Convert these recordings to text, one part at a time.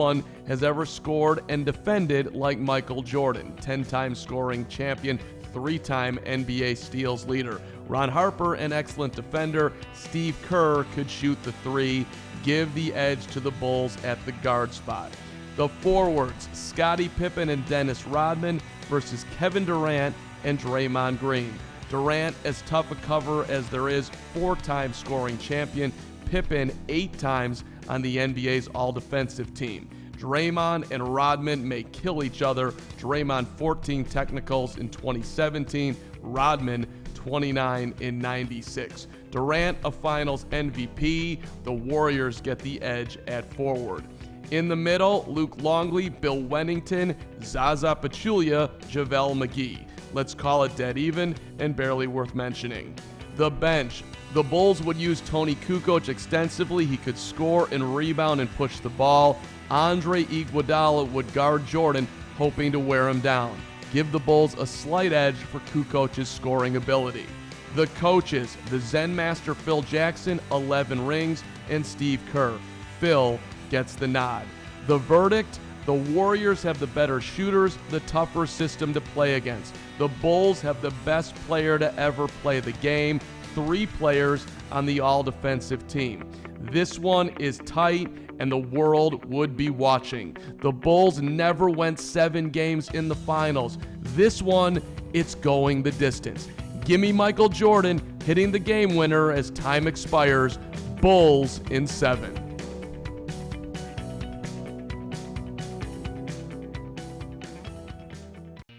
one has ever scored and defended like Michael Jordan, 10-time scoring champion, 3-time NBA steals leader. Ron Harper, an excellent defender. Steve Kerr could shoot the three. Give the edge to the Bulls at the guard spot. The forwards, Scottie Pippen and Dennis Rodman versus Kevin Durant and Draymond Green. Durant, as tough a cover as there is, 4-time scoring champion. Pippen, 8 times on the NBA's all-defensive team. Draymond and Rodman may kill each other. Draymond 14 technicals in 2017, Rodman 29 in 96. Durant a finals MVP. The Warriors get the edge at forward. In the middle, Luke Longley, Bill Wennington, Zaza Pachulia, JaVale McGee. Let's call it dead even and barely worth mentioning. The bench. The Bulls would use Tony Kukoc extensively. He could score and rebound and push the ball. Andre Iguodala would guard Jordan, hoping to wear him down. Give the Bulls a slight edge for Kukoc's scoring ability. The coaches, the Zen master Phil Jackson, 11 rings, and Steve Kerr. Phil gets the nod. The verdict, the Warriors have the better shooters, the tougher system to play against. The Bulls have the best player to ever play the game, 3 players on the all-defensive team. This one is tight, and the world would be watching. The Bulls never went 7 games in the finals. This one, it's going the distance. Give me Michael Jordan hitting the game winner as time expires. Bulls in 7.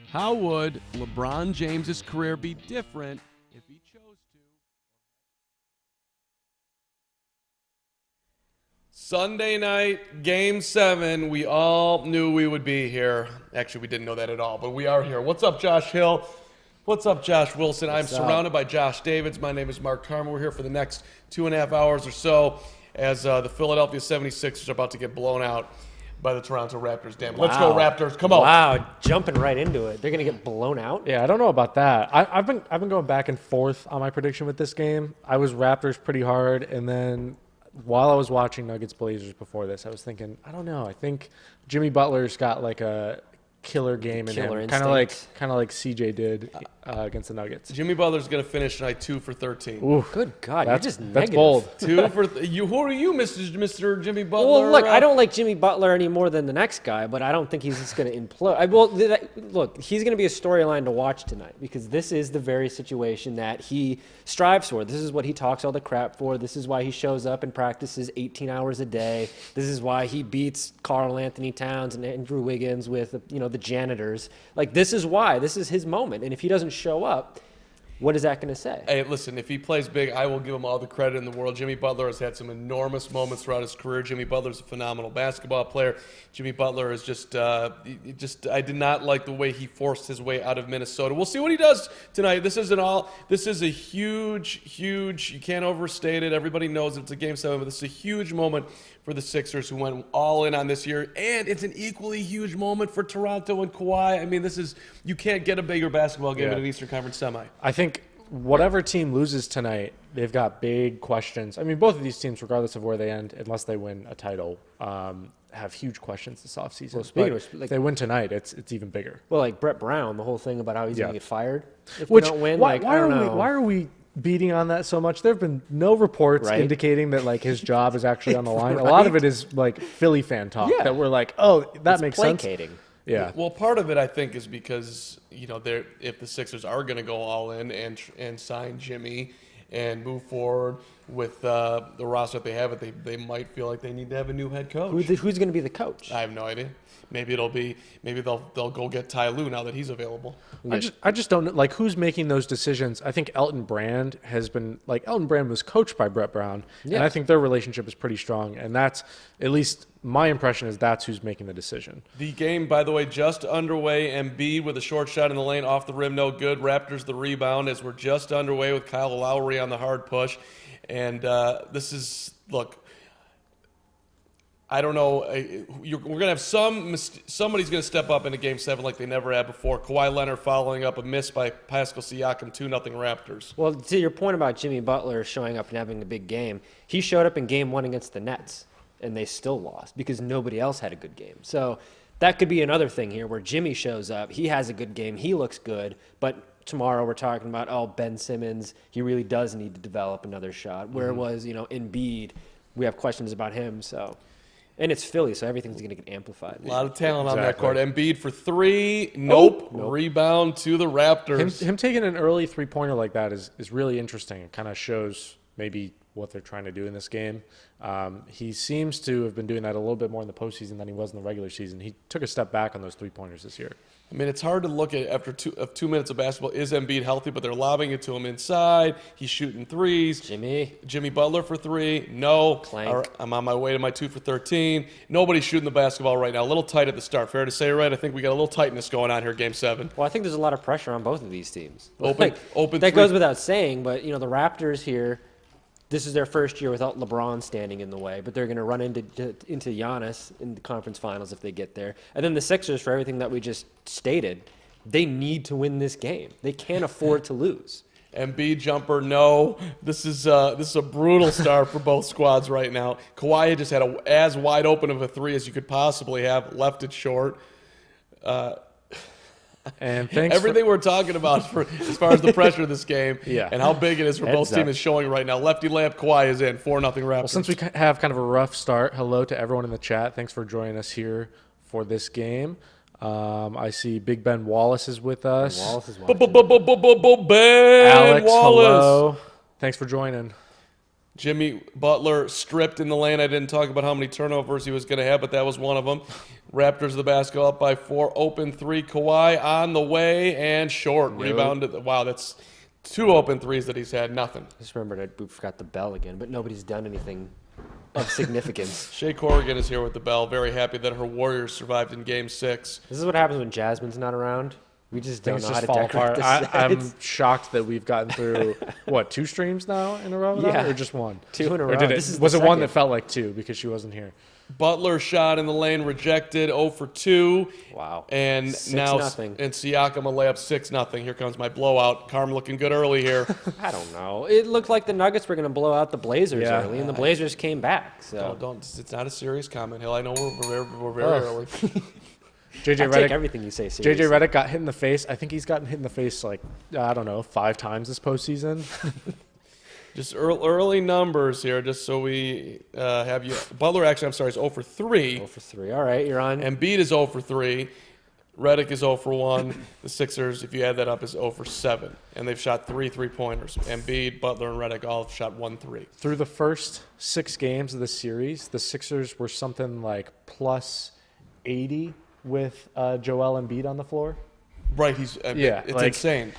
How would LeBron James's career be different if he chose to? Sunday night, Game 7. We all knew we would be here. Actually, we didn't know that at all, but we are here. What's up, Josh Hill? What's up, Josh Wilson? I'm surrounded by Josh Davids. My name is Mark Carman. We're here for the next 2.5 hours or so as the Philadelphia 76ers are about to get blown out by the Toronto Raptors. Damn, wow. Let's go Raptors. Come on. Wow, jumping right into it. They're going to get blown out? Yeah, I don't know about that. I've been going back and forth on my prediction with this game. I was Raptors pretty hard, and then while I was watching Nuggets Blazers before this, I was thinking, I don't know. I think Jimmy Butler's got like a killer game in him, kind of like CJ did against the Nuggets. Jimmy Butler's going to finish tonight 2 for 13. Ooh, good God, you're just negative. That's bold. 2 for you. Who are you, Mr. Jimmy Butler? Well, look, I don't like Jimmy Butler any more than the next guy, but I don't think he's just going to implode. Look, he's going to be a storyline to watch tonight because this is the very situation that he strives for. This is what he talks all the crap for. This is why he shows up and practices 18 hours a day. This is why he beats Karl Anthony Towns and Andrew Wiggins with the janitors. Like, this is why. This is his moment. And if he doesn't show up, what is that going to say? Hey, listen, if he plays big, I will give him all the credit in the world. Jimmy Butler has had some enormous moments throughout his career. Jimmy Butler's a phenomenal basketball player. Jimmy Butler is just I did not like the way he forced his way out of Minnesota. We'll see what he does tonight. This is a huge, you can't overstate it. Everybody knows it's a Game 7, but this is a huge moment for the Sixers who went all in on this year. And it's an equally huge moment for Toronto and Kawhi. I mean, you can't get a bigger basketball game in an Eastern Conference semi. I think whatever team loses tonight, they've got big questions. I mean, both of these teams, regardless of where they end, unless they win a title, have huge questions this offseason. Well, speaking of, if they win tonight, it's even bigger. Well, like Brett Brown, the whole thing about how he's going to get fired if they don't win. Why are we beating on that so much? There have been no reports indicating that like his job is actually on the line. A lot of it is like Philly fan talk that we're like, oh, that makes placating. Sense. Yeah. Well, part of it I think is because if the Sixers are going to go all in and sign Jimmy and move forward with the roster that they have, they might feel like they need to have a new head coach. Who's going to be the coach? I have no idea. Maybe they'll go get Ty Lue now that he's available. I just don't like who's making those decisions. I think Elton Brand was coached by Brett Brown, and I think their relationship is pretty strong. And that's, at least my impression is, that's who's making the decision. The game, by the way, just underway. And Bead with a short shot in the lane, off the rim, no good. Raptors the rebound as we're just underway with Kyle Lowry on the hard push. And look. I don't know. We're going to have somebody's going to step up into Game 7 like they never had before. Kawhi Leonard following up a miss by Pascal Siakam, 2-0 Raptors. Well, to your point about Jimmy Butler showing up and having a big game, he showed up in Game 1 against the Nets. and they still lost because nobody else had a good game. So that could be another thing here where Jimmy shows up. He has a good game. He looks good. But tomorrow we're talking about, Ben Simmons, he really does need to develop another shot. Where was, in Bead, we have questions about him. So, and it's Philly, so everything's going to get amplified. A lot of talent on that court. Embiid for three. Nope. Rebound to the Raptors. Him taking an early three-pointer like that is really interesting. It kind of shows maybe what they're trying to do in this game. He seems to have been doing that a little bit more in the postseason than he was in the regular season. He took a step back on those three-pointers this year. I mean, it's hard to look at after 2 minutes of basketball. Is Embiid healthy? But they're lobbing it to him inside. He's shooting threes. Jimmy Butler for three. No. Clank. I'm on my way to my 2 for 13. Nobody's shooting the basketball right now. A little tight at the start. Fair to say, right? I think we got a little tightness going on here, Game 7. Well, I think there's a lot of pressure on both of these teams. Open that goes without saying, but, the Raptors here, this is their first year without LeBron standing in the way, but they're going to run into Yanis in the conference finals if they get there. And then the Sixers, for everything that we just stated, they need to win this game. They can't afford to lose. Embiid jumper, no. This is a brutal start for both squads right now. Kawhi just had as wide open of a three as you could possibly have, left it short. And thanks everything we're talking about as far as the pressure of this game Yeah. and how big it is for both teams is showing right now. Lefty layup, Kawhi is in. 4-0 Raptors. Well, since we have kind of a rough start, hello to everyone in the chat. Thanks for joining us here for this game. I see Big Ben Wallace is with us. Wallace is Ben Alex, Wallace. hello. Thanks for joining. Jimmy Butler stripped in the lane. I didn't talk about how many turnovers he was going to have, but that was one of them. Raptors the basketball up by 4. Open 3. Kawhi on the way and short. Rebounded. Wow, that's 2 open threes that he's had. Nothing. Just remembered we forgot the bell again, but nobody's done anything of significance. Shea Corrigan is here with the bell. Very happy that her Warriors survived in Game 6. This is what happens when Jasmine's not around. We just don't Things know how just to fall decorate apart. the I'm sets. shocked that we've gotten through, 2 streams now in a row now? Yeah. Or just one? 2 in a Or row. did This is was the it one second. that felt like 2 because she wasn't here? Butler shot in the lane, rejected, 0 for 2. Wow. And 6-0. and Siakam a layup 6-0. Here comes my blowout. Carm looking good early here. I don't know. It looked like the Nuggets were going to blow out the Blazers early, and the Blazers came back. So don't. It's not a serious comment, Hill. I know we're very early. JJ I Redick, take everything you say seriously. JJ Redick got hit in the face. I think he's gotten hit in the face 5 times this postseason. Just early numbers here, just so we have you. Butler, actually, I'm sorry, is 0 for 3. 0 for 3. All right, you're on. Embiid is 0 for 3. Redick is 0 for 1. The Sixers, if you add that up, is 0 for 7. And they've shot 3 3-pointers. Embiid, Butler, and Redick all have shot 1 3. Through the first 6 games of the series, the Sixers were something like plus 80 with Joel Embiid on the floor. Right, it's insane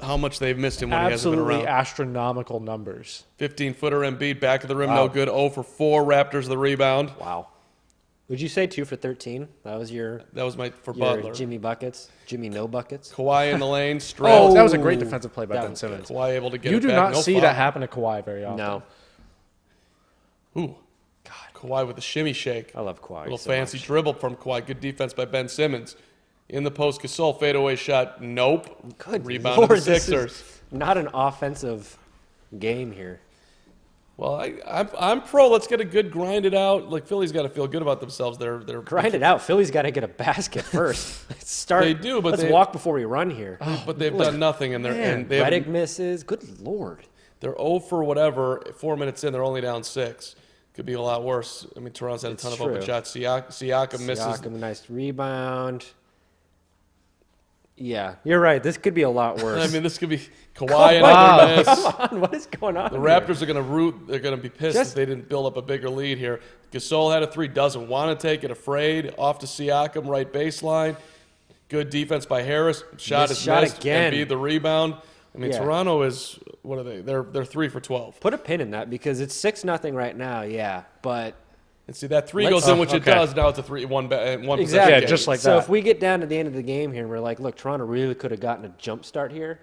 how much they've missed him when he hasn't been Absolutely around. astronomical numbers. 15-footer Embiid, back of the rim, no good. 0 for 4. Raptors the rebound. Wow. Would you say 2 for 13? That was your Butler. Jimmy buckets, Jimmy no buckets. Kawhi in the lane, stripped. Oh, that was a great defensive play by That Ben was Simmons. Kawhi able to get You it do back. not No see foul. that happen to Kawhi very often. No, Ooh. Kawhi with the shimmy shake. I love Kawhi. Little so fancy much. dribble from Kawhi. Good defense by Ben Simmons. In the post, Gasol fadeaway shot. Nope. Good Rebound Lord, to the this is Sixers. not an offensive game here. Well, I'm pro. Let's get a good grind it out. Like Philly's got to feel good about themselves. They're Grind it out. Philly's got to get a basket first. Let's start. They do, but let's they- walk before we run here. but they've done nothing, and Redick misses. Good Lord. they're 0 for whatever. 4 minutes in, they're only down 6. Could be a lot worse. I mean, Toronto's had a ton of open true. shots. Siakam misses. Siakam, nice rebound. Yeah, you're right. This could be a lot worse. I mean, this could be Kawhi and miss. Come on, what is going on? The here? Raptors are going to root. They're going to be pissed Just- if they didn't build up a bigger lead here. Gasol had a 3, doesn't want to take it, afraid. Off to Siakam, right baseline. Good defense by Harris. Shot Missed is shot missed. again. Embiid the rebound. I mean, Yeah. Toronto is, what are they? They're 3 for 12. Put a pin in that because it's 6-0 right now. Yeah, but And see, that 3 Let's- goes in, which it okay. does. Now it's a 3-1 one Exactly. possession Yeah, game. just like so that. if we get down to the end of the game here and we're like, look, Toronto really could have gotten a jump start here.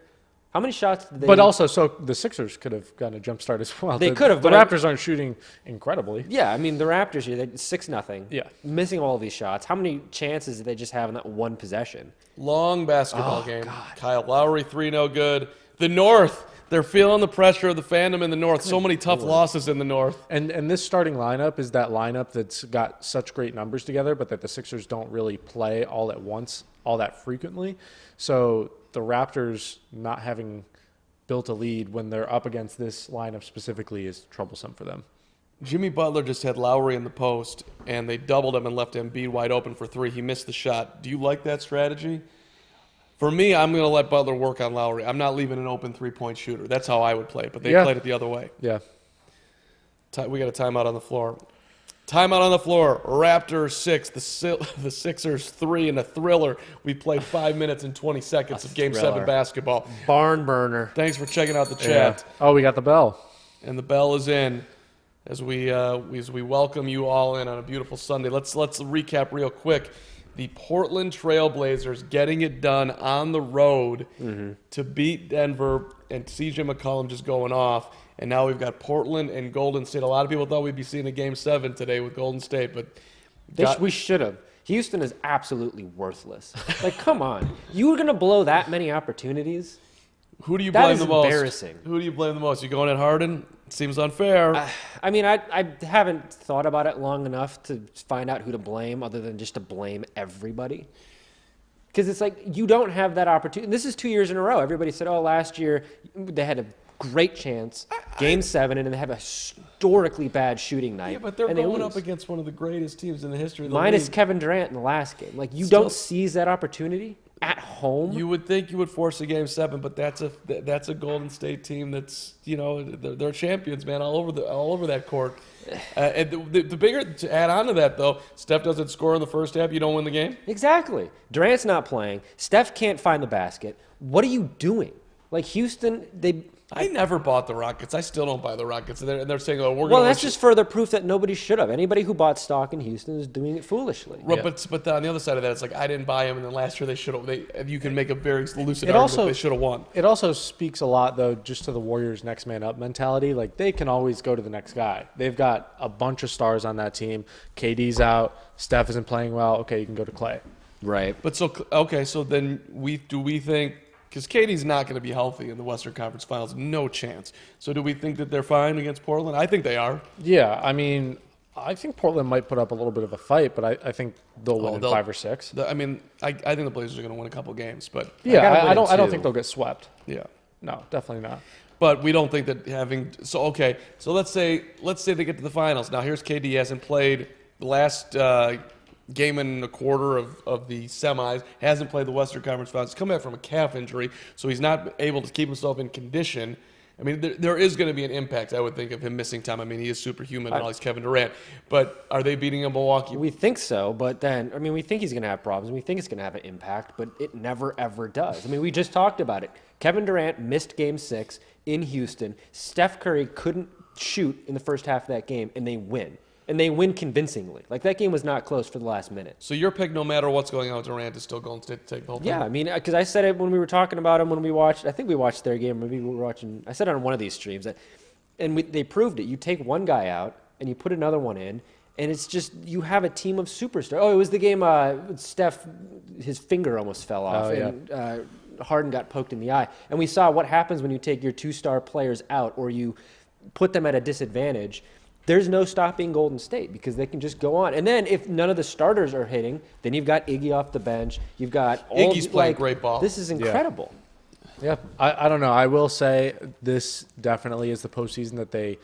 How many shots did they? But also, so the Sixers could have gotten a jump start as well. They could have, The but I- Raptors aren't shooting incredibly. Yeah, I mean the Raptors here, they're 6-0. Yeah. Missing all these shots. How many chances did they just have in that one possession? Long basketball Oh, game. God. Kyle Lowry, 3 no good. The North. They're feeling the pressure of the fandom in the North. So many tough losses in the North. And this starting lineup is that lineup that's got such great numbers together, but that the Sixers don't really play all at once, all that frequently. So the Raptors not having built a lead when they're up against this lineup specifically is troublesome for them. Jimmy Butler just had Lowry in the post, and they doubled him and left Embiid wide open for three. He missed the shot. Do you like that strategy? For me, I'm going to let Butler work on Lowry. I'm not leaving an open three-point shooter. That's how I would play it, but they played it the other way. Yeah. We got a timeout on the floor. Timeout on the floor. Raptors 6, the Sixers 3 in a thriller. We played 5 minutes and 20 seconds of Game 7 basketball. Barn burner. Thanks for checking out the chat. Oh, we got the bell. And the bell is in as we welcome you all in on a beautiful Sunday. Let's recap real quick. The Portland Trailblazers getting it done on the road to beat Denver, and C.J. McCollum just going off. And now we've got Portland and Golden State. A lot of people thought we'd be seeing a Game 7 today with Golden State, but We should have. Houston is absolutely worthless. Like, come on. You were going to blow that many opportunities? who do you That blame is the most? embarrassing. Who do you blame the most? You going at Harden? Seems unfair. I mean, I haven't thought about it long enough to find out who to blame other than just to blame everybody. Because it's like, you don't have that opportunity. This is 2 years in a row. Everybody said, oh, last year they had a great chance, Game 7, and then they have a historically bad shooting night. Yeah, but they're and they going lose. up against one of the greatest teams in the history of the Minus league. Kevin Durant in the last game. Like, you Still- don't seize that opportunity at home. You would think you would force a Game 7, but that's a Golden State team that's, they're champions, man, all over that court. And the bigger, to add on to that, though, Steph doesn't score in the first half, you don't win the game. Exactly. Durant's not playing. Steph can't find the basket. What are you doing? Like, Houston, I never bought the Rockets. I still don't buy the Rockets. And they're saying, oh, we're going to. Well, that's just further proof that nobody should have. Anybody who bought stock in Houston is doing it foolishly. Right, but on the other side of that, it's like I didn't buy them, and then last year they should have. You can make a very lucid argument they should have won. It also speaks a lot, though, just to the Warriors' next man up mentality. Like, they can always go to the next guy. They've got a bunch of stars on that team. KD's out. Steph isn't playing well. Okay, you can go to Clay. Right. But so then we think. Because Katie's not going to be healthy in the Western Conference Finals. No chance. So do we think that they're fine against Portland? I think they are. Yeah, I mean, I think Portland might put up a little bit of a fight, but I think they'll win in 5 or 6. I think the Blazers are going to win a couple games. But Yeah, I don't think they'll get swept. yeah. No, definitely not. But we don't think that having – so let's say they get to the finals. Now, here's KD. He hasn't played the last game and a quarter of the semis, hasn't played the Western Conference Finals. He's come back from a calf injury, so he's not able to keep himself in condition. I mean, there is going to be an impact, I would think, of him missing time. I mean, he is superhuman and all. He's Kevin Durant. But are they beating in Milwaukee? We think so, but then, I mean, we think he's going to have problems. We think it's going to have an impact, but it never, ever does. I mean, we just talked about it. Kevin Durant missed Game 6 in Houston. Steph Curry couldn't shoot in the first half of that game, and they win. And they win convincingly. Like, that game was not close for the last minute. So your pick, no matter what's going on with Durant, is still going to take the whole thing? Yeah, I mean, because I said it when we were talking about him when we watched, I think we watched their game, maybe we were watching, I said it on one of these streams, they proved it. You take one guy out, and you put another one in, and it's just, you have a team of superstars. Oh, it was the game Steph, his finger almost fell off, and Harden got poked in the eye. And we saw what happens when you take your 2-star players out, or you put them at a disadvantage. There's no stopping Golden State because they can just go on. And then if none of the starters are hitting, then you've got Iggy off the bench. You've got all Iggy's playing great ball. This is incredible. Yeah, I don't know. I will say this definitely is the postseason that they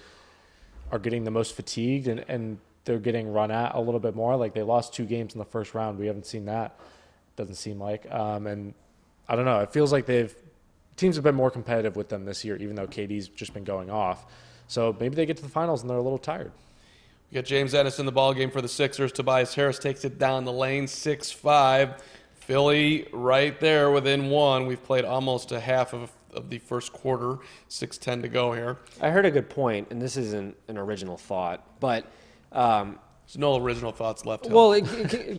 are getting the most fatigued and they're getting run at a little bit more. Like, they lost 2 games in the first round. We haven't seen that. Doesn't seem like. And I don't know. It feels like teams have been more competitive with them this year, even though KD's just been going off. So maybe they get to the finals and they're a little tired. We got James Ennis in the ballgame for the Sixers. Tobias Harris takes it down the lane, 6-5. Philly right there within 1. We've played almost a half of the first quarter, 6:10 to go here. I heard a good point, and this isn't an original thought, but There's no original thoughts left. well,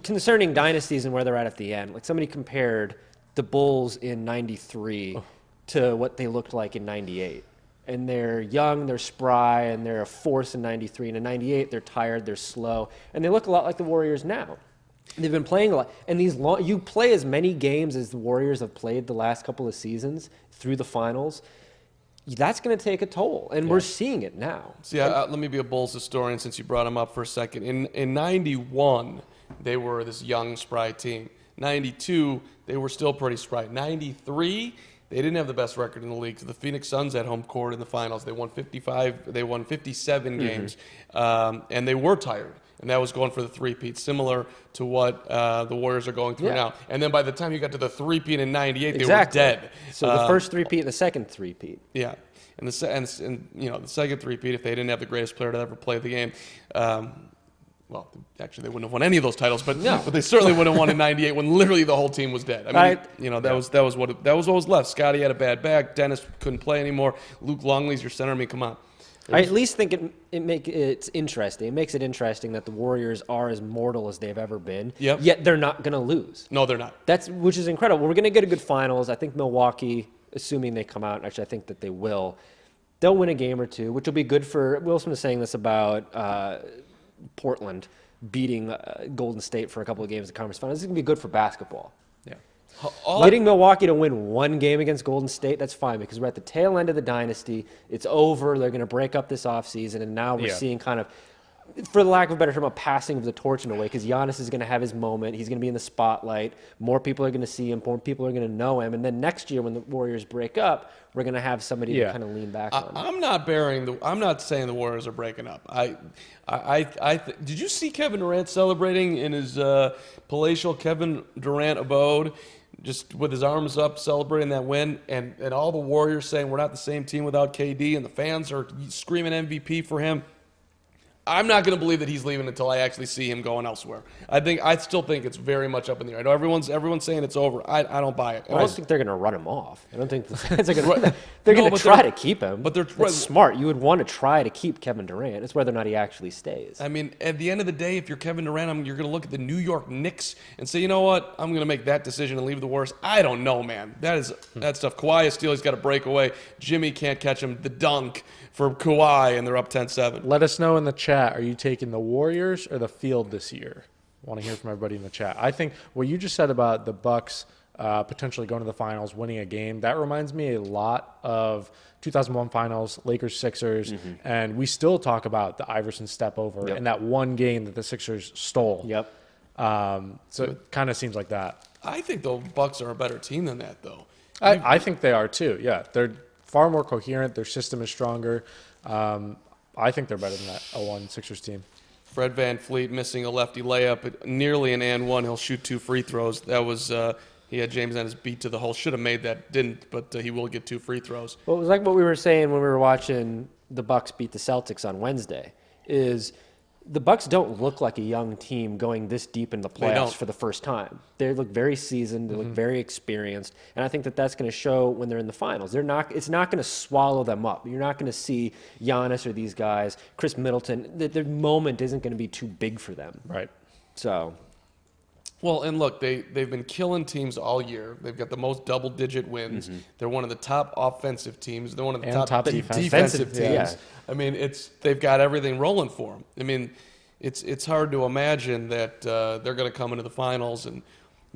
concerning dynasties and where they're at the end, like somebody compared the Bulls in '93 to what they looked like in '98. And they're young, they're spry, and they're a force in '93. And in '98, they're tired, they're slow, and they look a lot like the Warriors now. They've been playing a lot, and you play as many games as the Warriors have played the last couple of seasons through the finals. that's going to take a toll, and we're seeing it now. See, let me be a Bulls historian since you brought them up for a second. In 91, they were this young, spry team. 92, they were still pretty spry. 93, they didn't have the best record in the league. So the Phoenix Suns had home court in the finals. They won 57 games, and they were tired. And that was going for the three-peat, similar to what the Warriors are going through now. And then by the time you got to the three-peat in 98, they were dead. So the first three-peat and the second three-peat. Yeah. And the second three-peat, if they didn't have the greatest player to ever play the game, well, actually, they wouldn't have won any of those titles, but they certainly wouldn't have won in '98 when literally the whole team was dead. I mean, that was what was left. Scottie had a bad back. Dennis couldn't play anymore. Luke Longley's your center. I mean, come on. I at least think it's interesting. It makes it interesting that the Warriors are as mortal as they've ever been. Yep. Yet they're not going to lose. No, they're not. Which is incredible. We're going to get a good finals. I think Milwaukee, assuming they come out, actually I think that they will, they'll win a game or two, which will be good for. Wilson was saying this about Portland beating Golden State for a couple of games in the conference finals. This is going to be good for basketball. Yeah. Getting Milwaukee to win one game against Golden State, that's fine because we're at the tail end of the dynasty. It's over. They're going to break up this offseason, and now we're seeing kind of, for the lack of a better term, a passing of the torch in a way because Yanis is going to have his moment. He's going to be in the spotlight. More people are going to see him. More people are going to know him. And then next year when the Warriors break up, we're going to have somebody to kind of lean back on. I'm not saying the Warriors are breaking up. Did you see Kevin Durant celebrating in his palatial Kevin Durant abode? Just with his arms up, celebrating that win, and all the Warriors saying we're not the same team without KD, and the fans are screaming MVP for him. I'm not going to believe that he's leaving until I actually see him going elsewhere. I still think it's very much up in the air. I know everyone's saying it's over. I don't buy it. I don't think they're going to run him off. I don't think the fans are going to. They're going to try to keep him. But they're smart. You would want to try to keep Kevin Durant. It's whether or not he actually stays. I mean, at the end of the day, if you're Kevin Durant, you're going to look at the New York Knicks and say, you know what, I'm going to make that decision and leave the Warriors. I don't know, man. That stuff. Kawhi is still. He's got to break away. Jimmy can't catch him. The dunk for Kawhi, and they're up 10-7. Let us know in the chat. Are you taking the Warriors or the field this year? I want to hear from everybody in the chat. I think what you just said about the Bucks potentially going to the finals, winning a game, that reminds me a lot of 2001 finals, Lakers-Sixers, and we still talk about the Iverson step over and that one game that the Sixers stole. Yep. So it kind of seems like that. I think the Bucks are a better team than that, though. I think they are too. Yeah, they're far more coherent. Their system is stronger. I think they're better than that 01 Sixers team. Fred VanVleet missing a lefty layup, nearly an and one. He'll shoot 2 free throws. That was he had James on his beat to the hole. Should have made that, didn't, but he will get 2 free throws. Well, it was like what we were saying when we were watching the Bucks beat the Celtics on Wednesday. Is the Bucks don't look like a young team going this deep in the playoffs for the first time. They look very seasoned. They look very experienced, and I think that that's going to show when they're in the finals. It's not going to swallow them up. You're not going to see Yanis or these guys, Chris Middleton. Their moment isn't going to be too big for them. Right. So. Well, and look, they've been killing teams all year. They've got the most double-digit wins. They're one of the top offensive teams. They're one of the top defensive teams. Yeah. I mean, they've got everything rolling for them. I mean, it's hard to imagine that they're going to come into the finals and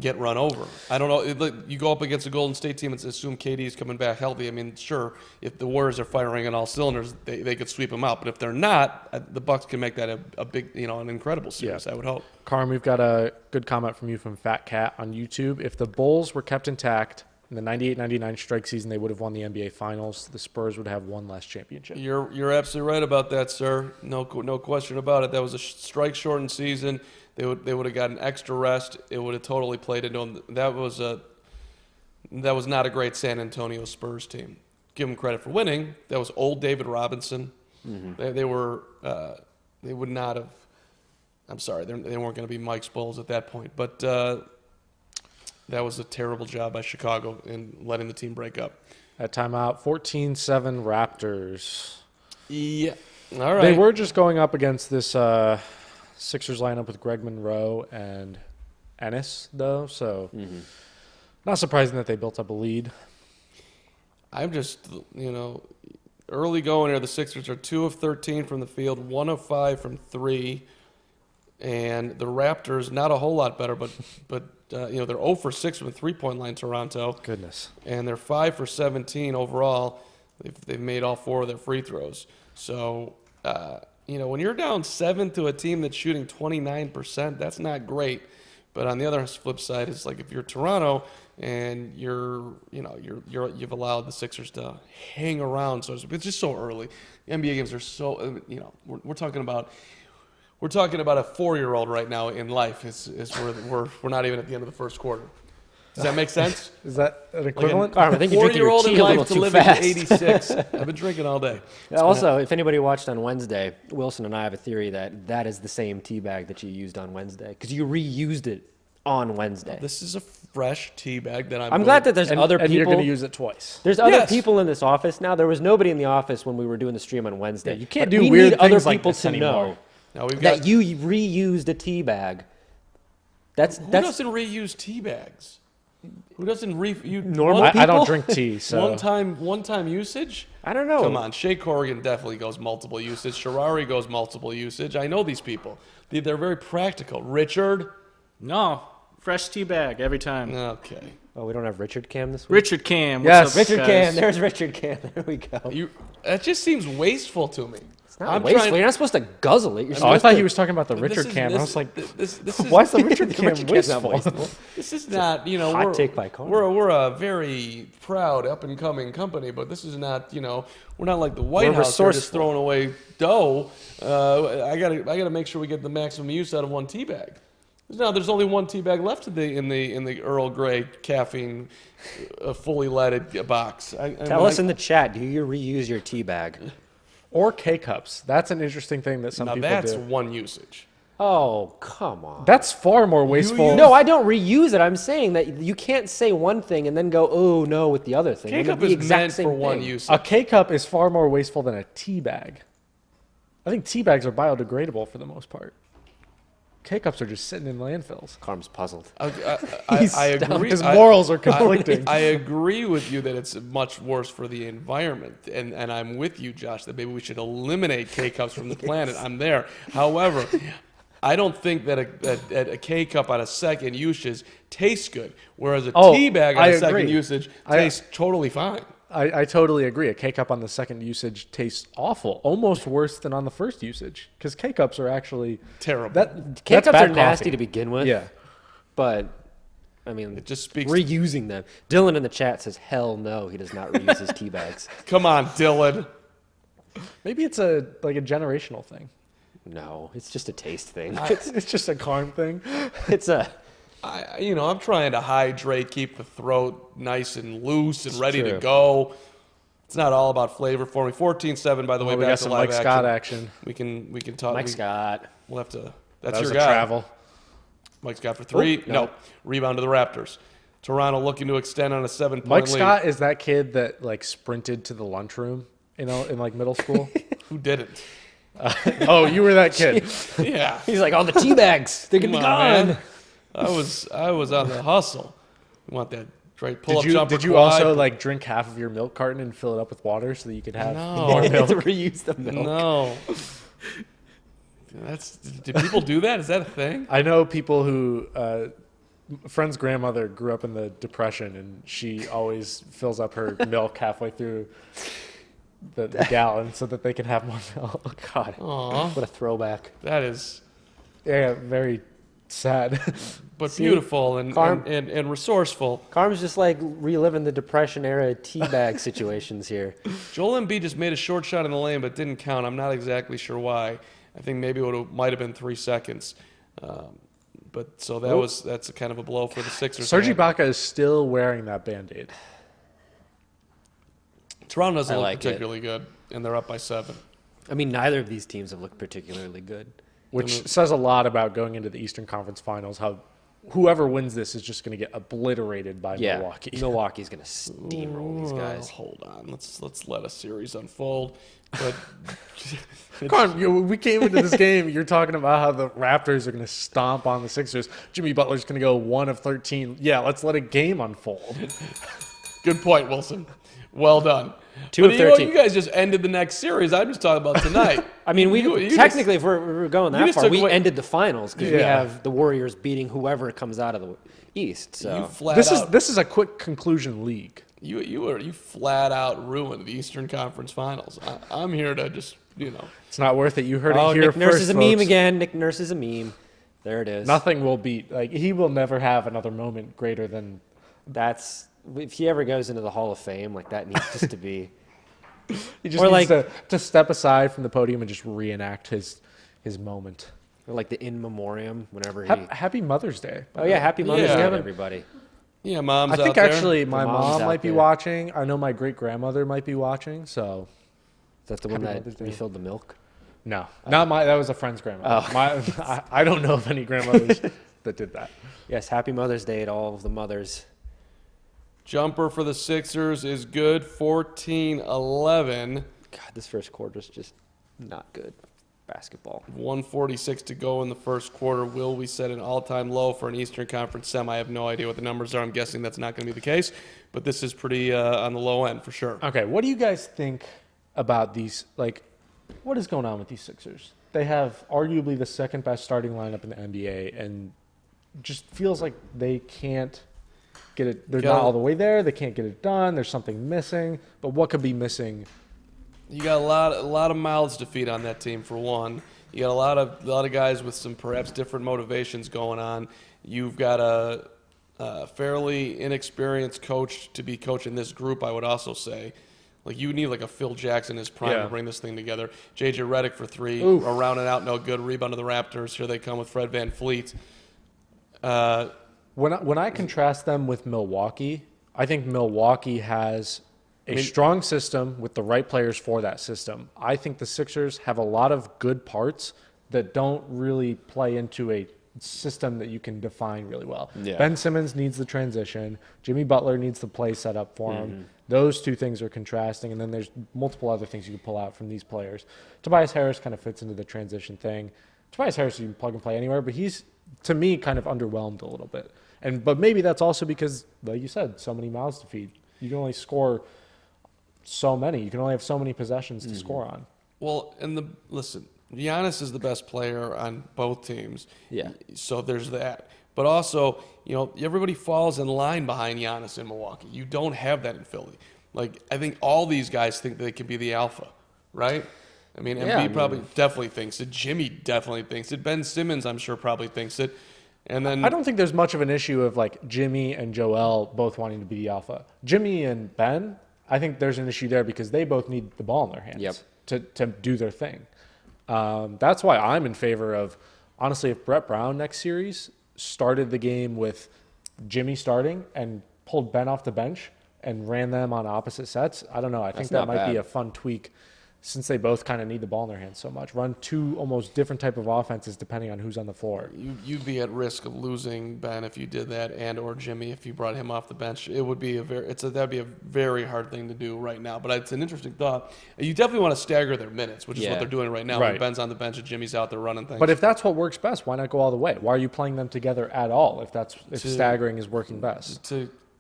get run over. I don't know. You go up against a Golden State team and assume KD is coming back healthy. I mean, sure, if the Warriors are firing on all cylinders, they could sweep them out. But if they're not, the Bucks can make that a big, an incredible series. I would hope. Carm, we've got a good comment from you from Fat Cat on YouTube. If the Bulls were kept intact in the 98-99 strike season, they would have won the NBA Finals. The Spurs would have one less championship. You're absolutely right about that, sir. No question about it. That was a strike-shortened season. They would have gotten extra rest. It would have totally played into them. That was not a great San Antonio Spurs team. Give them credit for winning. That was old David Robinson. They would not have. I'm sorry, they weren't going to be Mike Spoles at that point. But that was a terrible job by Chicago in letting the team break up. At timeout, 14-7 Raptors. Yeah, all right. They were just going up against this Sixers lineup with Greg Monroe and Ennis, though, so not surprising that they built up a lead. I'm just, early going here, the Sixers are 2 of 13 from the field, 1 of 5 from 3, and the Raptors, not a whole lot better, but they're 0 for 6 from the three-point line, Toronto. Goodness. And they're 5 for 17 overall. They've made all 4 of their free throws. So, when you're down 7 to a team that's shooting 29%, that's not great. But on the other flip side, it's like if you're Toronto and you've allowed the Sixers to hang around, so it's just so early. The NBA games are so, we're talking about a 4-year-old right now in life. We're not even at the end of the first quarter. Does that make sense? Is that an equivalent? I think you're drinking your 4-year-old tea in a little life to too live fast. at 86. I've been drinking all day. Also, if anybody watched on Wednesday, Wilson and I have a theory that is the same tea bag that you used on Wednesday because you reused it on Wednesday. This is a fresh tea bag that I'm glad that there's other people. And you're going to use it twice. There's other Yes. people in this office now. There was nobody in the office when we were doing the stream on Wednesday. Yeah, you can't But do we weird need other things like people this to anymore. know Now we've got that you reused a tea bag. who doesn't reuse tea bags? Who doesn't Normal I people? don't drink tea, so one time usage? I don't know. Come on, Shea Corrigan definitely goes multiple usage. Sharari goes multiple usage. I know these people. They're very practical. Richard? No, fresh tea bag every time. Okay. Oh, we don't have Richard Cam this week. Richard Cam. Yes. What's up, Richard guys? Cam. There's Richard Cam. There we go. That just seems wasteful to me. It's not wasteful. You're not supposed to guzzle it. You're Oh, I supposed thought to- he was talking about the This Richard is- Cam. this- I was like, this is, why is the Richard The Cam Richard Cam's not wasteful? wasteful. This is not, hot we're, take by Carmen. we're a very proud up and coming company, but this is not, we're not like the White We're House here just resourceful. throwing away dough. I gotta make sure we get the maximum use out of one tea bag. There's only one tea bag left in the Earl Grey caffeine, fully leaded box. Tell us in the chat. Do you reuse your tea bag? Or K-cups. That's an interesting thing that some now people that's do. one usage. Oh, come on. That's far more wasteful. No, I don't reuse it. I'm saying that you can't say one thing and then go, oh no, with the other thing. And K-cup the is exact meant same for one thing. usage. A K-cup is far more wasteful than a tea bag. I think tea bags are biodegradable for the most part. K-cups are just sitting in landfills. Carm's puzzled. I He's agree. His morals are conflicting. I agree with you that it's much worse for the environment, and I'm with you, Josh, that maybe we should eliminate K-cups from the planet. I'm there. However, I don't think that a K-cup on a second usage tastes good, whereas a tea bag on I a second agree. usage tastes totally fine. I totally agree. A K-cup on the second usage tastes awful, almost worse than on the first usage, because K-cups are actually Terrible. that's K-cups bad are nasty coffee. to begin with. Yeah. But, I mean, It just speaks. reusing them. Dylan in the chat says, hell no, he does not reuse his tea bags. Come on, Dylan. Maybe it's a generational thing. No, it's just a taste thing. It's just a Carm thing. It's a... I'm trying to hydrate, keep the throat nice and loose and ready to true. go. It's not all about flavor for me. 14-7, by the way, We back got to some live Mike action. Scott action. We can talk. Mike Scott. We'll have to. That That's was your a guy. travel. Mike Scott for three. Oh, no. Rebound to the Raptors. Toronto looking to extend on a 7-point Mike lead. Scott is that kid that sprinted to the lunchroom, in middle school. Who didn't? Oh, you were that kid. Yeah. He's like, all the tea bags, they're going to Come be on, gone. man. I was on the hustle. You want that right pull-up jumper Did you quad? also drink half of your milk carton and fill it up with water so that you could have No. more to milk? reuse the milk. No. Do people do that? Is that a thing? I know people who friend's grandmother grew up in the Depression, and she always fills up her milk halfway through the gallon so that they can have more milk. God, Aw, what a throwback. that is Yeah, very sad. but See, beautiful and, Carm- and resourceful. Carm's just like reliving the Depression era tea bag situations here. Joel Embiid just made a short shot in the lane, but didn't count. I'm not exactly sure why. I think maybe it might have been 3 seconds. But so that's a kind of a blow for the Sixers. Serge Ibaka is still wearing that Band-Aid. Toronto doesn't I look like it. particularly good, and they're up by 7. I mean, neither of these teams have looked particularly good. Which says a lot about going into the Eastern Conference Finals, how whoever wins this is just going to get obliterated by Yeah, Milwaukee. Milwaukee's going to steamroll these Well, guys. hold on. Let's let a series unfold. But Come on, we came into this game, you're talking about how the Raptors are going to stomp on the Sixers. Jimmy Butler's going to go 1 of 13. Yeah, let's let a game unfold. good point, Wilson. Well done. 2 But of 13. You guys just ended the next series. I'm just talking about tonight. I mean, You technically, if we're going you that just far, took we away- ended the finals because we Yeah. have the Warriors beating whoever comes out of the East. you So flat This out. is a quick conclusion league. You flat out ruined the Eastern Conference Finals. I'm here to just, It's not worth it. You heard Oh, it here Nick Nurse first, is a folks. meme again. Nick Nurse is a meme. There it is. Nothing will beat. Like, he will never have another moment greater than. That's if he ever goes into the Hall of Fame, like that needs just to be. He just Or needs like- to step aside from the podium and just reenact his moment. Or like the in memoriam whenever he. Happy Mother's Day. Oh yeah, happy Mother's Yeah. Day, to everybody. yeah, Mom's I think out there. actually my The mom's mom out might be there. watching. I know my great grandmother might be watching. So Is that the one Happy that Mother's Day. refilled the milk? no, not my. That was a friend's grandmother. Oh. I don't know of any grandmothers that did that. Yes, happy Mother's Day to all of the mothers. Jumper for the Sixers is good, 14-11. God, this first quarter is just not good basketball. 146 to go in the first quarter. Will we set an all-time low for an Eastern Conference semi? I have no idea what the numbers are. I'm guessing that's not going to be the case, but this is pretty on the low end for sure. Okay, what do you guys think about these? Like, what is going on with these Sixers? They have arguably the second best starting lineup in the NBA, and just feels like they can't get it. They're not all the way there. They can't get it done. There's something missing. But what could be missing? You got a lot of mouths to feed on that team for one. You got a lot of guys with some perhaps different motivations going on. You've got a fairly inexperienced coach to be coaching this group, I would also say. Like, you need like a Phil Jackson in his prime to bring this thing together. J.J. Redick for three, around and out, no good. Rebound to the Raptors. Here they come with Fred VanVleet. When I contrast them with Milwaukee, I think Milwaukee has a strong system with the right players for that system. I think the Sixers have a lot of good parts that don't really play into a system that you can define really well. Yeah. Ben Simmons needs the transition. Jimmy Butler needs the play set up for him. Those two things are contrasting, and then there's multiple other things you can pull out from these players. Tobias Harris kind of fits into the transition thing. Tobias Harris, you can plug and play anywhere, but he's, to me, kind of underwhelmed a little bit. But maybe that's also because, like you said, so many mouths to feed. You can only score so many. You can only have so many possessions to score on. Well, listen, Yanis is the best player on both teams. Yeah. So there's that. But also, everybody falls in line behind Giannis in Milwaukee. You don't have that in Philly. Like, I think all these guys think they can be the alpha, right? I mean, Embiid probably definitely thinks it. Jimmy definitely thinks it. Ben Simmons, I'm sure, probably thinks it. And then I don't think there's much of an issue of like Jimmy and Joel both wanting to be the alpha. Jimmy and Ben, I think there's an issue there because they both need the ball in their hands to do their thing. That's why I'm in favor of, honestly, if Brett Brown next series started the game with Jimmy starting and pulled Ben off the bench and ran them on opposite sets, I don't know. I think that not might be bad. a fun tweak since they both kind of need the ball in their hands so much. Run two almost different type of offenses depending on who's on the floor. you'd be at risk of losing Ben if you did that, and or Jimmy if you brought him off the bench. It would be that'd be a very hard thing to do right now. But it's an interesting thought. You definitely want to stagger their minutes, which is what they're doing right now. Right. When Ben's on the bench and Jimmy's out there running things. But if that's what works best, why not go all the way? Why are you playing them together at all if staggering is working best?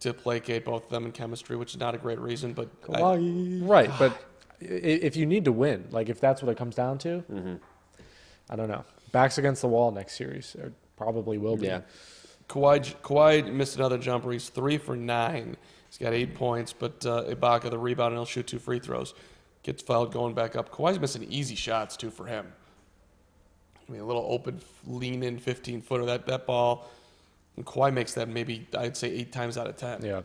to placate both of them in chemistry, which is not a great reason, but Right, but if you need to win, like if that's what it comes down to, I don't know. Backs against the wall next series, or probably will be. Yeah. Kawhi missed another jumper. He's 3 for 9. He's got 8 points, but Ibaka the rebound, and he'll shoot 2 free throws. Gets fouled going back up. Kawhi's missing easy shots, too, for him. I mean, a little open, lean-in 15-footer. That ball, and Kawhi makes that maybe, I'd say, 8 times out of 10. Yeah.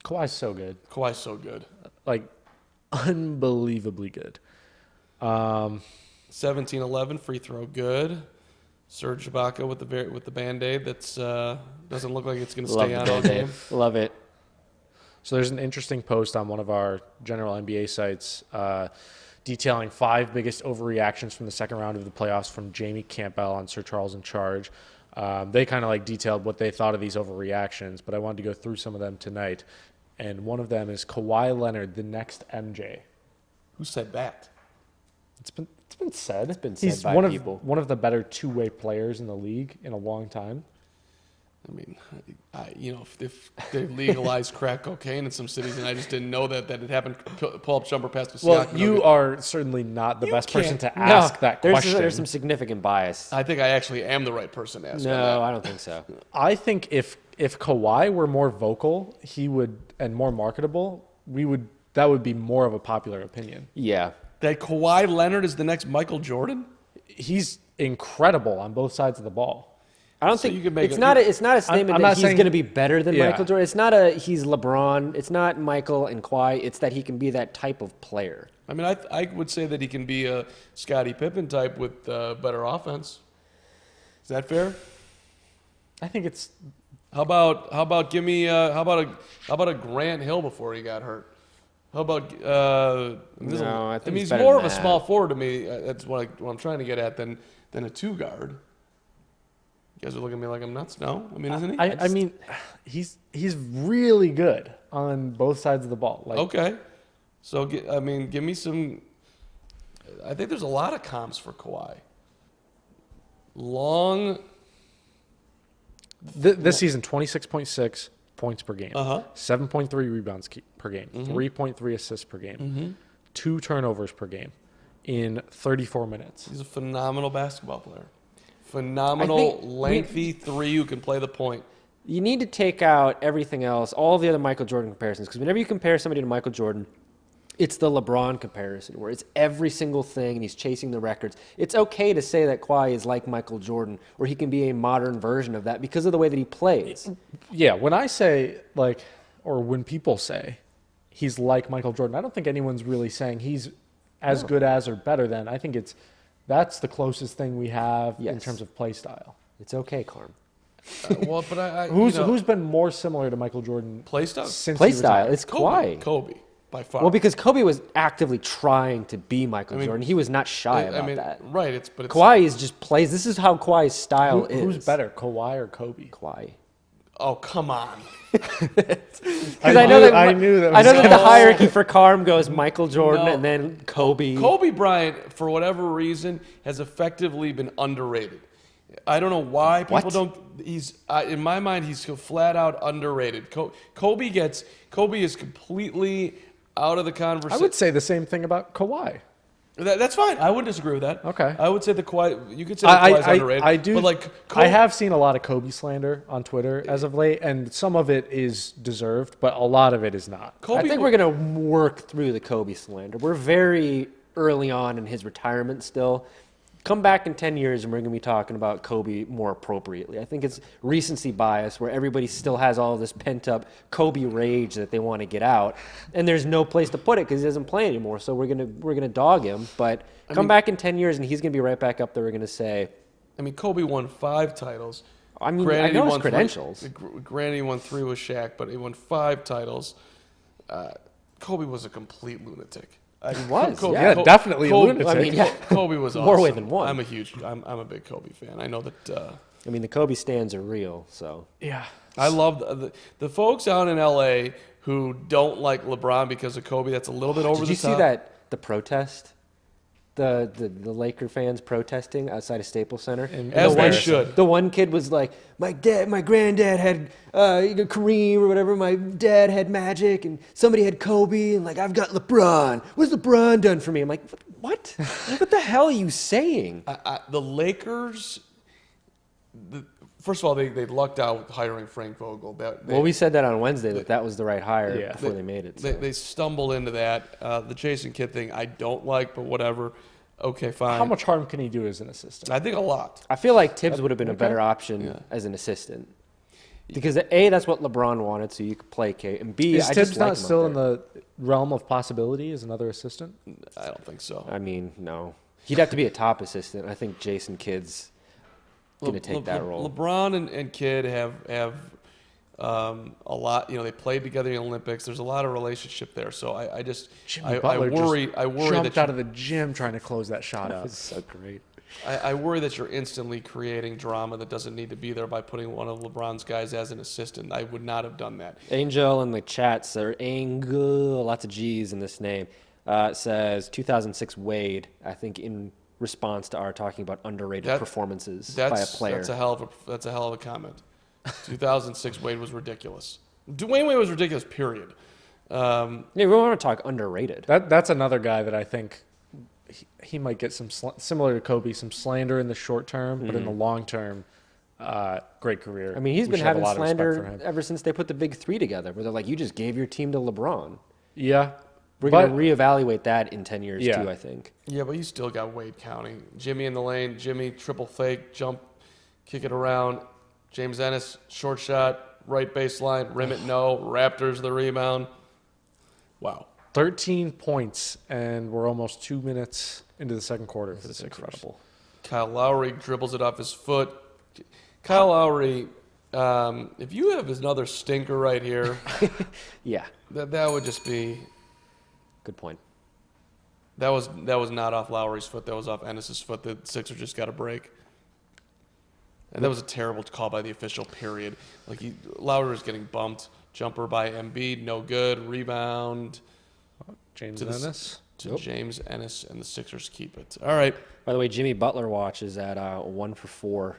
Kawhi's so good. Kawhi's so good. Like, unbelievably good. 17-11, free throw, good. Serge Ibaka with the Band-Aid that's doesn't look like it's going to stay on all game. Love it. So there's an interesting post on one of our general NBA sites detailing 5 biggest overreactions from the second round of the playoffs from Jamie Campbell on Sir Charles in Charge. They kind of like detailed what they thought of these overreactions, but I wanted to go through some of them tonight. And one of them is Kawhi Leonard, the next MJ. Who said that? It's been said. It's been said He's by one people. of the better two-way players in the league in a long time. I mean, if they legalized crack cocaine in some cities, and I just didn't know that it happened, pull up Jumper past the Well, you are certainly not the best person to ask that question. There's some significant bias. I think I actually am the right person to ask. No, I don't think so. I think if Kawhi were more vocal, he would, and more marketable, that would be more of a popular opinion. Yeah. That Kawhi Leonard is the next Michael Jordan? He's incredible on both sides of the ball. I don't think it's not a statement that he's going to be better than Michael Jordan. It's not he's LeBron. It's not Michael and Kawhi. It's that he can be that type of player. I mean, I would say that he can be a Scottie Pippen type with better offense. Is that fair? I think it's. How about give me how about a Grant Hill before he got hurt? How about No, I think he's better more than of a that. small forward to me. That's what I'm trying to get at than a two guard. You guys are looking at me like I'm nuts. No, I mean, isn't he? I mean, he's really good on both sides of the ball. Like, okay, so give me some. I think there's a lot of comps for Kawhi. This season, 26.6 points per game, 7.3 rebounds per game, Mm-hmm. 3.3 assists per game, 2 turnovers per game in 34 minutes. He's a phenomenal basketball player. Phenomenal, lengthy three who can play the point. You need to take out everything else, all the other Michael Jordan comparisons, because whenever you compare somebody to Michael Jordan, it's the LeBron comparison, where it's every single thing and he's chasing the records. It's okay to say that Kawhi is like Michael Jordan, or he can be a modern version of that because of the way that he plays. Yeah, when I say, or when people say he's like Michael Jordan, I don't think anyone's really saying he's as good as or better than. I think that's the closest thing we have in terms of play style. It's okay, Carm. Well, but Who's been more similar to Michael Jordan play style? since Play he style, retired? it's Kawhi. Kobe, by far. Well, because Kobe was actively trying to be Michael Jordan. He was not shy about that. Right, but Kawhi is just plays. This is how Kawhi's style is. Who's better, Kawhi or Kobe? Kawhi. Oh, come on. Because I know that the hierarchy for Carm goes Michael Jordan and then Kobe. Kobe Bryant, for whatever reason, has effectively been underrated. I don't know why people don't. He's in my mind, he's flat out underrated. Kobe is completely out of the conversation. I would say the same thing about Kawhi. That's fine. I wouldn't disagree with that. Okay. I would say the Kawhi. You could say Kawhi's underrated. I do. But I have seen a lot of Kobe slander on Twitter as of late, and some of it is deserved, but a lot of it is not. I think we're going to work through the Kobe slander. We're very early on in his retirement still. Come back in 10 years and we're going to be talking about Kobe more appropriately. I think it's recency bias where everybody still has all this pent-up Kobe rage that they want to get out, and there's no place to put it because he doesn't play anymore, so we're gonna dog him. But come back in 10 years and he's going to be right back up there. We're going to say... I mean, Kobe won 5 titles. I mean, I know his credentials. Granted, he won 3 with Shaq, but he won 5 titles. Kobe was a complete lunatic. He was, definitely a lunatic. I mean, Kobe was awesome. More way than one. I'm a big Kobe fan. I know that. I mean, the Kobe stands are real, so. Yeah. I love the folks out in L.A. who don't like LeBron because of Kobe. That's a little bit over the top. Did you see the protest? The Laker fans protesting outside of Staples Center. As they should. The one kid was like, my granddad had Kareem or whatever. My dad had Magic, and somebody had Kobe, and I've got LeBron. What's LeBron done for me? I'm like, what? What the hell are you saying? The Lakers. First of all, they lucked out hiring Frank Vogel. We said that on Wednesday that was the right hire before they made it. So. They stumbled into that. The Jason Kidd thing I don't like, but whatever. Okay, fine. How much harm can he do as an assistant? I think a lot. I feel like Tibbs would have been a better option as an assistant. Because A, that's what LeBron wanted, so you could placate. And B, is Tibbs not still in the realm of possibility as another assistant? I don't think so. I mean, no. He'd have to be a top assistant. I think Jason Kidd's going to take that role. LeBron and Kidd have a lot. They played together in the Olympics. There's a lot of relationship there. So I worry jumped that out of the gym trying to close that shot up. That's so great. I worry that you're instantly creating drama that doesn't need to be there by putting one of LeBron's guys as an assistant. I would not have done that. Angel in the chats, or Angel, lots of G's in this name, says 2006 Wade, I think in response to our talking about underrated performances by a player. That's a hell of a comment. 2006 Wade was ridiculous. Dwayne Wade was ridiculous, period. Yeah, we want to talk underrated. That's another guy that I think he might get some similar to Kobe, some slander in the short term, but in the long term, great career. I mean, he's We been should have a having lot of respect for slander him. ever since they put the big three together, where they're like, you just gave your team to LeBron. Yeah. We're going to reevaluate that in 10 years, Yeah. too, I think. Yeah, but you still got Wade counting. Jimmy in the lane, Jimmy triple fake, jump, kick it around. James Ennis, short shot, right baseline, rim it, no. Raptors the rebound. Wow. 13 points, and we're almost 2 minutes into the second quarter for the Sixers. Incredible. Kyle Lowry dribbles it off his foot. Kyle Lowry, if you have another stinker right here, Yeah, that would just be. good point. That was not off Lowry's foot. That was off Ennis's foot. The Sixers just got a break. And that was a terrible call by the official, period. Lowry was getting bumped. Jumper by Embiid, no good. Rebound James to Ennis. James Ennis, and the Sixers keep it. All right. By the way, Jimmy Butler watch is at 1 for 4.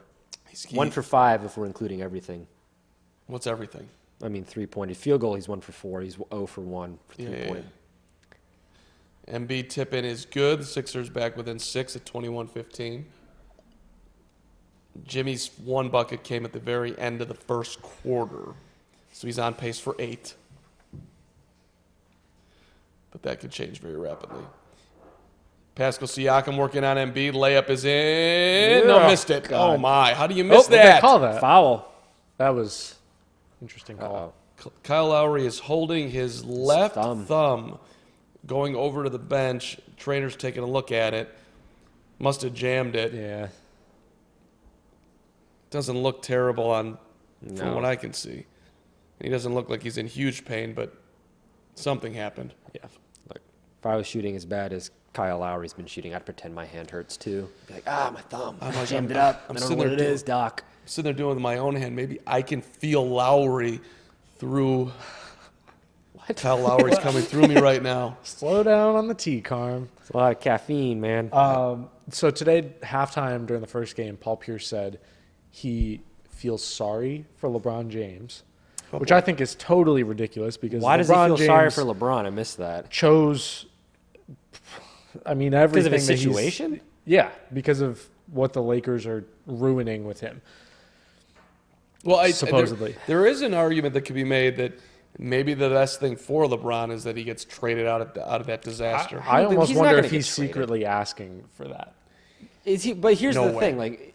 He's 1 for 5 if we're including everything. What's everything? I mean, 3-pointed field goal, he's 1 for 4. He's 0 for 1 for 3-point. Embiid tip-in is good. The Sixers back within 6 at 21-15. Jimmy's one bucket came at the very end of the first quarter. So he's on pace for 8. But that could change very rapidly. Pascal Siakam working on Embiid. Layup is in. No, missed it. God. Oh, my. How do you miss What'd they that? call that? Foul. That was interesting call. Kyle Lowry is holding his left thumb. thumb, going over to the bench. Trainer's taking a look at it. Must have jammed it. Yeah. Doesn't look terrible from No. what I can see. He doesn't look like he's in huge pain, but something happened. Yeah. Look, if I was shooting as bad as Kyle Lowry's been shooting, I'd pretend my hand hurts too. Be like, my thumb. I'm I like, jammed it up. I'm I don't know sitting what there it doing- is, Doc. I'm sitting there doing it with my own hand. Maybe I can feel Lowry through. What? Kyle Lowry's coming through me right now. Slow down on the tea, Carm. It's a lot of caffeine, man. So today, halftime during the first game, Paul Pierce said he feels sorry for LeBron James, which I think is totally ridiculous because Why does he LeBron feel James sorry for LeBron? I missed that. chose, everything. Because of his that he's- situation? Yeah, because of what the Lakers are ruining with him. Well, Supposedly. there is an argument that could be made that maybe the best thing for LeBron is that he gets traded out of that disaster. I don't think- almost he's not wonder gonna if get he's traded. secretly asking for that. Is he? But here's No the way. thing, like,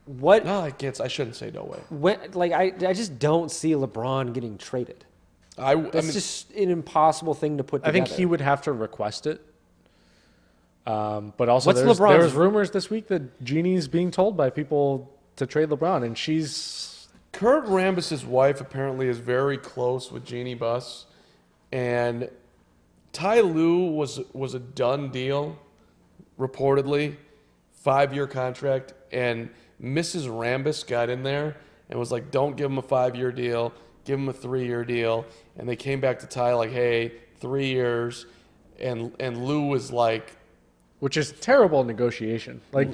what? No, I shouldn't say no way. I just don't see LeBron getting traded. I That's mean, just an impossible thing to put I together. think he would have to request it. But also, What's there LeBron's- was rumors this week that Jeannie's being told by people to trade LeBron, and she's Kurt Rambis's wife apparently is very close with Jeannie Buss, and Ty Lue was a done deal, reportedly, 5-year contract, and Mrs. Rambis got in there and was like, "Don't give him a 5-year deal, give him a 3-year deal," and they came back to Ty like, "Hey, 3 years," and Lou was like, which is terrible negotiation. Like,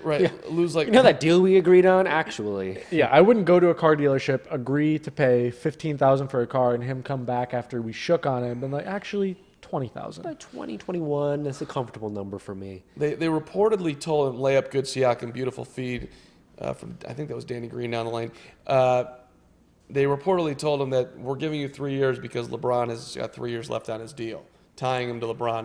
right, Lou's like, You know that deal we agreed on? Actually, yeah, I wouldn't go to a car dealership, agree to pay $15,000 for a car, and him come back after we shook on it and been like, actually $20,000. 2021 is a comfortable number for me. They reportedly told him, lay up good Siakam, beautiful feed from, I think that was Danny Green down the lane. They reportedly told him that we're giving you 3 years because LeBron has got 3 years left on his deal, tying him to LeBron.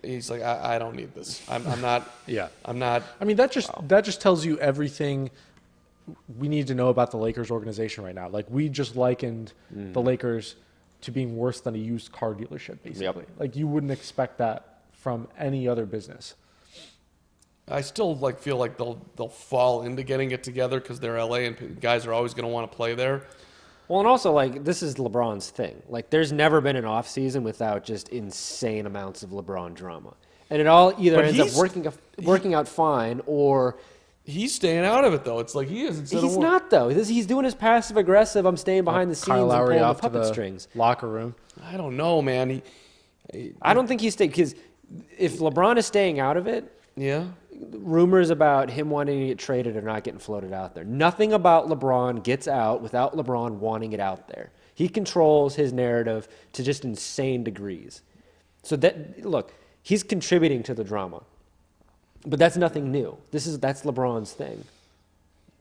He's like, I don't need this. I'm not. Yeah. I'm not. I mean, that just tells you everything we need to know about the Lakers organization right now. Like, we just likened the Lakers to being worse than a used car dealership, basically. Like, you wouldn't expect that from any other business. I still feel like they'll fall into getting it together because they're LA and guys are always going to want to play there. Well, and also, this is LeBron's thing. There's never been an offseason without just insane amounts of LeBron drama. And it all either But ends up working out fine or... He's staying out of it, though. It's like he isn't. He's not, though. He's doing his passive-aggressive, I'm staying behind the scenes Kyle and Lowry pulling the off to puppet the strings. locker room. I don't know, man. I don't think he's staying... Because if LeBron is staying out of it, Yeah. rumors about him wanting to get traded are not getting floated out there. Nothing about LeBron gets out without LeBron wanting it out there. He controls his narrative to just insane degrees. So look, he's contributing to the drama, but that's nothing new. That's LeBron's thing.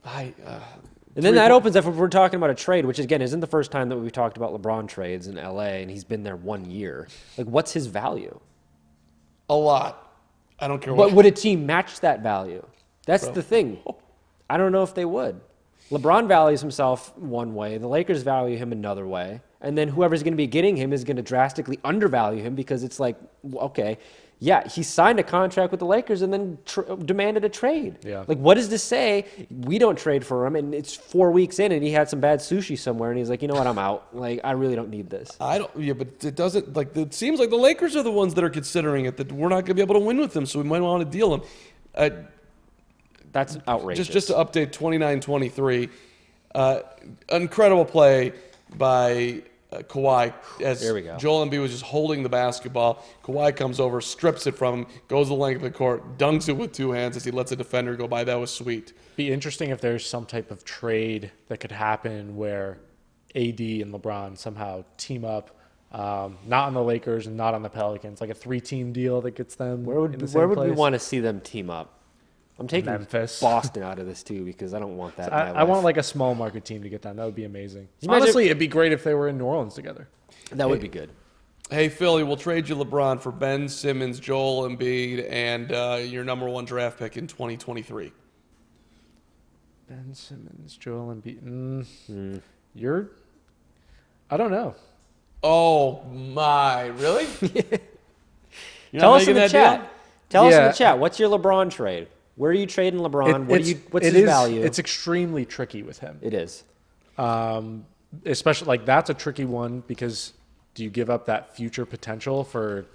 And then that opens up if we're talking about a trade, which again isn't the first time that we've talked about LeBron trades in LA, and he's been there 1 year. Like, what's his value? A lot. I don't care But what. would a team match that value? That's the thing. I don't know if they would. LeBron values himself one way. The Lakers value him another way. And then whoever's going to be getting him is going to drastically undervalue him because it's like, okay, yeah, he signed a contract with the Lakers and then demanded a trade. Yeah. Like, what does this say? We don't trade for him, and it's 4 weeks in, and he had some bad sushi somewhere, and he's like, you know what, I'm out. Like, I really don't need this. Yeah, but it doesn't, like, it seems like the Lakers are the ones that are considering it, that we're not going to be able to win with them, so we might want to deal him. That's outrageous. Just to update 29-23, incredible play by Kawhi as There we go. Joel Embiid was just holding the basketball. Kawhi comes over, strips it from him, goes the length of the court, dunks it with two hands as he lets a defender go by. That was sweet. Be interesting if there's some type of trade that could happen where AD and LeBron somehow team up, not on the Lakers and not on the Pelicans, like a 3-team deal that gets them. Where would we want to see them team up? I'm taking Memphis. Boston out of this too because I don't want that. I want like a small market team to get down. That would be amazing. you imagine- Honestly, it'd be great if they were in New Orleans together. that would be good. Hey, Philly, we'll trade you LeBron for Ben Simmons, Joel Embiid, and your number 1 draft pick in 2023. Ben Simmons, Joel Embiid. I don't know. Oh, my. Really? You're Tell not us in making the that chat. deal? Tell us in Yeah. the chat. What's your LeBron trade? Where are you trading LeBron? What's his value? It's extremely tricky with him. It is. Especially like that's a tricky one because do you give up that future potential for,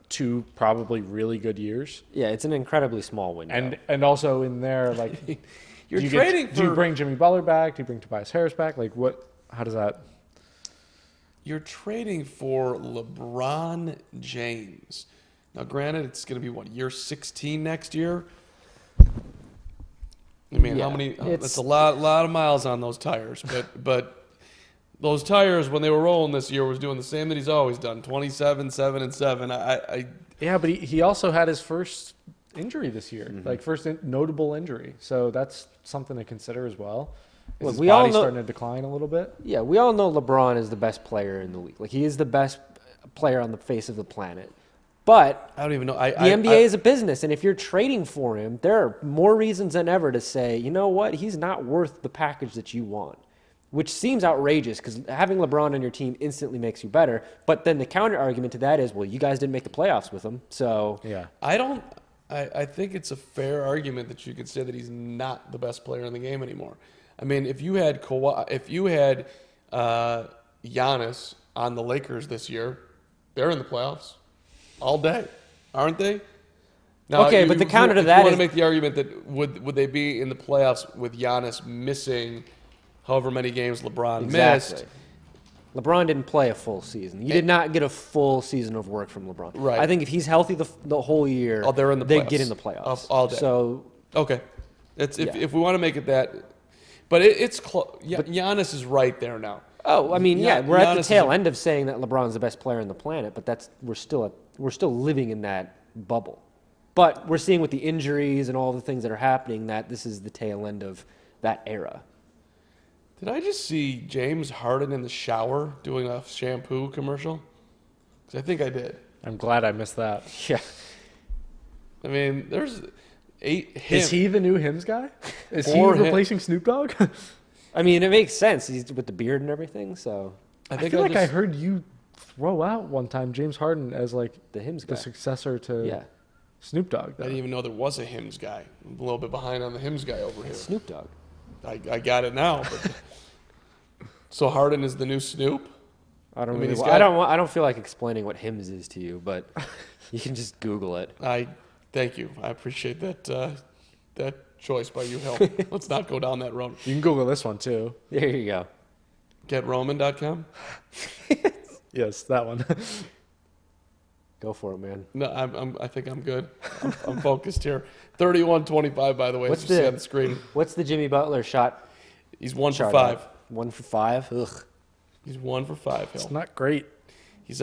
2 probably really good years? Yeah, it's an incredibly small window. And also in there, like You're do you trading do you for- bring Jimmy Butler back? Do you bring Tobias Harris back? Like how does that? You're trading for LeBron James. Now, granted, it's going to be, year 16 next year? I mean, Yeah, how many? it's- That's a lot of miles on those tires. But those tires, when they were rolling this year, was doing the same that he's always done: 27, 7, and 7. Yeah, but he also had his first injury this year, Mm-hmm. like first notable injury. So that's something to consider as well. Is Look, his we all body know- starting to decline a little bit? Yeah, we all know LeBron is the best player in the league. Like, he is the best player on the face of the planet. But I don't even know. the NBA is a business, and if you're trading for him, there are more reasons than ever to say, you know what, he's not worth the package that you want, which seems outrageous because having LeBron on your team instantly makes you better. But then the counter argument to that is, well, you guys didn't make the playoffs with him, so Yeah. I think it's a fair argument that you could say that he's not the best player in the game anymore. I mean, if you had Yanis on the Lakers this year, they're in the playoffs all day, aren't they? Now, Okay, but the counter to if that you want is- to make the argument that would they be in the playoffs with Giannis missing however many games LeBron missed? LeBron didn't play a full season. You did not get a full season of work from LeBron. Right. I think if he's healthy the whole year, Oh, they're in the they playoffs. get in the playoffs All day. So Okay, if Yeah. we want to make it that, but it's close. Giannis is right there now. Oh, I mean, yeah, we're at the Giannis tail end of saying that LeBron's the best player on the planet, but we're still living in that bubble. But we're seeing with the injuries and all the things that are happening that this is the tail end of that era. Did I just see James Harden in the shower doing a shampoo commercial? 'Cause I think I did. I'm glad I missed that. Yeah. I mean, there's 8 Is he the new Hims guy? Is he Or him. replacing Snoop Dogg? I mean, it makes sense. He's with the beard and everything, so I I think feel like I just- heard you throw out one time James Harden as like the Hims the guy. successor to Yeah. Snoop Dogg. I though. didn't even know there was a Hims guy. I'm a little bit behind on the Hims guy over here. Snoop Dogg. I got it now. But so Harden is the new Snoop? I don't. I mean, really, he's I got- don't feel like explaining what Hims is to you, but you can just Google it. Thank you. I appreciate that choice by you, Hill. Let's not go down that road. You can Google this one too. There you go. GetRoman.com? Yes, that one. Go for it, man. No, I think I'm good. I'm focused here. 31-25, by the way, as you see on the screen. What's the Jimmy Butler shot? He's 1 for Shot 5. at? 1 for 5? Ugh. He's 1 for 5, Hill. It's not great. He's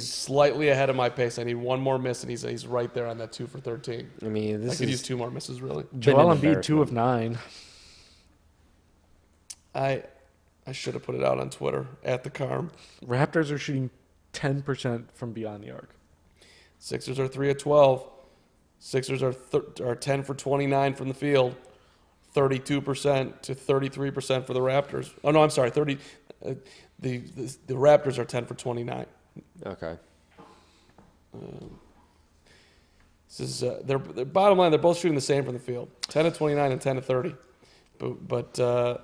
slightly ahead of my pace. I need one more miss, and he's right there on that 2 for 13. I mean, I could use 2 more misses, really. Joel Embiid, 2 of 9. I should have put it out on Twitter at the Carm. Raptors are shooting 10% from beyond the arc. Sixers are 3 of 12. Sixers are 10 for 29 from the field. 32% to 33% for the Raptors. Oh no, I'm sorry. The Raptors are 10 for 29. Okay. This is their bottom line. They're both shooting the same from the field. 10 of 29 and 10 of 30. But the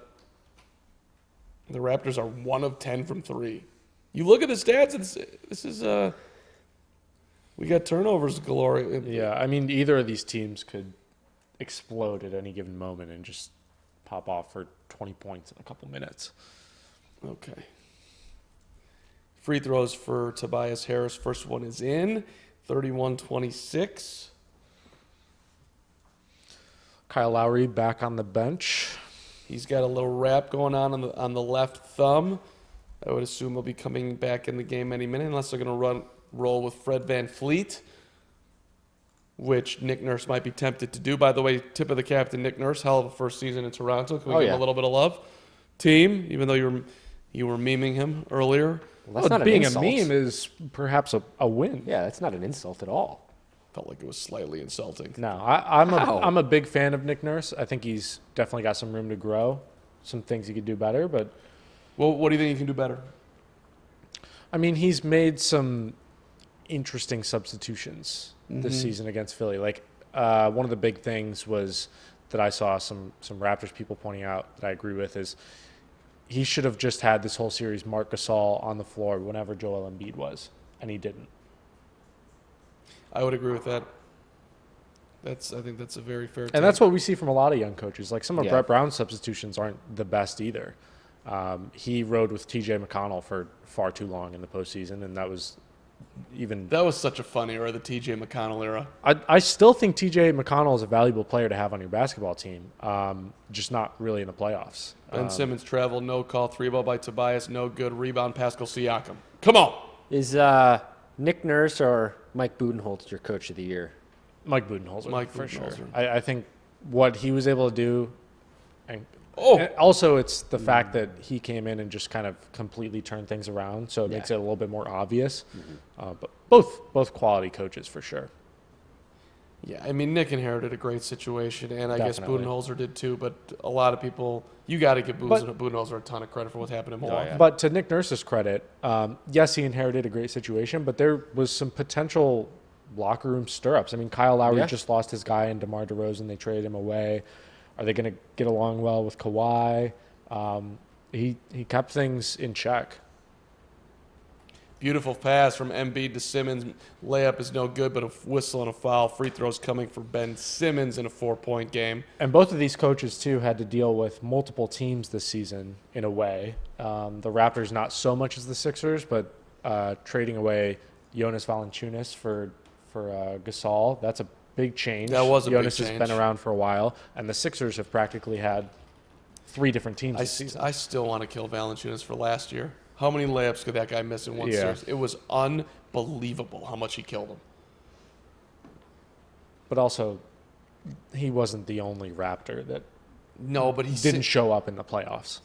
Raptors are 1 of 10 from 3. You look at the stats. This is we got turnovers galore. Yeah, I mean, either of these teams could explode at any given moment and just pop off for 20 points in a couple minutes. Okay. Free throws for Tobias Harris. First one is in. 31-26. Kyle Lowry back on the bench. He's got a little wrap going on the left thumb. I would assume he'll be coming back in the game any minute, unless they're going to roll with Fred VanVleet, which Nick Nurse might be tempted to do. By the way, tip of the cap to Nick Nurse. Hell of a first season in Toronto. Can we give him a little bit of love? Team, even though you were memeing him earlier. Well, that's not being an insult. a meme is perhaps a win. Yeah, that's not an insult at all. Felt like it was slightly insulting. No, I'm a big fan of Nick Nurse. I think he's definitely got some room to grow, some things he could do better. But well, what do you think he can do better? I mean, he's made some interesting substitutions this season against Philly. Like one of the big things was that I saw some Raptors people pointing out that I agree with is he should have just had this whole series Mark Gasol on the floor whenever Joel Embiid was, and he didn't. I would agree with that. I think that's a very fair take. And that's what we see from a lot of young coaches. Like some of Yeah. Brett Brown's substitutions aren't the best either. He rode with TJ McConnell for far too long in the postseason, and that was such a fun era, the TJ McConnell era. I still think TJ McConnell is a valuable player to have on your basketball team, just not really in the playoffs. Ben Simmons travel, no call, 3-ball by Tobias, no good, rebound, Pascal Siakam. Come on! Is Nick Nurse or Mike Budenholzer your coach of the year? Mike Budenholzer, for Budenholzer. sure. I think what he was able to do, and Oh, also it's the fact that he came in and just kind of completely turned things around, so it makes it a little bit more obvious. But both quality coaches for sure. yeah, I mean, Nick inherited a great situation, and I guess Definitely. Budenholzer did too, but a lot of people, you got to give Budenholzer a ton of credit for what happened in Milwaukee. yeah. But to Nick Nurse's credit, yes, he inherited a great situation, but there was some potential locker room stirrups. I mean, Kyle Lowry just lost his guy in DeMar DeRozan. They traded him away. Are they going to get along well with Kawhi? He kept things in check. Beautiful pass from Embiid to Simmons. Layup is no good, but a whistle and a foul. Free throws coming for Ben Simmons in a 4-point game. And both of these coaches, too, had to deal with multiple teams this season in a way. The Raptors, not so much as the Sixers, but trading away Jonas Valanciunas for Gasol, that's a big change. That was a big Jonas change. has been around for a while, and the Sixers have practically had 3 different teams this season. I still want to kill Valanciunas for last year. How many layups could that guy miss in one Yeah. series? It was unbelievable how much he killed him. But also, he wasn't the only Raptor that No, but he didn't show up in the playoffs.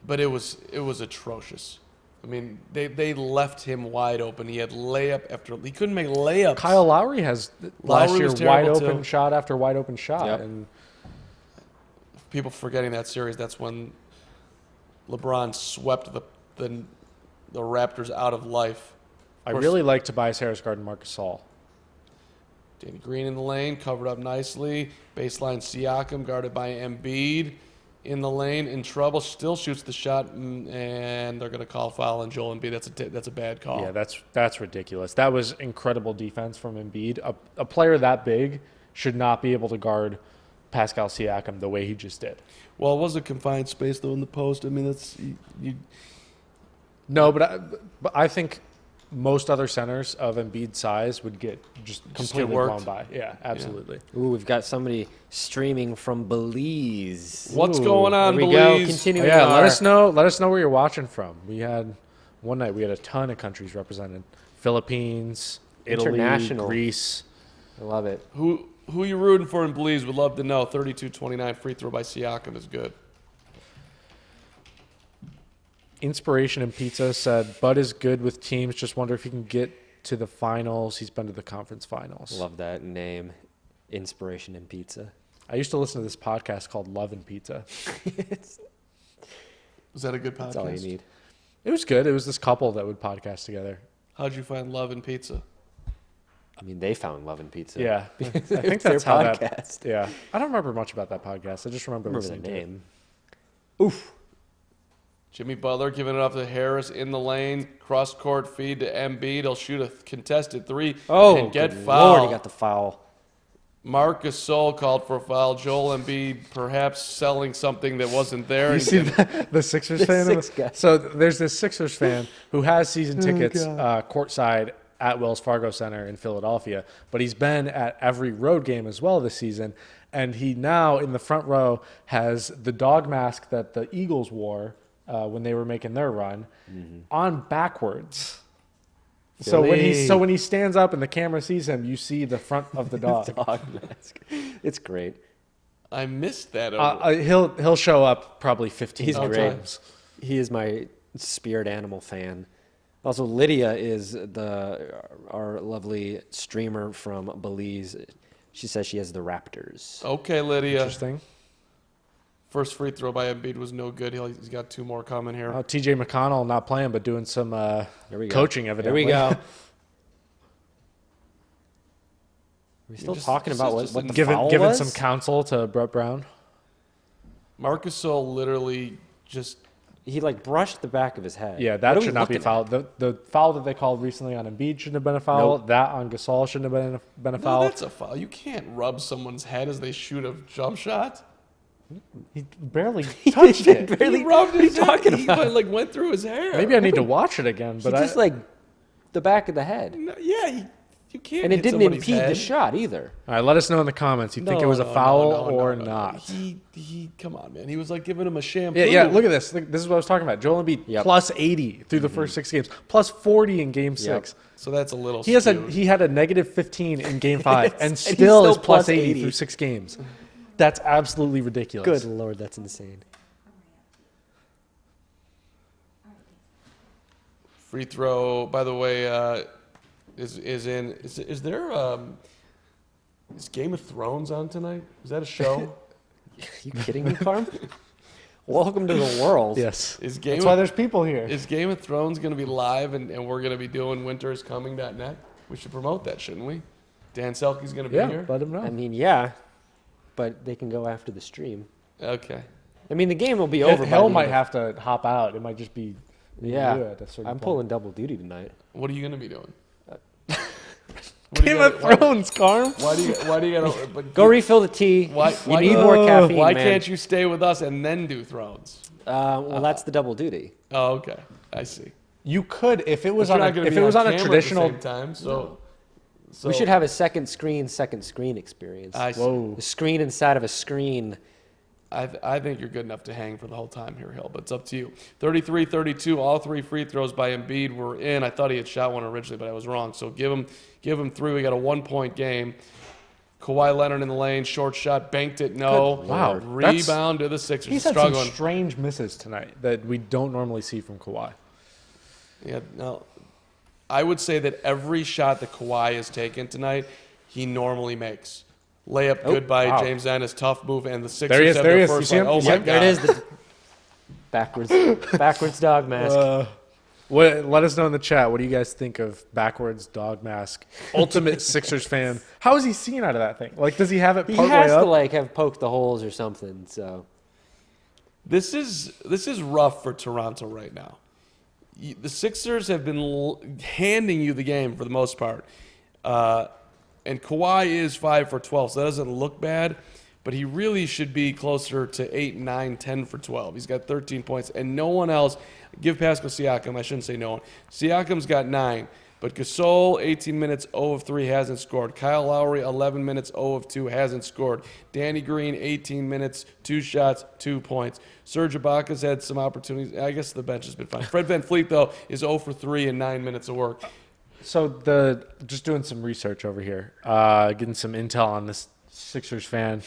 But it was atrocious. I mean, they left him wide open. He had layup after he couldn't make layups. Kyle Lowry has last Lowry year was wide terrible, open too. shot after wide open shot. Yep. And People forgetting that series. That's when LeBron swept the Raptors out of life. I really like Tobias Harris guarding Marc Gasol. Danny Green in the lane, covered up nicely. Baseline Siakam guarded by Embiid in the lane, in trouble. Still shoots the shot, and they're going to call foul on Joel Embiid. That's a bad call. Yeah, that's ridiculous. That was incredible defense from Embiid. A player that big should not be able to guard Pascal Siakam the way he just did. Well, it was a confined space though in the post. I mean, that's you. No, but I think most other centers of Embiid's size would get just completely blown by. Yeah, absolutely. Ooh, we've got somebody streaming from Belize. What's going on, There we go. Belize? Continuing Yeah, our- let us know where you're watching from. One night we had a ton of countries represented. Philippines, Italy, International. Greece. I love it. Who you rooting for in Belize? Would love to know. 32-29 free throw by Siakam is good. Inspiration and Pizza said, Bud is good with teams. Just wonder if he can get to the finals. He's been to the conference finals. Love that name. Inspiration and Pizza. I used to listen to this podcast called Love and Pizza. Was that a good podcast? That's all you need. It was good. It was this couple that would podcast together. How'd you find Love and Pizza? I mean, they found Love and Pizza. Yeah. I It's think their that's how that. podcast. Yeah. I don't remember much about that podcast. I just remember I remember listening the to it. name. Oof. Jimmy Butler giving it off to Harris in the lane. Cross-court feed to Embiid. He'll shoot a contested three and get good fouled. Lord, he got the foul. Marc Gasol called for a foul. Joel Embiid perhaps selling something that wasn't there. You see the Sixers fan? Six guy. So there's this Sixers fan who has season tickets courtside at Wells Fargo Center in Philadelphia, but he's been at every road game as well this season. And he now, in the front row, has the dog mask that the Eagles wore when they were making their run on backwards. So when he stands up and the camera sees him, you see the front of the dog. Dog mask. It's great. I missed that. He'll show up probably 15 He's times. great. He is my spirit animal fan. Also, Lydia is our lovely streamer from Belize. She says she has the Raptors. Okay, Lydia. Interesting. First free throw by Embiid was no good. He's got two more coming here. TJ McConnell not playing, but doing some There we go. coaching, There evidently. we go. Are we still just- talking about just what the Giving foul was? some counsel to Brett Brown. Marc Gasol literally just He brushed the back of his head. Yeah, What that are we should not be looking fouled. The foul that they called recently on Embiid shouldn't have been a foul. Nope. That on Gasol shouldn't have been a no, foul. that's a foul. You can't rub someone's head as they shoot a jump shot. He barely touched it. Barely. He rubbed his head. talking He went through his hair. Maybe I need to watch it again. He But just the back of the head. No, yeah, you can't. And it hit didn't somebody's impede head. the shot either. all right, let us know in the comments. You think it No, was a no, foul no, no, or no. not? He come on, man. He was giving him a shampoo. Yeah. Look at this. This is what I was talking about. Joel Embiid Yep. plus 80 through the first 6 games, plus 40 in Game 6. So that's a little. He skewed. had a negative 15 in Game 5, and he's still still is plus plus 80 80. through 6 games. That's absolutely ridiculous. Good Lord, that's insane. Free throw, by the way, is Game of Thrones on tonight? Is that a show? You kidding me, Carm? Welcome to the world. Yes. Is Game That's of, why there's people here. is Game of Thrones going to be live and we're going to be doing winteriscoming.net? We should promote that, shouldn't we? Dan Selke's going to be Yeah, here? let him know. I mean, yeah, but they can go after the stream. Okay. I mean, the game will be over. by Hill the might end have to hop out. It might just be Yeah, you at a certain I'm point. pulling double duty tonight. What are you going to be doing? What do you Game of gotta- Thrones, Carm. Why do you gotta but Go refill the tea. Why- you why- need more caffeine, Why man. can't you stay with us and then do Thrones? Well, that's the double duty. Oh, okay. I see. You could if it was But on you're a, not gonna if be it was on a camera at the traditional. same time, so We should have a second screen experience. I see. Whoa. A screen inside of a screen. I think you're good enough to hang for the whole time here, Hill, but it's up to you. 33-32, all three free throws by Embiid were in. I thought he had shot one originally, but I was wrong. So give him 3. We got a 1-point game. Kawhi Leonard in the lane, short shot, banked it, no. Good wow. Rebound to the Sixers. He's had struggling. some strange misses tonight that we don't normally see from Kawhi. Yeah, no. I would say that every shot that Kawhi has taken tonight, he normally makes. Layup good by wow. James Ennis, tough move, and the Sixers There he is, have there he their is. You first see him? line. Oh, my Yep, God. there it is. The backwards dog mask. Let us know in the chat. What do you guys think of backwards dog mask? Ultimate Sixers fan. How is he seeing out of that thing? Does he have it He part has way up? to have poked the holes or something. So This is rough for Toronto right now. The Sixers have been handing you the game for the most part. And Kawhi is 5 for 12, so that doesn't look bad. but he really should be closer to 8, 9, 10 for 12. He's got 13 points, and no one else. Give Pascal Siakam. I shouldn't say no one. Siakam's got 9. But Gasol, 18 minutes, 0 of 3, hasn't scored. Kyle Lowry, 11 minutes, 0 of 2, hasn't scored. Danny Green, 18 minutes, 2 shots, 2 points. Serge Ibaka's had some opportunities. I guess the bench has been fine. Fred VanVleet, though, is 0 for 3 in 9 minutes of work. So just doing some research over here, getting some intel on this Sixers fan,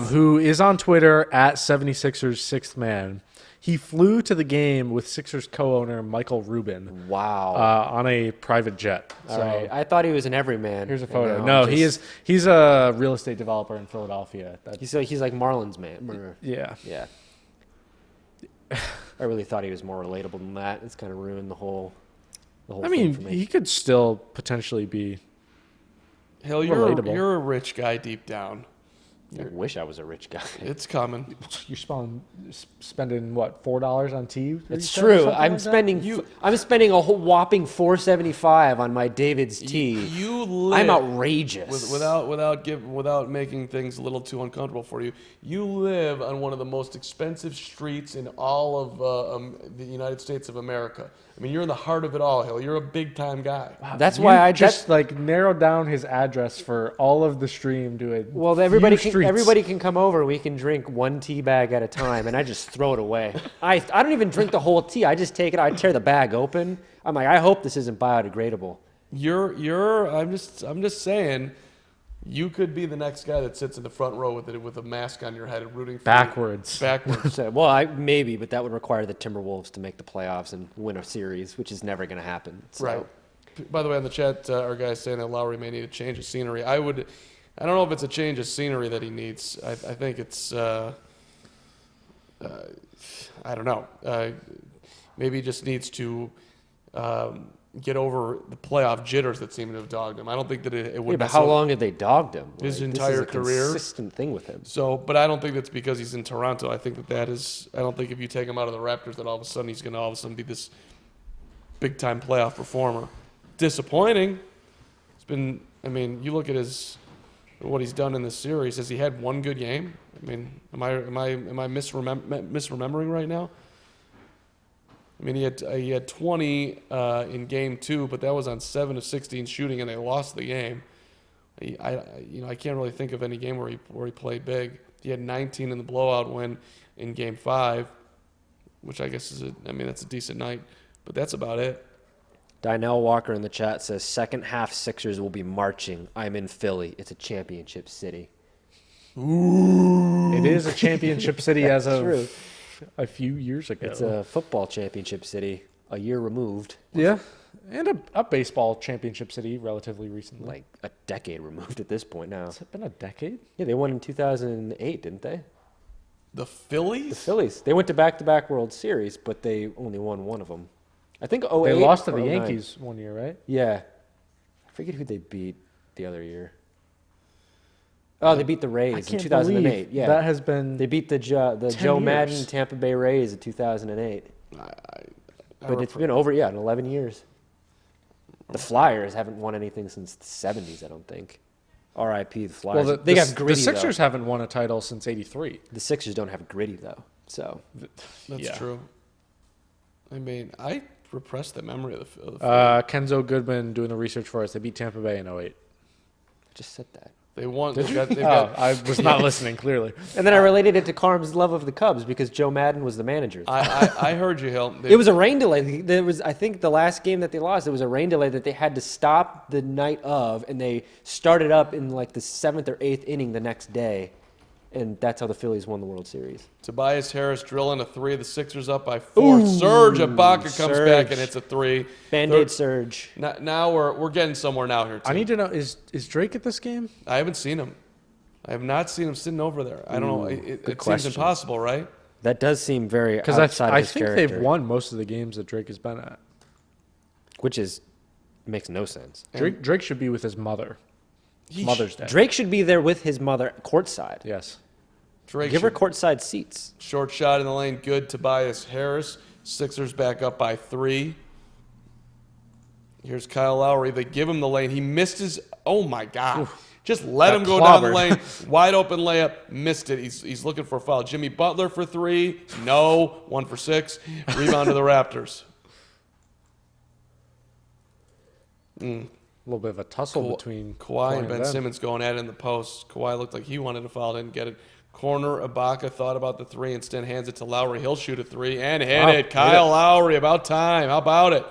who is on Twitter at 76ers sixth man. He flew to the game with Sixers co-owner Michael Rubin. Wow. On a private jet. All right. I thought he was an everyman. Here's a photo. No, he's a real estate developer in Philadelphia. He's like Marlon's man. Yeah. Yeah. I really thought he was more relatable than that. It's kind of ruined the whole I thing mean, for me. he could still potentially be Hill, relatable. you're a rich guy deep down. I wish I was a rich guy. It's coming. You're spending what, $4 on tea? It's true. I'm spending a whole whopping $4.75 on my David's tea. You live I'm outrageous. without making things a little too uncomfortable for you. You live on one of the most expensive streets in all of the United States of America. I mean, you're in the heart of it all, Hill. You're a big time guy. That's why I just narrowed down his address for all of the stream to it. Well, everybody can come over. We can drink one tea bag at a time, and I just throw it away. I don't even drink the whole tea. I just take it. I tear the bag open. I'm like, I hope this isn't biodegradable. I'm just saying, you could be the next guy that sits in the front row with a mask on your head and rooting for backwards. So, well, maybe, but that would require the Timberwolves to make the playoffs and win a series, which is never going to happen. So. Right. By the way, on the chat, our guy's saying that Lowry may need a change of scenery. I don't know if it's a change of scenery that he needs. I think it's, I don't know. Maybe he just needs to get over the playoff jitters that seem to have dogged him. I don't think that it would. Yeah, but how long have they dogged him? His entire this is a career. Consistent thing with him. So, but I don't think that's because he's in Toronto. I think that is. I don't think if you take him out of the Raptors, that all of a sudden he's going to all of a sudden be this big time playoff performer. Disappointing. It's been. I mean, you look at what he's done in this series. Has he had one good game? I mean, am I misremembering right now? I mean, he had 20 in game 2, but that was on 7 of 16 shooting, and they lost the game. I can't really think of any game where he played big. He had 19 in the blowout win in game 5, which I guess that's a decent night, but that's about it. Dynell Walker in the chat says, second half Sixers will be marching. I'm in Philly. It's a championship city. Ooh. It is a championship city as of true. A few years ago. It's a football championship city, a year removed. Yeah, and a baseball championship city relatively recently. Like a decade removed at this point now. Has it been a decade? Yeah, they won in 2008, didn't they? The Phillies? The Phillies. They went to back-to-back World Series, but they only won one of them. I think 08. They lost to the 09. Yankees one year, right? Yeah. I forget who they beat the other year. Oh, they beat the Rays in 2008. Yeah, that has been. They beat the Joe Madden Tampa Bay Rays in 2008. But it's been over 11 years. The Flyers haven't won anything since the 70s, I don't think. R.I.P. the Flyers. Well, they have gritty. The Sixers though. haven't won a title since '83. The Sixers don't have gritty though, so that's true. I mean, I repressed the memory of the Kenzo Goodman doing the research for us. They beat Tampa Bay in 08. I just said that. They won. I was not listening, clearly. And then I related it to Carm's love of the Cubs because Joe Madden was the manager. I heard you, Hill. It was a rain delay. I think the last game that they lost, it was a rain delay that they had to stop the night of, and they started up in like the 7th or 8th inning the next day. And that's how the Phillies won the World Series. Tobias Harris drilling a 3. The Sixers up by 4. Ooh, Serge Ibaka comes back and hits a 3. Band-Aid Surge. Now we're getting somewhere now here, too. I need to know, is Drake at this game? I haven't seen him. I have not seen him sitting over there. I don't know. It seems impossible, right? That does seem very outside of his character. Because I think they've won most of the games that Drake has been at. Which makes no sense. Drake should be with his mother. Mother's Day. Drake should be there with his mother courtside. Yes. Give her courtside seats. Short shot in the lane, good. Tobias Harris. Sixers back up by 3. Here's Kyle Lowry. They give him the lane. He missed his. Oh my God! Oof. Just let him go down the lane. Wide open layup. Missed it. He's looking for a foul. Jimmy Butler for 3. No. 1 for 6. Rebound to the Raptors. A little bit of a tussle between Kawhi and Ben them. Simmons going at it in the post. Kawhi looked like he wanted a foul, didn't get it. Corner, Ibaka thought about the 3, instead hands it to Lowry. He'll shoot a 3 and hit it. Kyle Lowry, about time. How about it?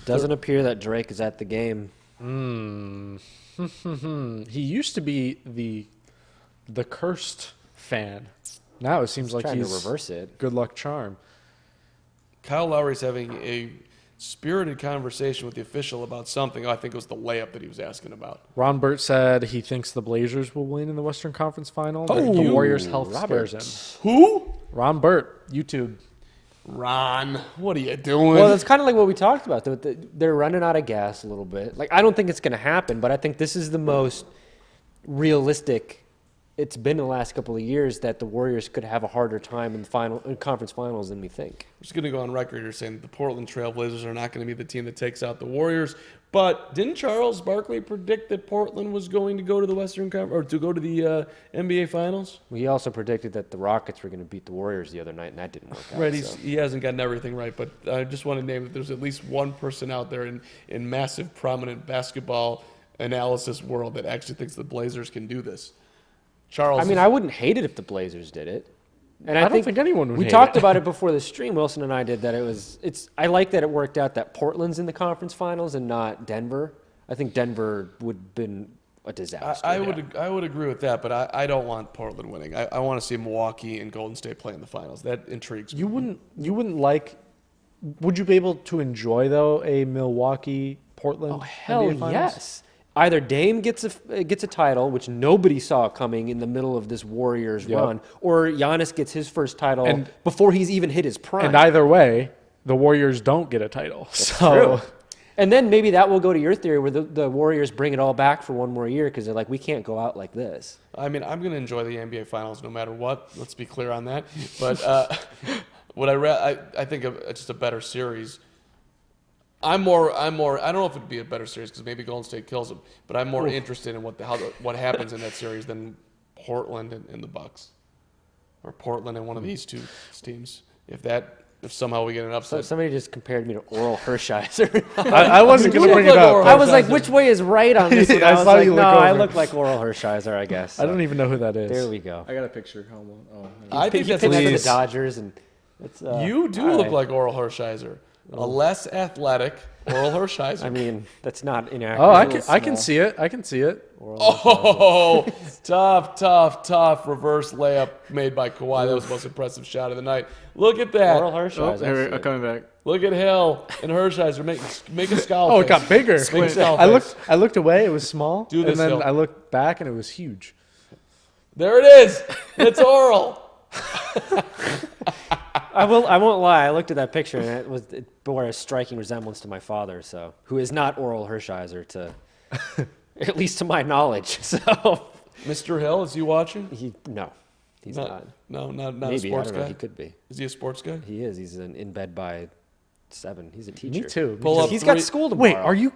Doesn't appear that Drake is at the game. He used to be the cursed fan. Now it seems like Trying he's to reverse it. good luck charm. Kyle Lowry's having a spirited conversation with the official about something. I think it was the layup that he was asking about. Ron Burt said he thinks the Blazers will win in the Western Conference Final. The Warriors' health scares him. Who? Ron Burt, YouTube. Ron, what are you doing? Well, that's kind of like what we talked about. They're running out of gas a little bit. Like, I don't think it's going to happen, but I think this is the most realistic it's been in the last couple of years that the Warriors could have a harder time in conference finals than we think. I'm just going to go on record here saying that the Portland Trail Blazers are not going to be the team that takes out the Warriors. But didn't Charles Barkley predict that Portland was going to go to the Western Conference or to go to the NBA Finals? He also predicted that the Rockets were going to beat the Warriors the other night, and that didn't work out. Right, so. he hasn't gotten everything right, but I just want to name that there's at least one person out there in massive, prominent basketball analysis world that actually thinks the Blazers can do this. Charles. I mean, I wouldn't hate it if the Blazers did it. And I don't think anyone would We hate talked it. about it before the stream. Wilson and I did that. I like that it worked out that Portland's in the conference finals and not Denver. I think Denver would have been a disaster. I would agree with that, but I don't want Portland winning. I want to see Milwaukee and Golden State play in the finals. That intrigues me. You wouldn't like. Would you be able to enjoy though a Milwaukee Portland? Oh, hell NBA Finals? yes. Either Dame gets a title, which nobody saw coming in the middle of this Warriors run, or Yanis gets his first title before he's even hit his prime. And either way, the Warriors don't get a title. True. And then maybe that will go to your theory where the Warriors bring it all back for one more year because they're like, we can't go out like this. I mean, I'm going to enjoy the NBA Finals no matter what. Let's be clear on that. But what I think of just a better series. I'm more. I don't know if it'd be a better series because maybe Golden State kills them. But I'm more interested in what happens in that series than Portland and the Bucks, or Portland and one of these two teams. If somehow we get an upset. Somebody just compared me to Oral Hershiser. I wasn't going to bring it up. I was like, which way is right on this one? I I was saw like, you no, look I over. look like Oral Hershiser, I guess. I don't even know who that is. There we go. I got a picture. Hold on. I think He that's pitched for the Please. Dodgers, and it's, you do all look right. like Oral Hershiser, a less athletic Oral Hershiser. I mean, that's not inaccurate. Oh, I can see it. I can see it. Oh, tough reverse layup made by Kawhi. That was the most impressive shot of the night. Look at that. Oral Hershiser. I'm coming back. Look at Hill and Hershiser make a skull. Oh, it got bigger. Make a skull I face. looked away. It was small. Do this, and then Hill. I looked back, and it was huge. There it is. It's Oral. I won't lie. I looked at that picture, and it bore a striking resemblance to my father, so who is not Oral Hershiser, at least to my knowledge. So, Mr. Hill, is he watching? he's not. No, not Maybe a sports I don't know. guy. He could be. Is he a sports guy? He is. He's in bed by 7. He's a teacher. Me too. Pull up He's got 3 school tomorrow. Wait, are you?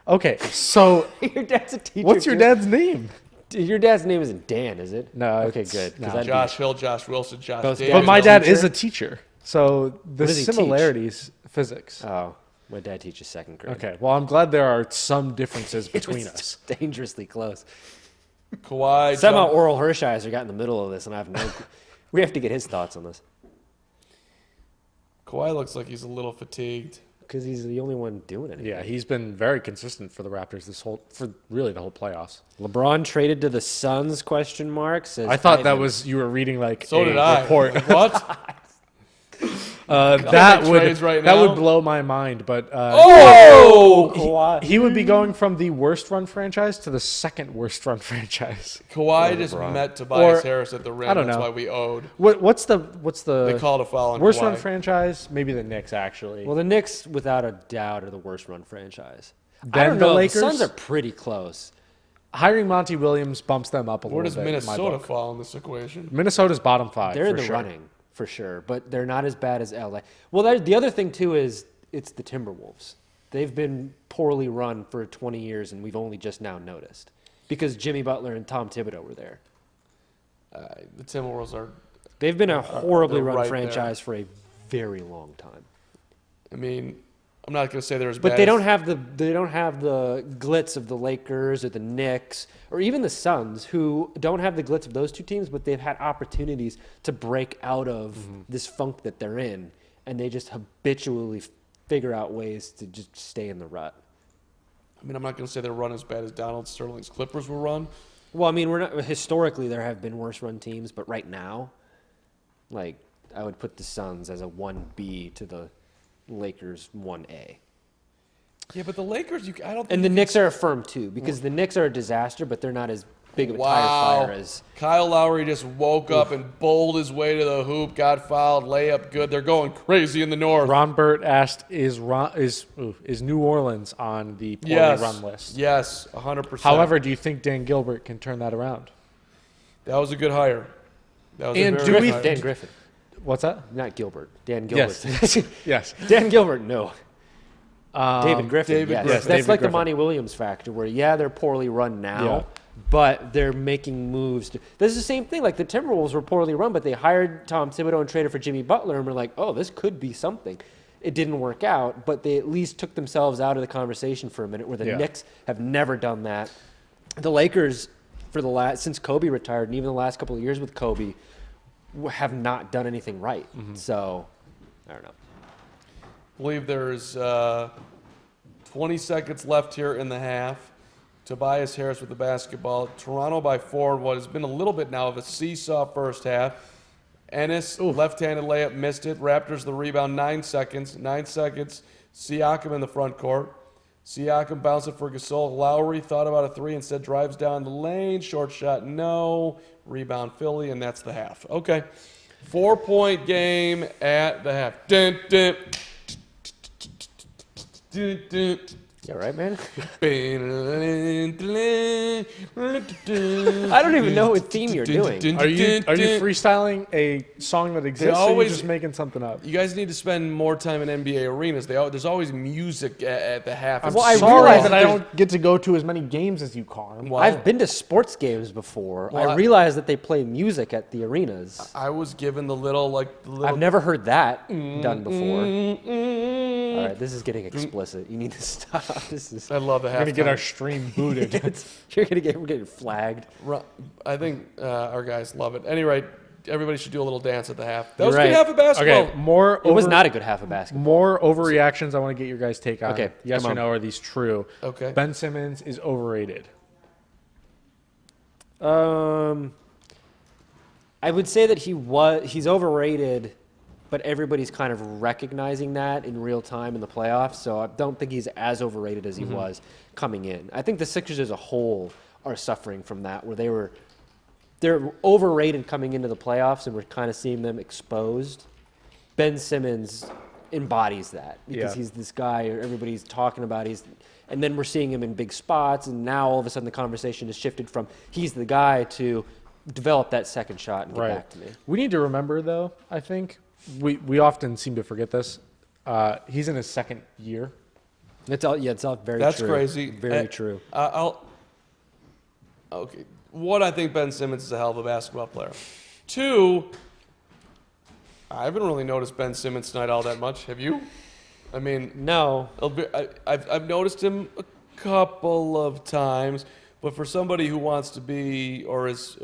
Okay, so Your dad's a teacher. what's your too? dad's name? Your dad's name isn't Dan, is it? No, Okay, it's- good. 'cause no. that'd be- Josh Hill, Josh Wilson, Josh Both- Davis. But my He's a dad is teacher? a teacher, so the does he teach? similarities, physics. Oh, my dad teaches 2nd grade. Okay, well, I'm glad there are some differences between us. Dangerously close. Kawhi. Somehow jumped- Oral Hershiser got in the middle of this, and I have no. We have to get his thoughts on this Kawhi looks like he's a little fatigued. because he's the only one doing anything. Yeah, he's been very consistent for the Raptors for really the whole playoffs. LeBron traded to the Suns? Question mark. Says I thought that Ivan. was you were reading like So a did I. report. What? That would trades right that now? would blow my mind, but Oh! Kawhi. he would be going from the worst run franchise to the second worst run franchise. Kawhi just met Tobias Or- Harris at the rim. I don't That's know. why we owed. What's the They called a foul on worst Kawhi. run franchise? Maybe the Knicks actually. Well, the Knicks, without a doubt, are the worst run franchise. I Then don't the know. Lakers? The Suns are pretty close. Hiring Monty Williams bumps them up a Where little does bit. in my Minnesota book. fall in this equation? Minnesota's bottom 5. They're in for the sure. running for sure, but they're not as bad as LA. Well, the other thing too is it's the Timberwolves. They've been poorly run for 20 years, and we've only just now noticed. because Jimmy Butler and Tom Thibodeau were there. The Timberwolves are. They've been a horribly they're run right franchise for a very long time. I mean, I'm not going to say they're as But bad. they as- don't have the glitz of the Lakers or the Knicks or even the Suns, who don't have the glitz of those two teams, but they've had opportunities to break out of this funk that they're in, and they just habitually figure out ways to just stay in the rut. I mean, I'm not going to say they're run as bad as Donald Sterling's Clippers were run. Well, I mean, we're not historically there have been worse run teams, but right now, like I would put the Suns as a 1B to the Lakers 1A. Yeah, but the Lakers, I don't think. And the Knicks are a firm too, because the Knicks are a disaster, but they're not as big of a tire fire as. Kyle Lowry just woke up and bowled his way to the hoop, got fouled, layup good. They're going crazy in the North. Ron Burt asked, is New Orleans on the poorly run list? Yes, 100%. However, do you think Dan Gilbert can turn that around? that was a good hire. That was And a do very we good hire. Dan Griffin, What's that? not Gilbert. Dan Gilbert. Yes. Yes. Dan Gilbert, no. David Griffin, David yes. Griffin. That's David like Griffin. the Monty Williams factor, where they're poorly run now, Yeah. but they're making moves. This is the same thing. Like the Timberwolves were poorly run, but they hired Tom Thibodeau and traded for Jimmy Butler, and we're like, oh, this could be something. It didn't work out, but they at least took themselves out of the conversation for a minute, where the Yeah. Knicks have never done that. The Lakers, since Kobe retired, and even the last couple of years with Kobe, have not done anything right. So, I don't know. I believe there's 20 seconds left here in the half. Tobias Harris with the basketball. Toronto by 4 in what has been a little bit now of a seesaw first half. Ennis, left-handed layup, missed it. Raptors the rebound, 9 seconds. 9 seconds. Siakam in the front court. Siakam bounced it for Gasol. Lowry thought about a 3, instead drives down the lane. Short shot, no. Rebound Philly, and that's the half. Okay. 4-point game at the half. Dun, dun. Dun, dun. You all right, man? I I don't even know what theme you're doing. Are you freestyling a song that exists, or are always- you just making something up? You guys need to spend more time in NBA arenas. There's always music at the half. I'm Well, I sorry realize that that I there's- don't get to go to as many games as you, Carm. Well, I've been to sports games before. Well, I realize that they play music at the arenas. I was given the little I've never heard that done before. All right, this is getting explicit. You need to stop. This is I love the We're half. gonna get our stream booted. we're getting flagged. I think our guys love it. Any rate, everybody should do a little dance at the half. That You're was a right. good half of basketball. Okay, more. It was not a good half of basketball. More overreactions. I want to get your guys' take on. Okay, Yes come or on. no? Are these true? Okay. Ben Simmons is overrated. I would say that he's overrated, but everybody's kind of recognizing that in real time in the playoffs. So I don't think he's as overrated as he was coming in. I think the Sixers as a whole are suffering from that, where they're overrated coming into the playoffs, and we're kind of seeing them exposed. Ben Simmons embodies that because he's this guy everybody's talking about. And then we're seeing him in big spots, and now all of a sudden the conversation has shifted from he's the guy to develop that second shot and get back to me. We need to remember, though. I think we often seem to forget this. He's in his second year. It's all very That's true. crazy. Very true. Okay. One, I think Ben Simmons is a hell of a basketball player. 2, I haven't really noticed Ben Simmons tonight all that much. Have you? I mean, No. I've noticed him a couple of times, but for somebody who wants to be or is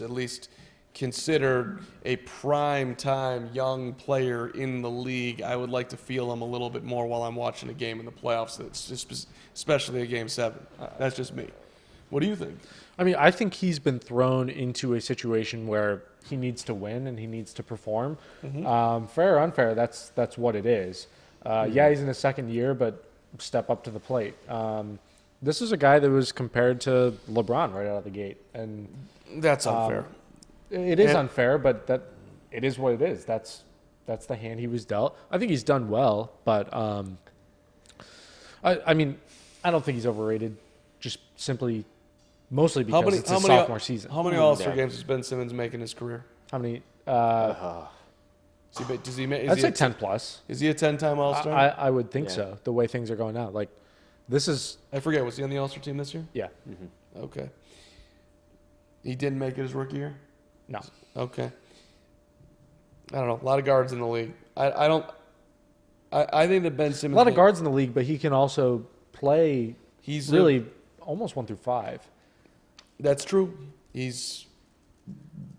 at least considered a prime time young player in the league, I would like to feel him a little bit more while I'm watching a game in the playoffs. That's just, especially a Game 7. That's just me. What do you think? I mean, I think he's been thrown into a situation where he needs to win and he needs to perform. Fair or unfair, that's what it is. Yeah, he's in his second year, but step up to the plate. This is a guy that was compared to LeBron right out of the gate, and That's unfair. it is unfair, but it is what it is. That's the hand he was dealt. I think he's done well, but I mean, I don't think he's overrated. Just simply, mostly because it's his sophomore season. How many All-Star games has Ben Simmons make in his career? How many? Does he make? I'd say 10 plus. Is he a 10-time All-Star? I would think so. The way things are going out, like this is I forget. Was he on the All-Star team this year? yeah. Okay. He didn't make it his rookie year? No. Okay. I don't know. A lot of guards in the league. I think that Ben Simmons... A lot of guards in the league, but he can also play almost 1 through 5. That's true. He's...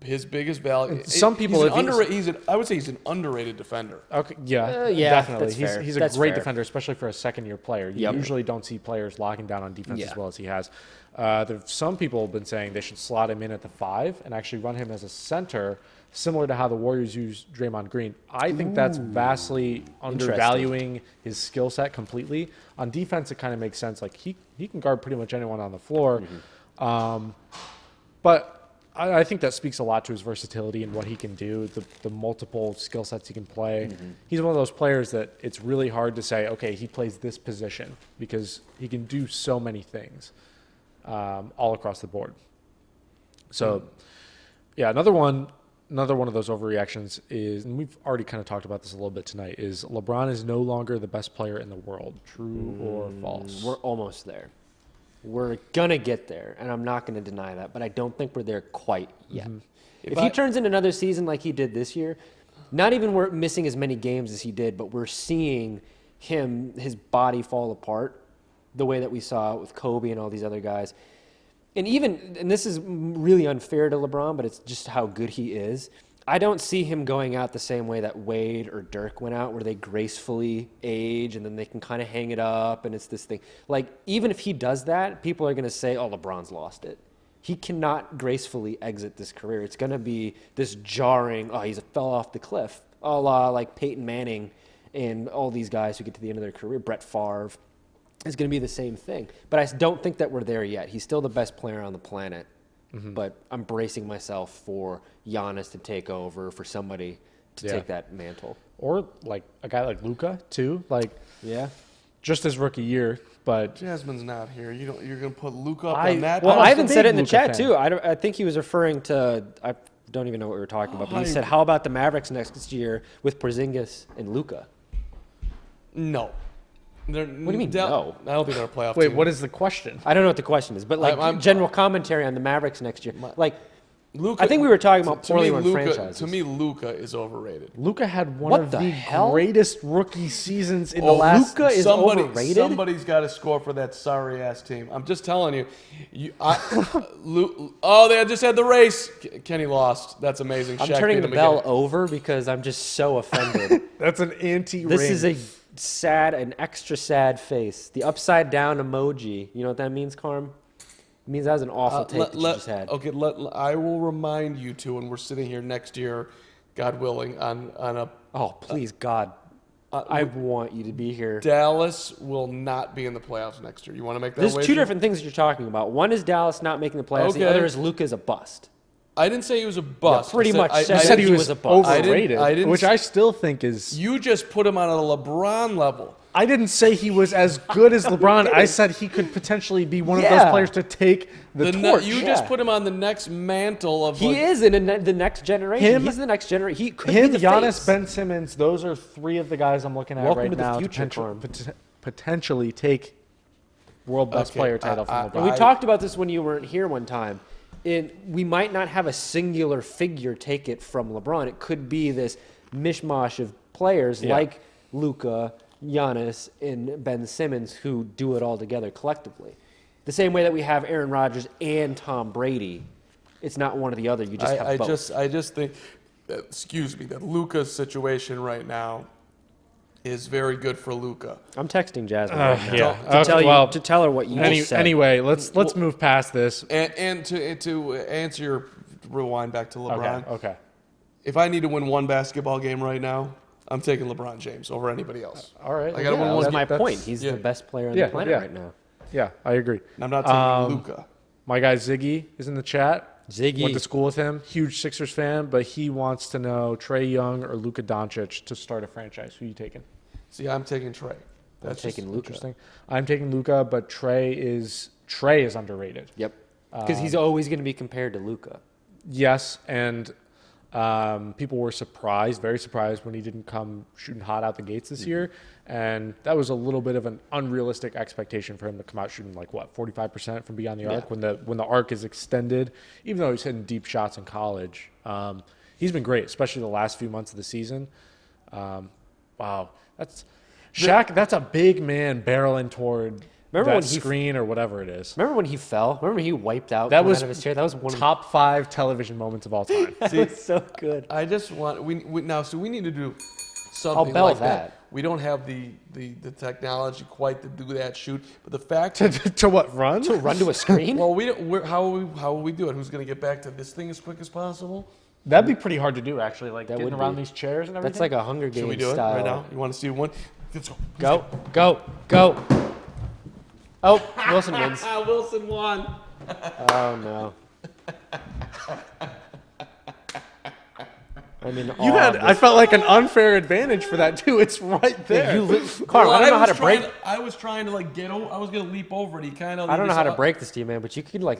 His biggest value... Some people... I would say he's an underrated defender. Okay, yeah, yeah, definitely. that's fair. He's a That's great fair. defender, especially for a second-year player. You usually don't see players locking down on defense as well as he has. Some people have been saying they should slot him in at the 5 and actually run him as a center, similar to how the Warriors use Draymond Green. I think that's vastly undervaluing his skill set completely. On defense, it kind of makes sense. Like he can guard pretty much anyone on the floor. But I think that speaks a lot to his versatility and what he can do, the multiple skill sets he can play. He's one of those players that it's really hard to say, okay, he plays this position because he can do so many things all across the board. So, yeah, another one of those overreactions is, and we've already kind of talked about this a little bit tonight, is LeBron is no longer the best player in the world. True or false? We're almost there. We're going to get there, and I'm not going to deny that, but I don't think we're there quite yet. If he turns in another season like he did this year, not even we're missing as many games as he did, but we're seeing his body fall apart the way that we saw with Kobe and all these other guys. And this is really unfair to LeBron, but it's just how good he is. I don't see him going out the same way that Wade or Dirk went out, where they gracefully age and then they can kind of hang it up and it's this thing. Like, even if he does that, people are going to say, oh, LeBron's lost it. He cannot gracefully exit this career. It's going to be this jarring, oh, he's fell off the cliff, a la like Peyton Manning and all these guys who get to the end of their career, Brett Favre. It's going to be the same thing. But I don't think that we're there yet. He's still the best player on the planet. But I'm bracing myself for Yanis to take over, for somebody to take that mantle. Or like a guy like Luka too, like just his rookie year. But Jasmine's not here. You're going to put Luka up on that? Well, I was Ivan the said big it in the Luka chat fan. too. I think he was referring to. I don't even know what we were talking about. But he said, "How about the Mavericks next year with Porzingis and Luka?" No. What do you mean, no? I don't think they're a playoff wait, team. what is the question? I don't know what the question is, but like general commentary on the Mavericks next year. Like, Luka, I think we were talking about poorly run Luka, franchises. To me, Luka is overrated. Luka had one What of the the hell? greatest rookie seasons in the last. Luka is overrated? Somebody's got to score for that sorry-ass team. I'm just telling you. They just had the race. Kenny lost. That's amazing. I'm Shaq turning beat the him bell again. over because I'm just so offended. That's an anti-ring. This is an extra sad face. The upside down emoji. You know what that means, Carm? It means that was an awful take that you just had. Okay, I will remind you two when we're sitting here next year, God willing, on a... Oh, please, God. I want you to be here. Dallas will not be in the playoffs next year. You want to make that There's wager? two different things you're talking about. One is Dallas not making the playoffs. The Okay. other is Luka's a bust. I didn't say he was a bust. pretty much I said said he was a bust. overrated, I didn't which I still think is. You just put him on a LeBron level. I didn't say he was as good as LeBron. I said he could potentially be one of those players to take the torch. You just put him on the next mantle of. He is in the next generation. He's the next generation. He could be the Giannis, face. Ben Simmons. Those are three of the guys I'm looking at Welcome right to the now. future, Potentially take world best player title from LeBron. And we talked about this when you weren't here one time. We might not have a singular figure take it from LeBron. It could be this mishmash of players like Luka, Giannis, and Ben Simmons who do it all together collectively. The same way that we have Aaron Rodgers and Tom Brady. It's not one or the other. You just have both. I just think, that Luka's situation right now is very good for Luka. I'm texting Jasmine right now Yeah. to tell her what you just said. Anyway, let's move past this. And to answer your rewind back to LeBron. Okay. If I need to win one basketball game right now, I'm taking LeBron James over anybody else. All right. I got to win That one. was my point. He's the best player on the planet right now. Yeah, I agree. I'm not taking Luka. My guy Ziggy is in the chat. Ziggy. Went to school with him. Huge Sixers fan, but he wants to know Trae Young or Luka Doncic to start a franchise. Who are you taking? See, I'm taking Trae. I'm taking Luka. Interesting. I'm taking Luka, but Trae is underrated. Yep. Because he's always going to be compared to Luka. Yes, and People were surprised, very surprised, when he didn't come shooting hot out the gates this year. And that was a little bit of an unrealistic expectation for him to come out shooting 45% from beyond the arc when the arc is extended. Even though he's hitting deep shots in college, he's been great, especially the last few months of the season. Wow, that's Shaq. That's a big man barreling toward that screen or whatever it is. Remember when he fell? Remember when he wiped out? That was out of his chair. That was one top 5 television moments of all time. That was so good. I just want we need to do something bell like that. We don't have the technology quite to do that shoot, but the fact To what, run? To run to a screen? well, how will we do it? Who's going to get back to this thing as quick as possible? That'd be pretty hard to do, actually, That getting would around be. these chairs and everything. That's like a Hunger Games Should we do style. it right now? You want to see one? Let's go. Go. Oh, Wilson wins. Wilson won. Oh, no. I mean, I felt like an unfair advantage for that, too. It's right there. Carl, I don't know how to break. I was trying to I was going to leap over it. He kind of. I don't know how to break this to you, man, but you could lean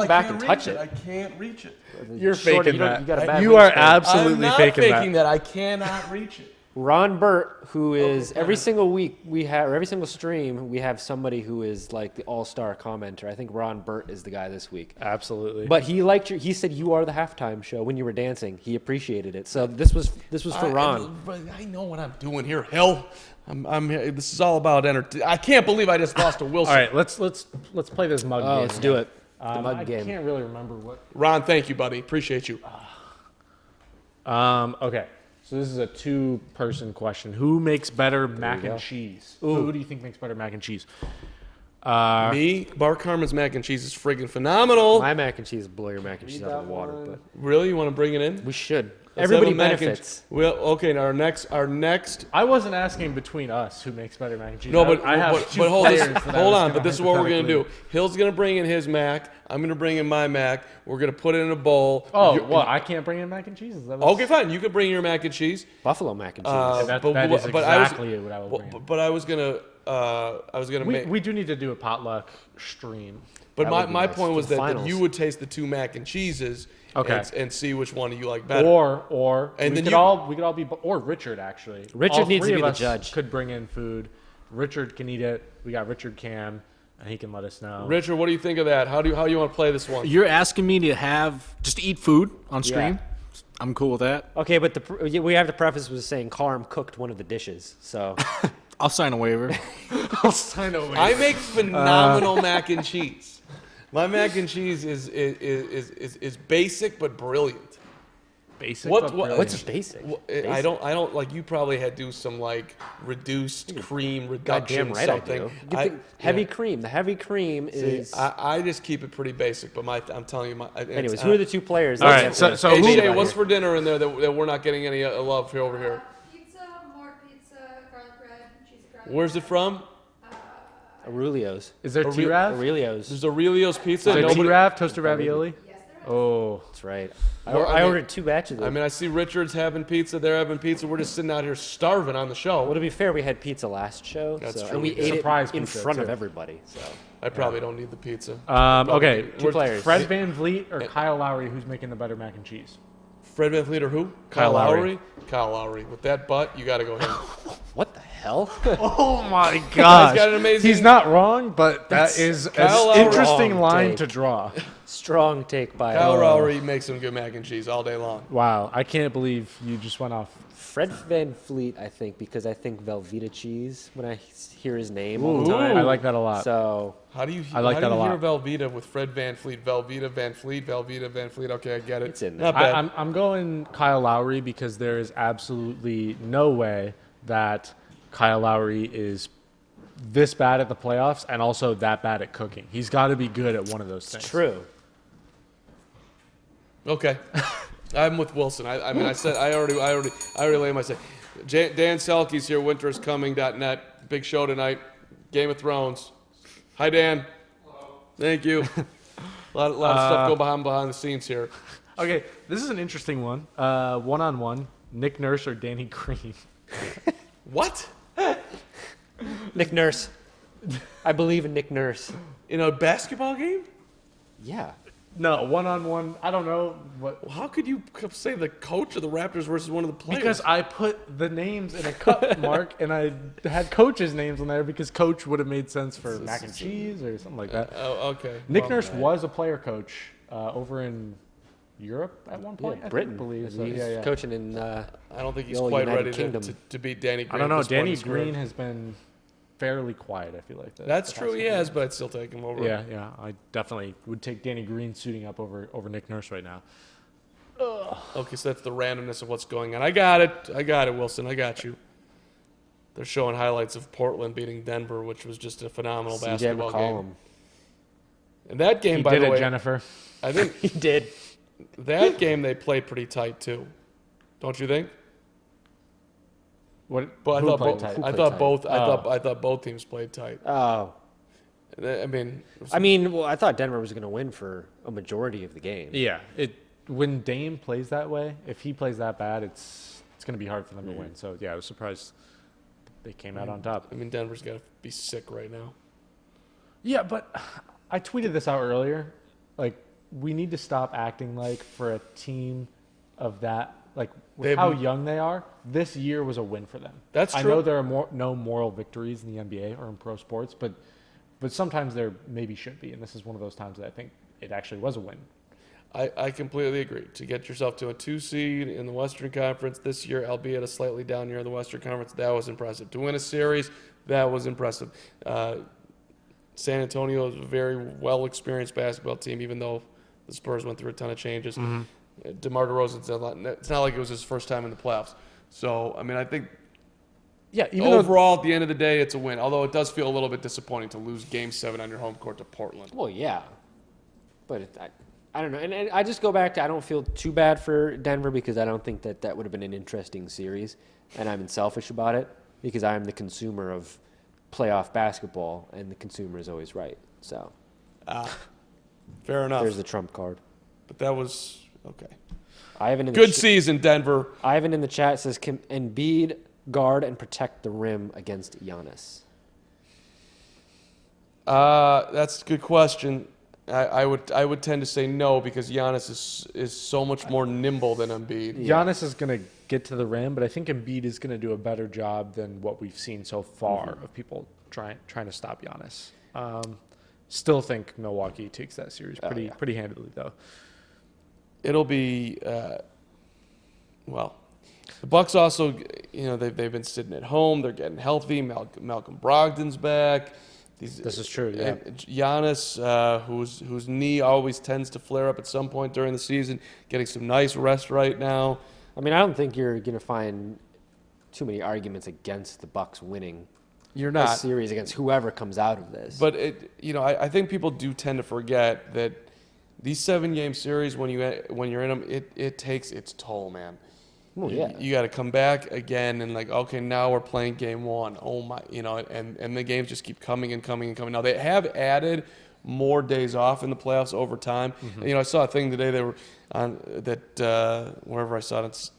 back and touch it. I can't reach it. You're Short, faking that. you got a bad You are wingspan. absolutely I'm not faking that. I cannot reach it. Ron Burt, who is every single week we have, or every single stream, we have somebody who is like the all-star commenter. I think Ron Burt is the guy this week. Absolutely. But he liked he said you are the halftime show when you were dancing. He appreciated it. So this was for Ron. I know what I'm doing here. Hell, I'm here. This is all about entertainment. I can't believe I just lost to Wilson. All right, let's play this mug game. Let's do it. The mug I game. can't really remember what. Ron, thank you, buddy. Appreciate you. Okay, so this is a 2-person question. Who makes better mac and cheese? Who do you think makes better mac and cheese? Me, Mark Carman's mac and cheese is friggin' phenomenal. My mac and cheese blow your mac and cheese out of the water, but Really, you want to bring it in? we should. Let's Everybody have a mac and- benefits. Well, okay. Now our next. I wasn't asking between us who makes better mac and cheese. No, but I have but two hold players this. that I Hold was on. gonna But this is what we're gonna do. hypothetically- Hill's gonna bring in his mac. I'm gonna bring in my mac. We're gonna put it in a bowl. Oh, You're- well, I can't bring in mac and cheese. Is that what Okay, fine. You could bring your mac and cheese. Buffalo mac and cheese. that but is but I was- exactly what I would bring in. But I was gonna make. We do need to do a potluck stream. But That would be my nice point for was the that finals. you would taste the 2 mac and cheeses. Okay. And see which one you like better. Or And we then could you- all be, or Richard actually. Richard All needs to three be of the us judge. Could bring in food. Richard can eat it. We got Richard Cam, and he can let us know. Richard, what do you think of that? How you want to play this one? You're asking me to just eat food on stream? Yeah. I'm cool with that. Okay, but we have to preface with saying Carm cooked one of the dishes, so I'll sign a waiver. I'll sign away. I make phenomenal mac and cheese. My mac and cheese is basic but brilliant. Basic. What- but what- brilliant. what's basic? I don't like. You probably had to do some like reduced cream reduction Goddamn right something. I do. Heavy cream. The heavy cream is. I just keep it pretty basic. But I'm telling you, Anyways, who are the 2 players? All that right, have so- to so Hey, who- debate Shay, about what's here? for dinner in there that we're not getting any love here over here? Pizza, more pizza, garlic bread, cheesy garlic. Where's it from? Aurelio's. Is there Aure- T-Rav? Aurelio's. There's Aurelio's Pizza. Is there Nobody- T-Rav? Toasted ravioli? Yes, there is. Oh. That's right. Well, I I mean- ordered 2 batches of I them. mean, I see Richard's having pizza. They're having pizza. We're just sitting out here starving on the show. Well, to be fair, we had pizza last show, That's so, true, and we we did. ate Surprise it in pizza, front of too. everybody. So I probably don't need the pizza. Okay. 2 players. Fred Van Vliet or Kyle Lowry? Who's making the better mac and cheese? Fred Van Vliet or who? Kyle Lowry. Kyle Lowry. With that butt, you got to go him. what the hell? Oh my gosh. got an amazing- He's not wrong, but that is Kyle an Lowry. interesting Wrong line take. to draw. Strong take by Kyle Lowry makes some good mac and cheese all day long. Wow, I can't believe you just went off. Fred Van Fleet, I think, because I think Velveeta cheese when I hear his name all the Ooh, time. I like that a lot. So How do you I like how that do you a hear lot. Velveeta with Fred Van Fleet? Velveeta Van Fleet, Velveeta Van Fleet. Okay, I get it. It's in there. Not bad. I'm going Kyle Lowry because there is absolutely no way that Kyle Lowry is this bad at the playoffs and also that bad at cooking. He's got to be good at one of those things. true. Okay, I'm with Wilson. I mean, I said I already laid my say. Dan Selke's here. winteriscoming.net. Big show tonight. Game of Thrones. Hi, Dan. Hello. Thank you. a lot of stuff go behind the scenes here. Okay, this is an interesting one. One-on-one, Nick Nurse or Danny Green? What? Nick Nurse. I believe in Nick Nurse. In a basketball game? Yeah. No, one-on-one. I don't know what. How could you say the coach of the Raptors versus one of the players? Because I put the names in a cup, Mark, and I had coaches' names on there because coach would have made sense for mac and cheese or something like that. Okay. Nick Nurse was a player coach over in Europe at one point. Yeah, I Britain. believe. So, He's yeah. coaching in. I don't think he's the old quite United ready Kingdom. to beat Danny Green. I don't know. at this point in Danny his career. Green has been fairly quiet. I feel like That's true. He has, but I'd still take him over. Yeah. I definitely would take Danny Green suiting up over Nick Nurse right now. Okay, so that's the randomness of what's going on. I got it, Wilson. I got you. They're showing highlights of Portland beating Denver, which was just a phenomenal CJ basketball game. McCollum. And that game, He by did the it, way, Jennifer. I think He did. that game they played pretty tight too. Don't you think? What? But who played tight? I thought both. Oh. I thought both teams played tight. Oh. I mean, Well, I thought Denver was going to win for a majority of the game. Yeah. When Dame plays that way, if he plays that bad, it's going to be hard for them to win. So yeah, I was surprised they came out on top. I mean, Denver's got to be sick right now. Yeah, but I tweeted this out earlier. Like, we need to stop acting like for a team of that, like with how young they are, this year was a win for them. That's I true. know there are no moral victories in the NBA or in pro sports, but sometimes there maybe should be, and this is one of those times that I think it actually was a win. I completely agree. To get yourself to a 2 seed in the Western Conference this year, albeit a slightly down year in the Western Conference, that was impressive. To win a series, that was impressive. San Antonio is a very well-experienced basketball team, even though the Spurs went through a ton of changes. DeMar DeRozan, it's not like it was his first time in the playoffs. So, I mean, I think Yeah, even overall, at the end of the day, it's a win. Although it does feel a little bit disappointing to lose Game 7 on your home court to Portland. Well, yeah. But I don't know. And I just go back to I don't feel too bad for Denver because I don't think that would have been an interesting series. And I'm selfish about it because I'm the consumer of playoff basketball, and the consumer is always right. So Fair enough. there's the trump card. But that was okay. Ivan in the Good season, Denver. Ivan in the chat says, can Embiid guard and protect the rim against Giannis? That's a good question. I would tend to say no because Giannis is so much more nimble than Embiid. Giannis is going to get to the rim, but I think Embiid is going to do a better job than what we've seen so far of people trying to stop Giannis. Still think Milwaukee takes that series pretty handily, though. It'll be well. The Bucks also, they've been sitting at home. They're getting healthy. Malcolm Brogdon's back. This is true, yeah. And Giannis, whose knee always tends to flare up at some point during the season, getting some nice rest right now. I mean, I don't think you're going to find too many arguments against the Bucks winning You're this not. series against whoever comes out of this. But I think people do tend to forget that these 7-game series, when you're in them, it takes its toll, man. Well, yeah. You got to come back again and okay, now we're playing game 1. Oh my, and the games just keep coming and coming and coming. Now they have added more days off in the playoffs over time. I saw a thing today they were on that wherever I saw it.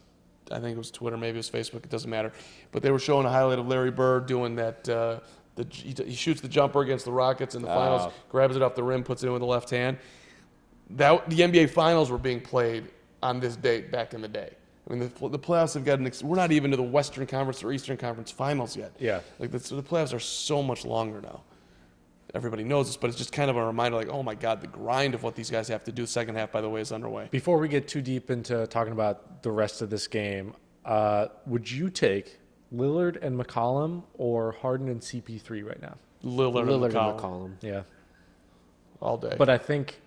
I think it was Twitter, maybe it was Facebook. It doesn't matter. But they were showing a highlight of Larry Bird doing that. He shoots the jumper against the Rockets in the finals, grabs it off the rim, puts it in with the left hand. The NBA Finals were being played on this date back in the day. I mean, the playoffs have gotten. We're not even to the Western Conference or Eastern Conference Finals yet. Yeah. The playoffs are so much longer now. Everybody knows this, but it's just kind of a reminder, oh my God, the grind of what these guys have to do. Second half, by the way, is underway. Before we get too deep into talking about the rest of this game, would you take Lillard and McCollum or Harden and CP3 right now? Lillard and McCollum. Yeah. All day. But I think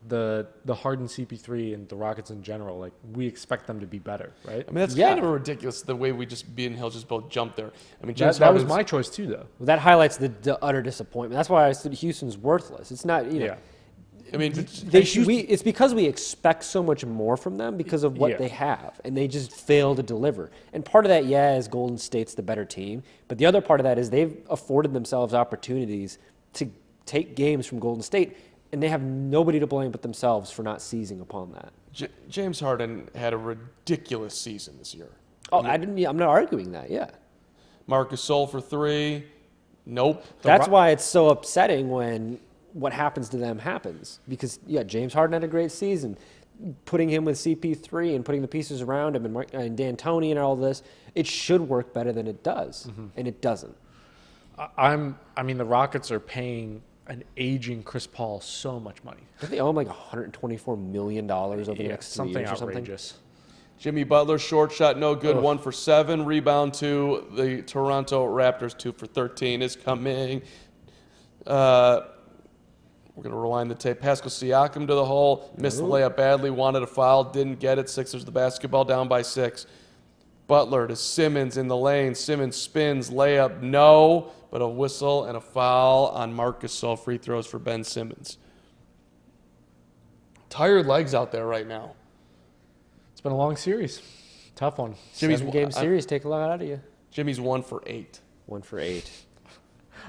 the Harden CP3 and the Rockets in general, we expect them to be better, right? I mean, that's kind of ridiculous the way me and Hill just both jumped there. I mean, That was my choice too, though. Well, that highlights the utter disappointment. That's why I said Houston's worthless. It's not, Yeah. I mean, it's because we expect so much more from them because of what they have, and they just fail to deliver. And part of that, is Golden State's the better team, but the other part of that is they've afforded themselves opportunities to take games from Golden State, and they have nobody to blame but themselves for not seizing upon that. James Harden had a ridiculous season this year. Oh, I'm not arguing that. Yeah. Marc Gasol for 3. Nope. That's why it's so upsetting when what happens to them happens. Because, James Harden had a great season. Putting him with CP3 and putting the pieces around him and D'Antoni and all this, it should work better than it does, and it doesn't. The Rockets are paying an aging Chris Paul so much money. Don't they owe him like $124 million over the next 3 years or something? Outrageous. Jimmy Butler, short shot, no good, 1 for 7. Rebound to the Toronto Raptors, 2 for 13 is coming. We're going to rewind the tape. Pascal Siakam to the hole, missed the layup badly, wanted a foul, didn't get it. Sixers the basketball, down by 6. Butler to Simmons in the lane. Simmons spins, layup, no, but a whistle and a foul on Marc Gasol. Free throws for Ben Simmons. Tired legs out there right now. It's been a long series. Tough one. Jimmy's 7-game series take a lot out of you. Jimmy's 1 for 8. 1 for 8.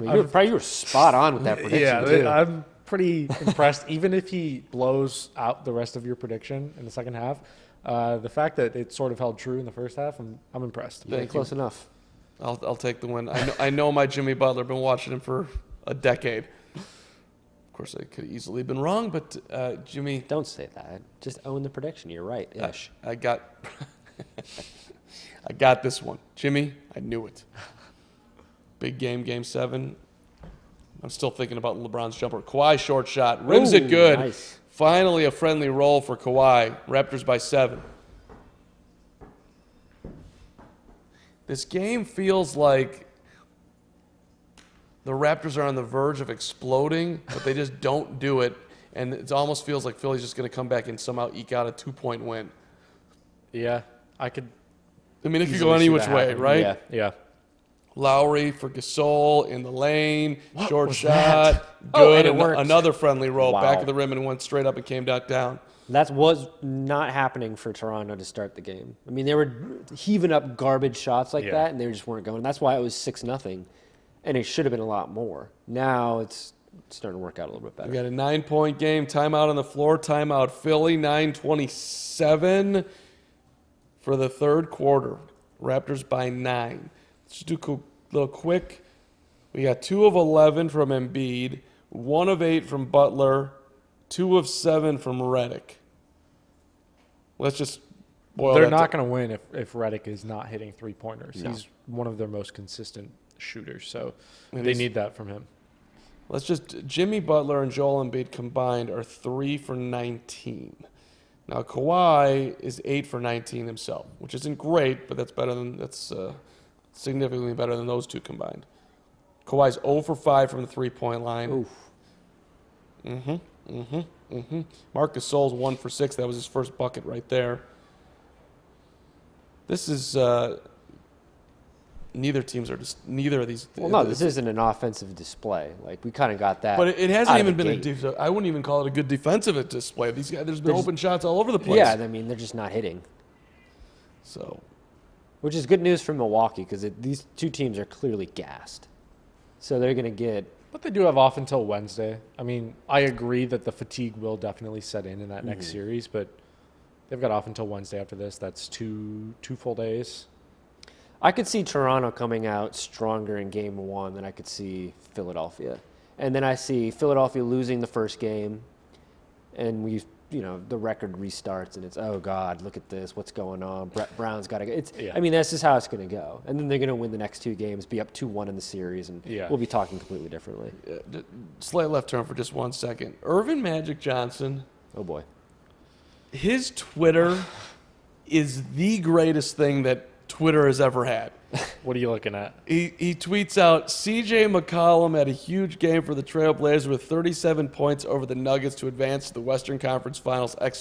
You were spot on with that prediction, too. I'm pretty impressed. Even if he blows out the rest of your prediction in the second half, the fact that it sort of held true in the first half, I'm impressed. Close enough. I'll take the win. I know my Jimmy Butler. Been watching him for a decade. Of course, I could have easily been wrong, but Jimmy. Don't say that. Just own the prediction. You're right. Ish. I got I got this one. Jimmy, I knew it. Big game, Game 7. I'm still thinking about LeBron's jumper. Kawhi short shot. Rims it good. Nice. Finally a friendly roll for Kawhi. Raptors by 7. This game feels like the Raptors are on the verge of exploding, but they just don't do it. And it almost feels like Philly's just going to come back and somehow eke out a 2-point win. Yeah, I could. I mean, it could go any which way, right? Yeah. Lowry for Gasol in the lane, short shot, that? good. And it worked. Another friendly roll, Wow. back of the rim, and went straight up and came back down. That was not happening for Toronto to start the game. I mean, they were heaving up garbage shots like that, and they just weren't going. That's why it was 6-0, and it should have been a lot more. Now it's starting to work out a little bit better. We got a 9-point game, timeout on the floor, timeout Philly, 9:27 for the third quarter. Raptors by 9. Let's do a little quick. We got 2 of 11 from Embiid, 1 of 8 from Butler, 2 of 7 from Redick. Let's just boil They're that not down. going to win if Redick is not hitting three-pointers. No. He's one of their most consistent shooters, so And they he's- need that from him. Let's just Jimmy Butler and Joel Embiid combined are 3 for 19. Now Kawhi is 8 for 19 himself, which isn't great, but that's significantly better than those two combined. Kawhi's 0 for 5 from the 3-point line. Oof. Marc Gasol's 1 for 6. That was his first bucket right there. This is neither of these. Well, no, this isn't an offensive display. Like, we kind of got that. But it hasn't out of even the been gate. I wouldn't even call it a good defensive display. These guys, there's been There's- open shots all over the place. Yeah, I mean, they're just not hitting. So Which is good news for Milwaukee because these two teams are clearly gassed. So they're going to get. But they do have off until Wednesday. I mean, I agree that the fatigue will definitely set in that next series, but they've got off until Wednesday after this. That's two full days. I could see Toronto coming out stronger in Game 1 than I could see Philadelphia. And then I see Philadelphia losing the first game, and the record restarts, and it's, oh, God, look at this. What's going on? Brett Brown's got to go. Yeah. I mean, that's just how it's going to go. And then they're going to win the next 2 games, be up 2-1 in the series, and we'll be talking completely differently. slight left turn for just 1 second. Irvin Magic Johnson, Oh, boy. his Twitter is the greatest thing that Twitter has ever had. What are you looking at? He tweets out, CJ McCollum had a huge game for the Trailblazers with 37 points over the Nuggets to advance to the Western Conference Finals, ! What's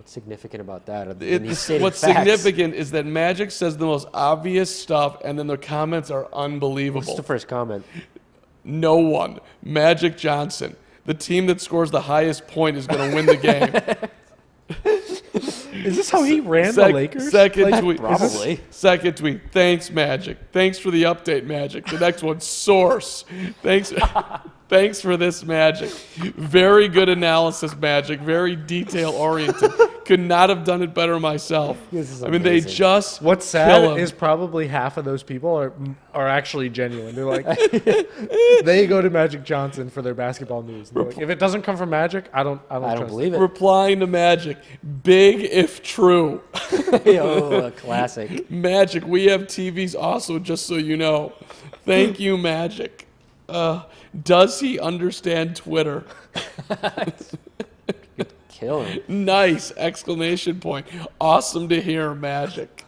significant about that? other than he's stating What's facts? significant is that Magic says the most obvious stuff, and then the comments are unbelievable. What's the first comment? No one. Magic Johnson. The team that scores the highest point is going to win the game. Is this how he ran the Lakers? Second tweet. Probably. Second tweet. Thanks, Magic. Thanks for the update, Magic. The next one, source. Thanks for this, Magic. Very good analysis, Magic. Very detail-oriented. Could not have done it better myself. This is I mean, they amazing. just What's kill sad him. is probably half of those people are actually genuine. They're like, they go to Magic Johnson for their basketball news. And they're like, if it doesn't come from Magic, I don't trust believe it. replying to Magic, big if true. Oh, a classic. Magic, we have TVs also, just so you know. Thank you, Magic. Does he understand Twitter? Kill him. Nice! Exclamation point. Awesome to hear, Magic.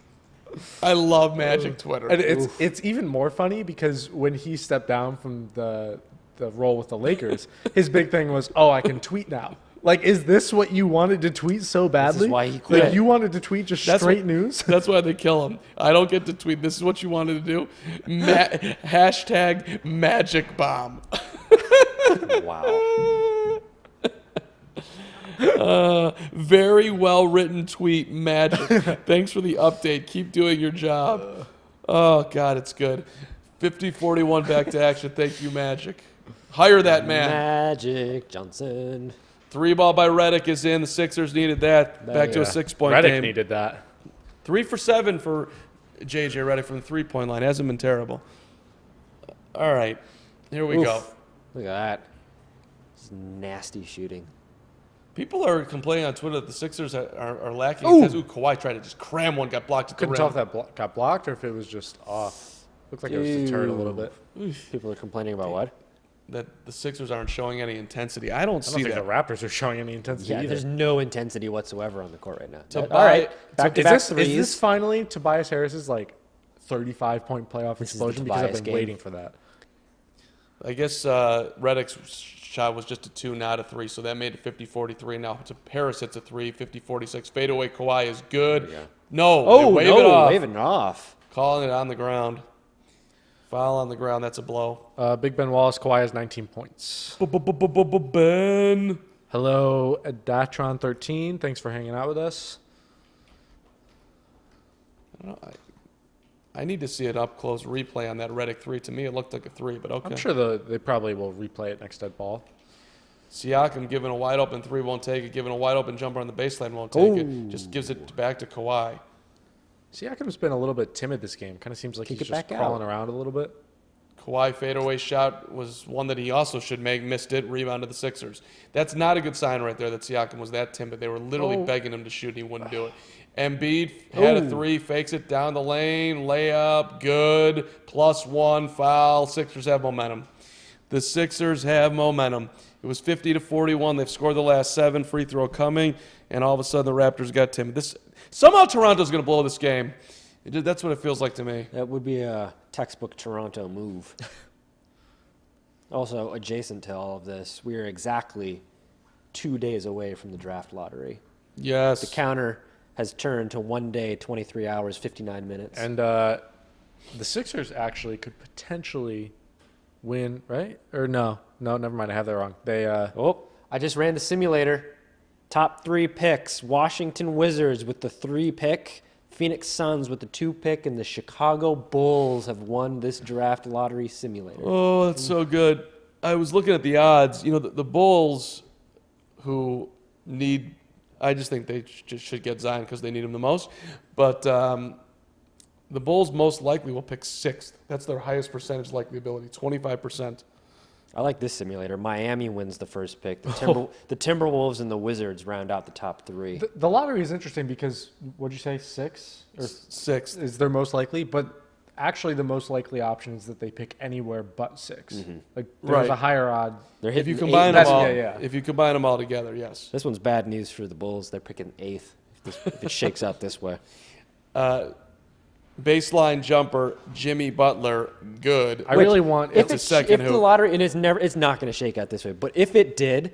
I love Magic Twitter. And it's even more funny because when he stepped down from the role with the Lakers, his big thing was, "Oh, I can tweet now." Like, is this what you wanted to tweet so badly? why he quit. Like, you wanted to tweet just straight news? That's why they kill him. I don't get to tweet. This is what you wanted to do. Hashtag Magic Bomb. Wow. Very well written tweet, Magic. Thanks for the update. Keep doing your job. Oh, God, it's good. 50-41 back to action. Thank you, Magic. Hire that man. Magic Johnson. 3-ball by Redick is in. The Sixers needed that. Back to a 6-point Redick game. needed that. 3 for 7 for JJ Redick from the 3-point line. Hasn't been terrible. All right. Here we go. Look at that. It's nasty shooting. People are complaining on Twitter that the Sixers are lacking. Because Kawhi tried to just cram one, got blocked at the Couldn't rim. tell if that got blocked or if it was just off. Looked like it was deterred a little bit. People are complaining about what? That the Sixers aren't showing any intensity. I don't I see don't think that. the Raptors are showing any intensity Yeah, either. there's no intensity whatsoever on the court right now. Tobias- All right, back to back Is threes. this finally Tobias Harris's like 35-point playoff This is the explosion? Because I've Tobias been game. waiting for that. I guess Redick's shot was just a 2, not a 3, so that made it 50-43. Now Harris hits a 3, 50-46. Fadeaway Kawhi is good. Yeah. No, Oh, they wave no, it off. waving it off. Calling it on the ground. Foul on the ground, that's a blow. Big Ben Wallace, Kawhi has 19 points. Ben. Hello, Datron13. Thanks for hanging out with us. I need to see an up-close replay on that Redick 3. To me, it looked like a 3, but okay. I'm sure they probably will replay it next dead ball. Siakam giving a wide-open 3 won't take it. Giving a wide-open jumper on the baseline won't take it. Just gives it back to Kawhi. Siakam's been a little bit timid this game. Kind of seems like Kick he's it just back crawling out. around a little bit. Kawhi fadeaway shot was one that he also should make. Missed it. Rebound to the Sixers. That's not a good sign right there that Siakam was that timid. They were literally begging him to shoot, and he wouldn't do it. Embiid had a 3, fakes it down the lane, layup, good, +1, foul. Sixers have momentum. The Sixers have momentum. It was 50-41. They've scored the last 7, free throw coming, and all of a sudden the Raptors got timid. Somehow Toronto's going to blow this game. That's what it feels like to me. That would be a textbook Toronto move. Also, adjacent to all of this, we are exactly 2 days away from the draft lottery. Yes. The counter has turned to 1 day, 23 hours, 59 minutes. And the Sixers actually could potentially win, right? Or no, never mind. I have that wrong. They I just ran the simulator. Top 3 picks. Washington Wizards with the 3 pick. Phoenix Suns with the 2 pick. And the Chicago Bulls have won this draft lottery simulator. Oh, that's so good. I was looking at the odds. You know, the Bulls, who need, I just think they just should get Zion because they need him the most. But the Bulls most likely will pick 6th. That's their highest percentage likely ability, 25%. I like this simulator. Miami wins the first pick. The Timberwolves and the Wizards round out the top 3. the lottery is interesting because what'd you say, 6 or 6th. is their most likely? But actually, the most likely option is that they pick anywhere but 6. Like there's Right. a higher odd. They're If hitting you combine 8. them That's- all, yeah. if you combine them all together, yes. This one's bad news for the Bulls. They're picking 8th if it shakes out this way. Baseline jumper, Jimmy Butler, good. I really want It's a second if the hoop. lottery, and it's not going to shake out this way, but if it did,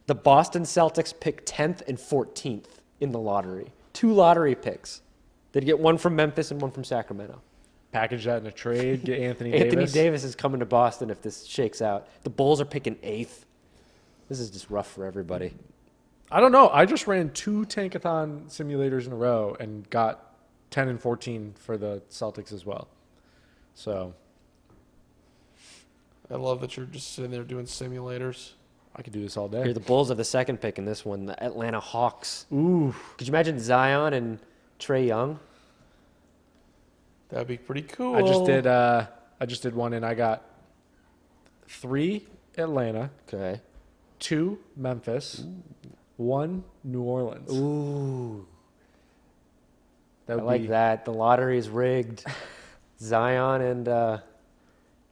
the Boston Celtics pick 10th and 14th in the lottery. 2 lottery picks. They'd get one from Memphis and one from Sacramento. package that in a trade. Get Anthony Anthony Davis is coming to Boston if this shakes out. The Bulls are picking 8th. This is just rough for everybody. I don't know. I just ran 2 Tankathon simulators in a row and got 10 and 14 for the Celtics as well. So I love that you're just sitting there doing simulators. I could do this all Here, day. the Bulls have the second pick in this one, the Atlanta Hawks. Ooh. Could you imagine Zion and Trae Young? That'd be pretty cool. I just did one, and I got 3 Atlanta, Okay. 2 Memphis, 1 New Orleans. Ooh. That I would like be, that. The lottery is rigged. Zion and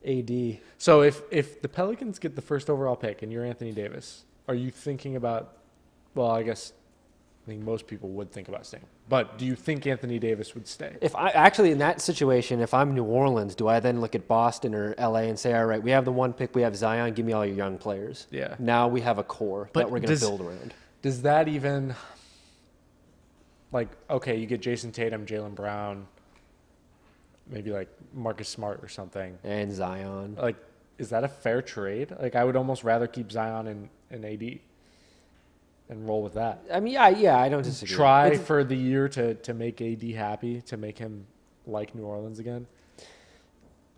AD. So if the Pelicans get the first overall pick and you're Anthony Davis, are you thinking about? Well, I think most people would think about staying. But do you think Anthony Davis would stay? If I actually in that situation, if I'm New Orleans, do I then look at Boston or LA and say, all right, we have the 1 pick, we have Zion, give me all your young players. Yeah. Now we have a core But that we're going to build around. Does that even, like, okay, you get Jason Tatum, Jaylen Brown, maybe like Marcus Smart or something. And Zion. Like, is that a fair trade? Like, I would almost rather keep Zion and AD and roll with that. I mean, yeah, I don't disagree. Try It's- for the year to make AD happy, to make him like New Orleans again.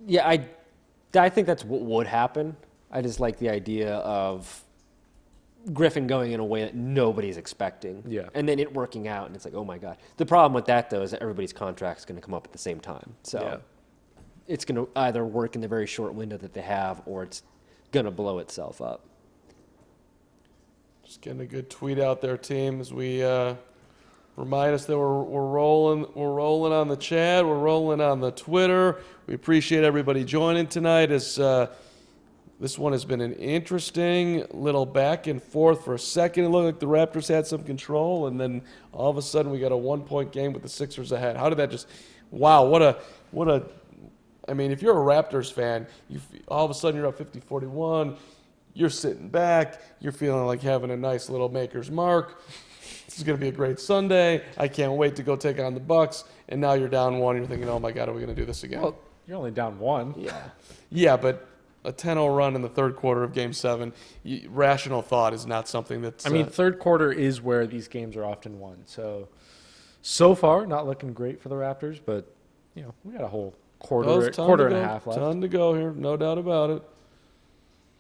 Yeah, I think that's what would happen. I just like the idea of Griffin going in a way that nobody's expecting. Yeah. And then it working out, and it's like, oh my God. The problem with that, though, is that everybody's contract's going to come up at the same time. So Yeah. it's going to either work in the very short window that they have, or it's going to blow itself up. Just getting a good tweet out there, team, as we remind us that we're rolling on the chat, we're rolling on the Twitter. We appreciate everybody joining tonight. As this one has been an interesting little back and forth. For a second, it looked like the Raptors had some control, and then all of a sudden we got a 1-point game with the Sixers ahead. How did that just? Wow, what a! I mean, if you're a Raptors fan, all of a sudden you're up 50-41. You're sitting back. You're feeling like having a nice little maker's mark. This is going to be a great Sunday. I can't wait to go take on the Bucks. And now you're down 1. You're thinking, oh, my God, are we going to do this again? Well, you're only down 1. Yeah. Yeah, but a 10-0 run in the third quarter of Game 7, rational thought is not something that's... I mean, third quarter is where these games are often won. So far, not looking great for the Raptors, but, we got a whole quarter and a half left. Ton to go here, no doubt about it.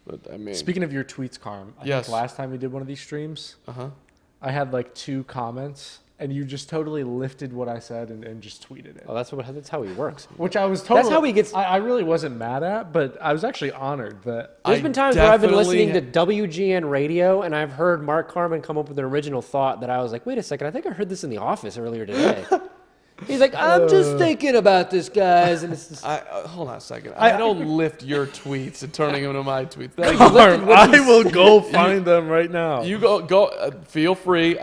But, I mean... Speaking of your tweets, Carm, I Yes. think last time we did one of these streams, I had like 2 comments, and you just totally lifted what I said and just tweeted it. Oh, that's how he works. Which I was totally... That's how he gets... I really wasn't mad at, but I was actually honored that... There's been times where I've been listening to WGN radio, and I've heard Mark Carman come up with an original thought that I was like, wait a second, I think I heard this in the office earlier today. He's like, I'm just thinking about this, guys. And it's just, hold on a second. I don't lift your tweets and turning them into my tweets. Thank Carm, I will go find them right now. You go. Feel free.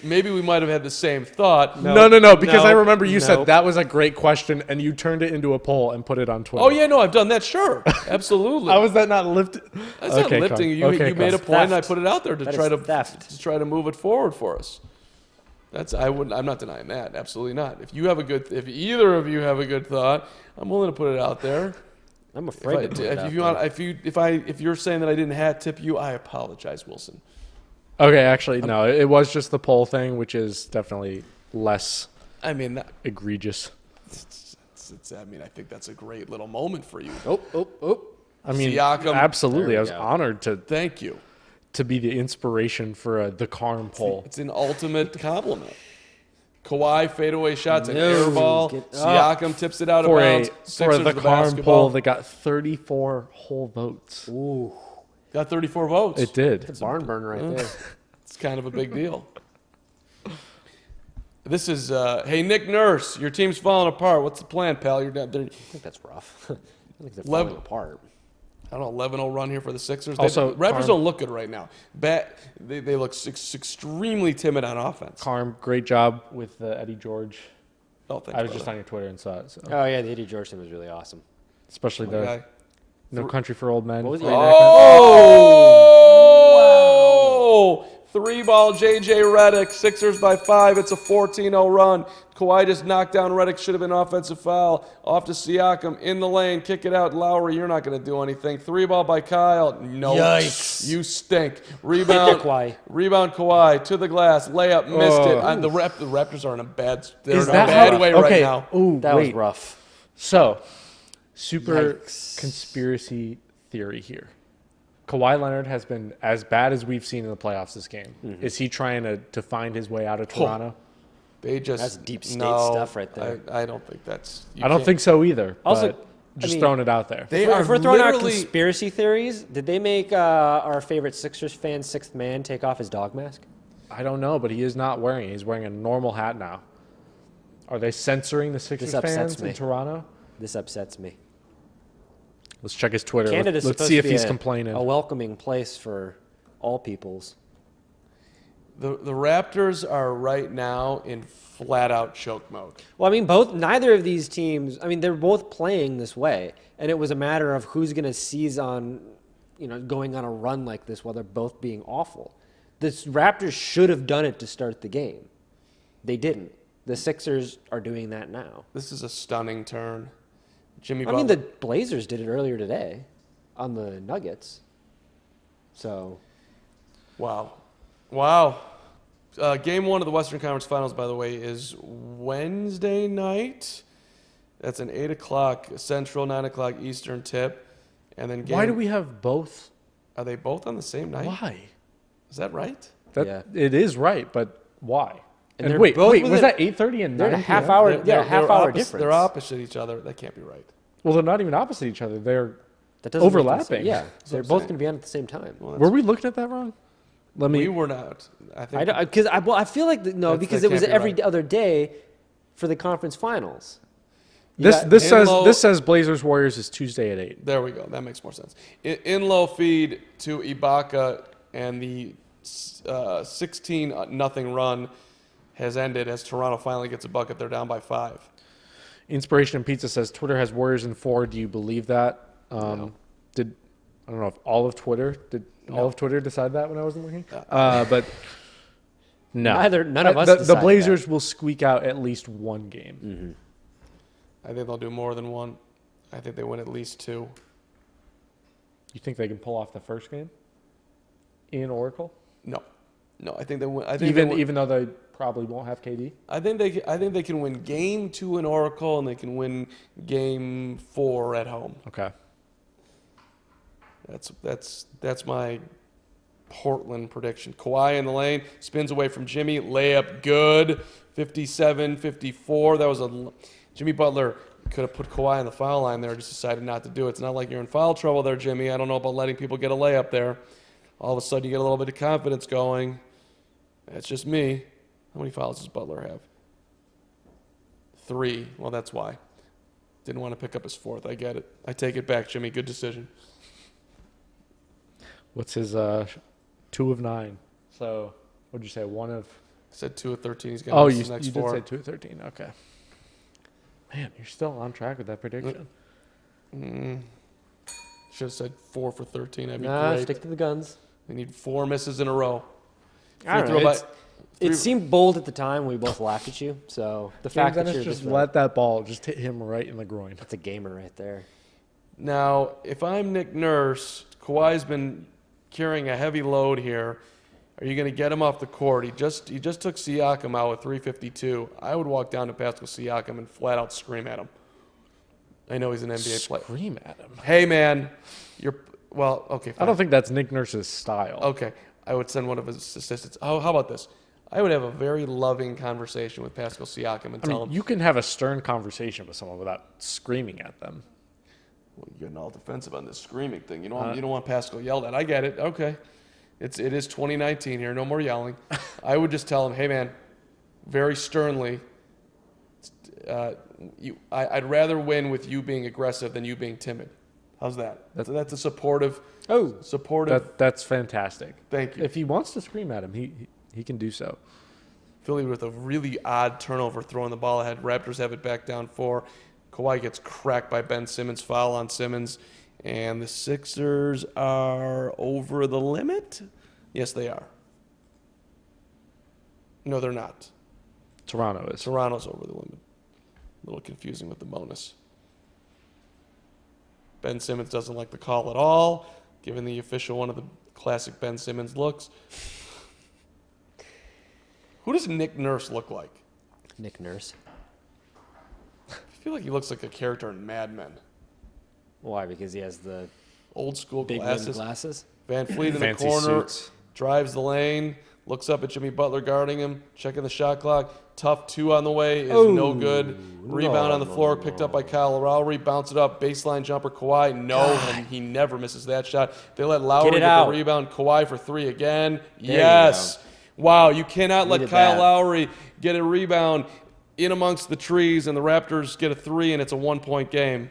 Maybe we might have had the same thought. No, because No. I remember you No. said that was a great question, and you turned it into a poll and put it on Twitter. Oh yeah, no, I've done that. Sure, absolutely. How was that not lifted? That's not lifting. Carm. You Okay, made a Carm. point, and I Theft. put it out there to That try is to theft. move it forward for us. I'm not denying that. Absolutely not. If either of you have a good thought, I'm willing to put it out there. I'm afraid to put it out If you there. want, if you're saying that I didn't hat tip you, I apologize, Wilson. Okay, actually, no. It was just the poll thing, which is definitely less I mean, egregious. I mean, I think that's a great little moment for you. Oh. I mean, Siakam. absolutely. There I we was go. honored Thank you. to be the inspiration for the Carm poll. It's an ultimate compliment. Kawhi fadeaway shots, an No, air ball. get Siakam tips it out of For bounds. for Sixers the the Carm basketball. poll that got 34 whole votes. Ooh, Got 34 votes. It did. it's a barn burner right there. It's kind of a big deal. This is, hey, Nick Nurse, your team's falling apart. What's the plan, pal? You're down there. I think that's rough. I think they're Level- falling apart. I don't know, 11-0 run here for the Sixers. Also, Raptors Carm- don't look good right now. They look extremely timid on offense. Carm, great job with Eddie George. Oh, thanks, I was brother. just on your Twitter and saw it. So. Oh yeah, the Eddie George thing was really awesome. Especially My the guy. No Country for Old Men. What was it? reenactment. Oh! 3-ball J.J. Redick. Sixers by 5. It's a 14-0 run. Kawhi just knocked down Redick. Should have been offensive foul. Off to Siakam. In the lane. Kick it out. Lowry, you're not going to do anything. 3-ball by Kyle. No. Yikes. You stink. Rebound. Kawhi. Rebound Kawhi. To the glass. Layup. Missed it. Oh. The Raptors are in a bad, Is in a that bad how- way right okay. now. Ooh, That wait. was rough. So, super Yikes. conspiracy theory here. Kawhi Leonard has been as bad as we've seen in the playoffs this game. Is he trying to find his way out of Toronto? They just That's deep state no, stuff right there. I don't think that's. I don't think so either. Also, But just throwing it out there. They If we're throwing out literally- conspiracy theories, did they make our favorite Sixers fan, sixth man, take off his dog mask? I don't know, but he is not wearing it. He's wearing a normal hat now. Are they censoring the Sixers This upsets fans me. in Toronto? This upsets me. Let's check his Twitter. Canada's Let's supposed see to if be he's a complaining. welcoming place for all peoples. The Raptors are right now in flat out choke mode. Well, I mean, neither of these teams. I mean, they're both playing this way, and it was a matter of who's going to seize on, going on a run like this while they're both being awful. The Raptors should have done it to start the game. They didn't. The Sixers are doing that now. This is a stunning turn. Jimmy I mean, Butler. the Blazers did it earlier today on the Nuggets. So, Wow. Game 1 of the Western Conference Finals, by the way, is Wednesday night. That's an 8 o'clock Central, 9 o'clock Eastern tip. And then Why do we have both? Are they both on the same night? Why? Is that right? Yeah. It is right, but why? And And they're wait, both was within- that 8:30 and they're 9 a half p.m.? hour. They're half hour opposite, difference. They're opposite each other. That can't be right. Well, they're not even opposite each other. They're That doesn't make any overlapping. sense. Yeah, That's they're what I'm both saying. going to be on at the same time. Well, Were we looking at that wrong? Let me. we were not. I think Because I feel like because that it was can't be every right. other day for the conference finals. This got- this says Blazers Warriors is Tuesday at 8. There we go. That makes more sense. In low feed to Ibaka, and the 16-0 run has ended as Toronto finally gets a bucket. They're down by 5. Inspiration and Pizza says Twitter has Warriors in 4. Do you believe that? No. I don't know if all of Twitter No. all of Twitter decide that when I wasn't looking? But no. None of us The decided Blazers will squeak out at least one game. I think they'll do more than one. I think they win at least 2. You think they can pull off the first game in Oracle? No. I think they win. I think Even though they probably won't have KD? I think they can win game 2 in Oracle, and they can win game 4 at home. Okay. That's my Portland prediction. Kawhi in the lane, spins away from Jimmy, layup good, 57-54. That was Jimmy Butler could have put Kawhi on the foul line there, just decided not to do it. It's not like you're in foul trouble there, Jimmy. I don't know about letting people get a layup there. All of a sudden you get a little bit of confidence going. That's just me. How many fouls does Butler have? 3. Well, that's why. Didn't want to pick up his 4th. I get it. I take it back, Jimmy. Good decision. What's his 2 of 9? So, what'd you say? 1 of. I said 2 of 13. He's going to You miss the next did 4. say 2 of 13. Okay. Man, you're still on track with that prediction. Should have said 4 for 13. That'd be Nah, great. stick to the guns. They need 4 misses in a row. I don't Free know. throw It free- seemed bold at the time. We both laughed at you. So the fact that Dennis you're just just let that ball just hit him right in the groin. that's a gamer right there. Now, if I'm Nick Nurse, Kawhi's been carrying a heavy load here. Are you going to get him off the court? He just took Siakam out with 3:52. I would walk down to Pascal Siakam and flat out scream at him. I know he's an NBA player. Scream at him. Hey, man, okay. Fine. I don't think that's Nick Nurse's style. Okay, I would send one of his assistants. How about this? I would have a very loving conversation with Pascal Siakam and I tell mean, him, you can have a stern conversation with someone without screaming at them. well, you're getting all defensive on this screaming thing. You don't want Pascal yelled at. I get it. Okay, it is 2019 here. No more yelling. I would just tell him, hey, man, very sternly. I'd rather win with you being aggressive than you being timid. How's that? That's a supportive. That's fantastic. Thank you. If he wants to scream at him, he can do so. Philly with a really odd turnover throwing the ball ahead. Raptors have it back down 4. Kawhi gets cracked by Ben Simmons, foul on Simmons. And the Sixers are over the limit? Yes, they are. No, they're not. Toronto is. Toronto's over the limit. A little confusing with the bonus. Ben Simmons doesn't like the call at all, giving the official one of the classic Ben Simmons looks. Who does Nick Nurse look like? Nick Nurse. I feel like he looks like a character in Mad Men. Why? Because he has the Old school Big rimmed glasses. glasses. Van Fleet in the Fancy corner, suits. drives the lane, looks up at Jimmy Butler guarding him, checking the shot clock. Tough 2 on the way is no good. Rebound on the floor, picked up by Kyle Lowry, bounce it up, baseline jumper, Kawhi, and he never misses that shot. They let Lowry Get it get out. the rebound, Kawhi for 3 again. you Yes. Wow, you cannot let Needed Kyle that. Lowry get a rebound in amongst the trees and the Raptors get a 3 and it's a 1-point game.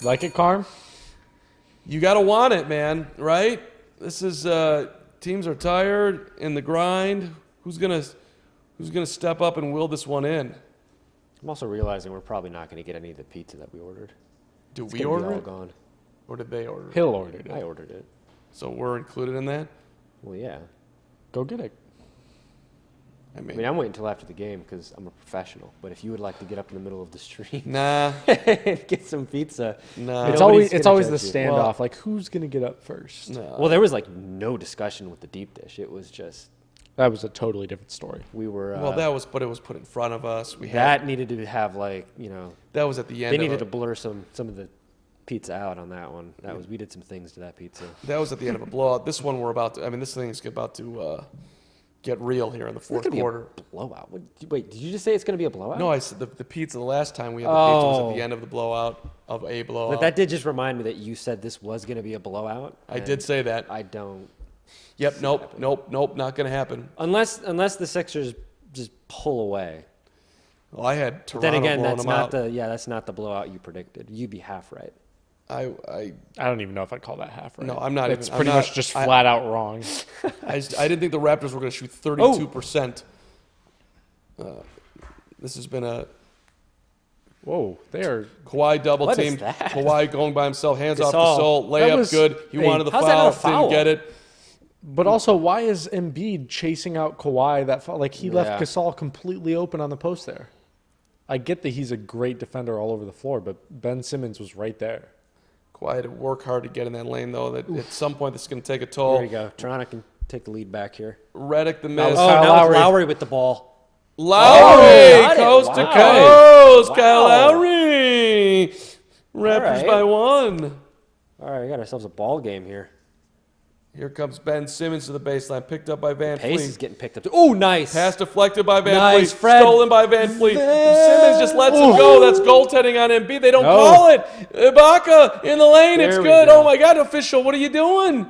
Like it, Carm? You got to want it, man, right? This is teams are tired in the grind. Who's going to step up and will this one in? I'm also realizing we're probably not going to get any of the pizza that we ordered. Do It's we gonna be order all it gone. or did they order it? Hill ordered it. I ordered it. So we're included in that? Well, yeah. Go get it. I I mean, mean, I'm waiting until after the game because I'm a professional. But if you would like to get up in the middle of the stream nah. and get some pizza, Nah. It's Nobody's always gonna the judge you. standoff. Well- like, who's going to get up first? No. well, there was like no discussion with the deep dish. It was just That was a totally different story. we were. Well, it was put in front of us. We that had needed to have that was at the end. they of needed a- to blur some of the pizza out on that one. We did some things to that pizza. That was at the end of a blowout. This one this thing's about to get real here in the It's fourth gonna be quarter. a blowout. Wait, did you just say it's going to be a blowout? No, I said the pizza. The last time we had the pizza was Oh. at the end of the blowout of a blowout. But that did just remind me that you said this was going to be a blowout. I and did say that. I don't. Yep. Nope. Not going to happen. Unless the Sixers just pull away. Well, I had Toronto Then again, blowing that's them out. that's not the blowout you predicted. You'd be half right. I I don't even know if I'd call that half right. No, I'm not It's even- I'm pretty not- much just I- flat out wrong. I didn't think the Raptors were going to shoot 32%. This has been a Whoa, they are. Kawhi double What is team. that? Kawhi going by himself, hands off Gasol. the soul, That layup was- good. He hey, wanted the how's that not a foul, foul? didn't get it. But also, why is Embiid chasing out Kawhi? He left Yeah. Gasol completely open on the post there. I get that he's a great defender all over the floor, but Ben Simmons was right there. Kawhi had to work hard to get in that lane, though. That at some point this is going to take a There toll. you go. Toronto can take the lead back here. Reddick the was miss. Oh, Kyle now Lowry. it's Lowry with the ball. Lowry, got it. coast to Wow. coast. Wow. Kyle Lowry. Raptors right. by 1. All right, we got ourselves a ball game here. Here comes Ben Simmons to the baseline, picked up by Van Pace is Fleet. getting picked up. Oh, nice. Pass deflected by Van Nice, Fleet. Fred. Stolen by Van Fleet. Simmons just lets it go. That's goaltending on Embiid. They don't No. call it. Ibaka in the lane. There It's we good. go. Oh, my God, official. What are you doing?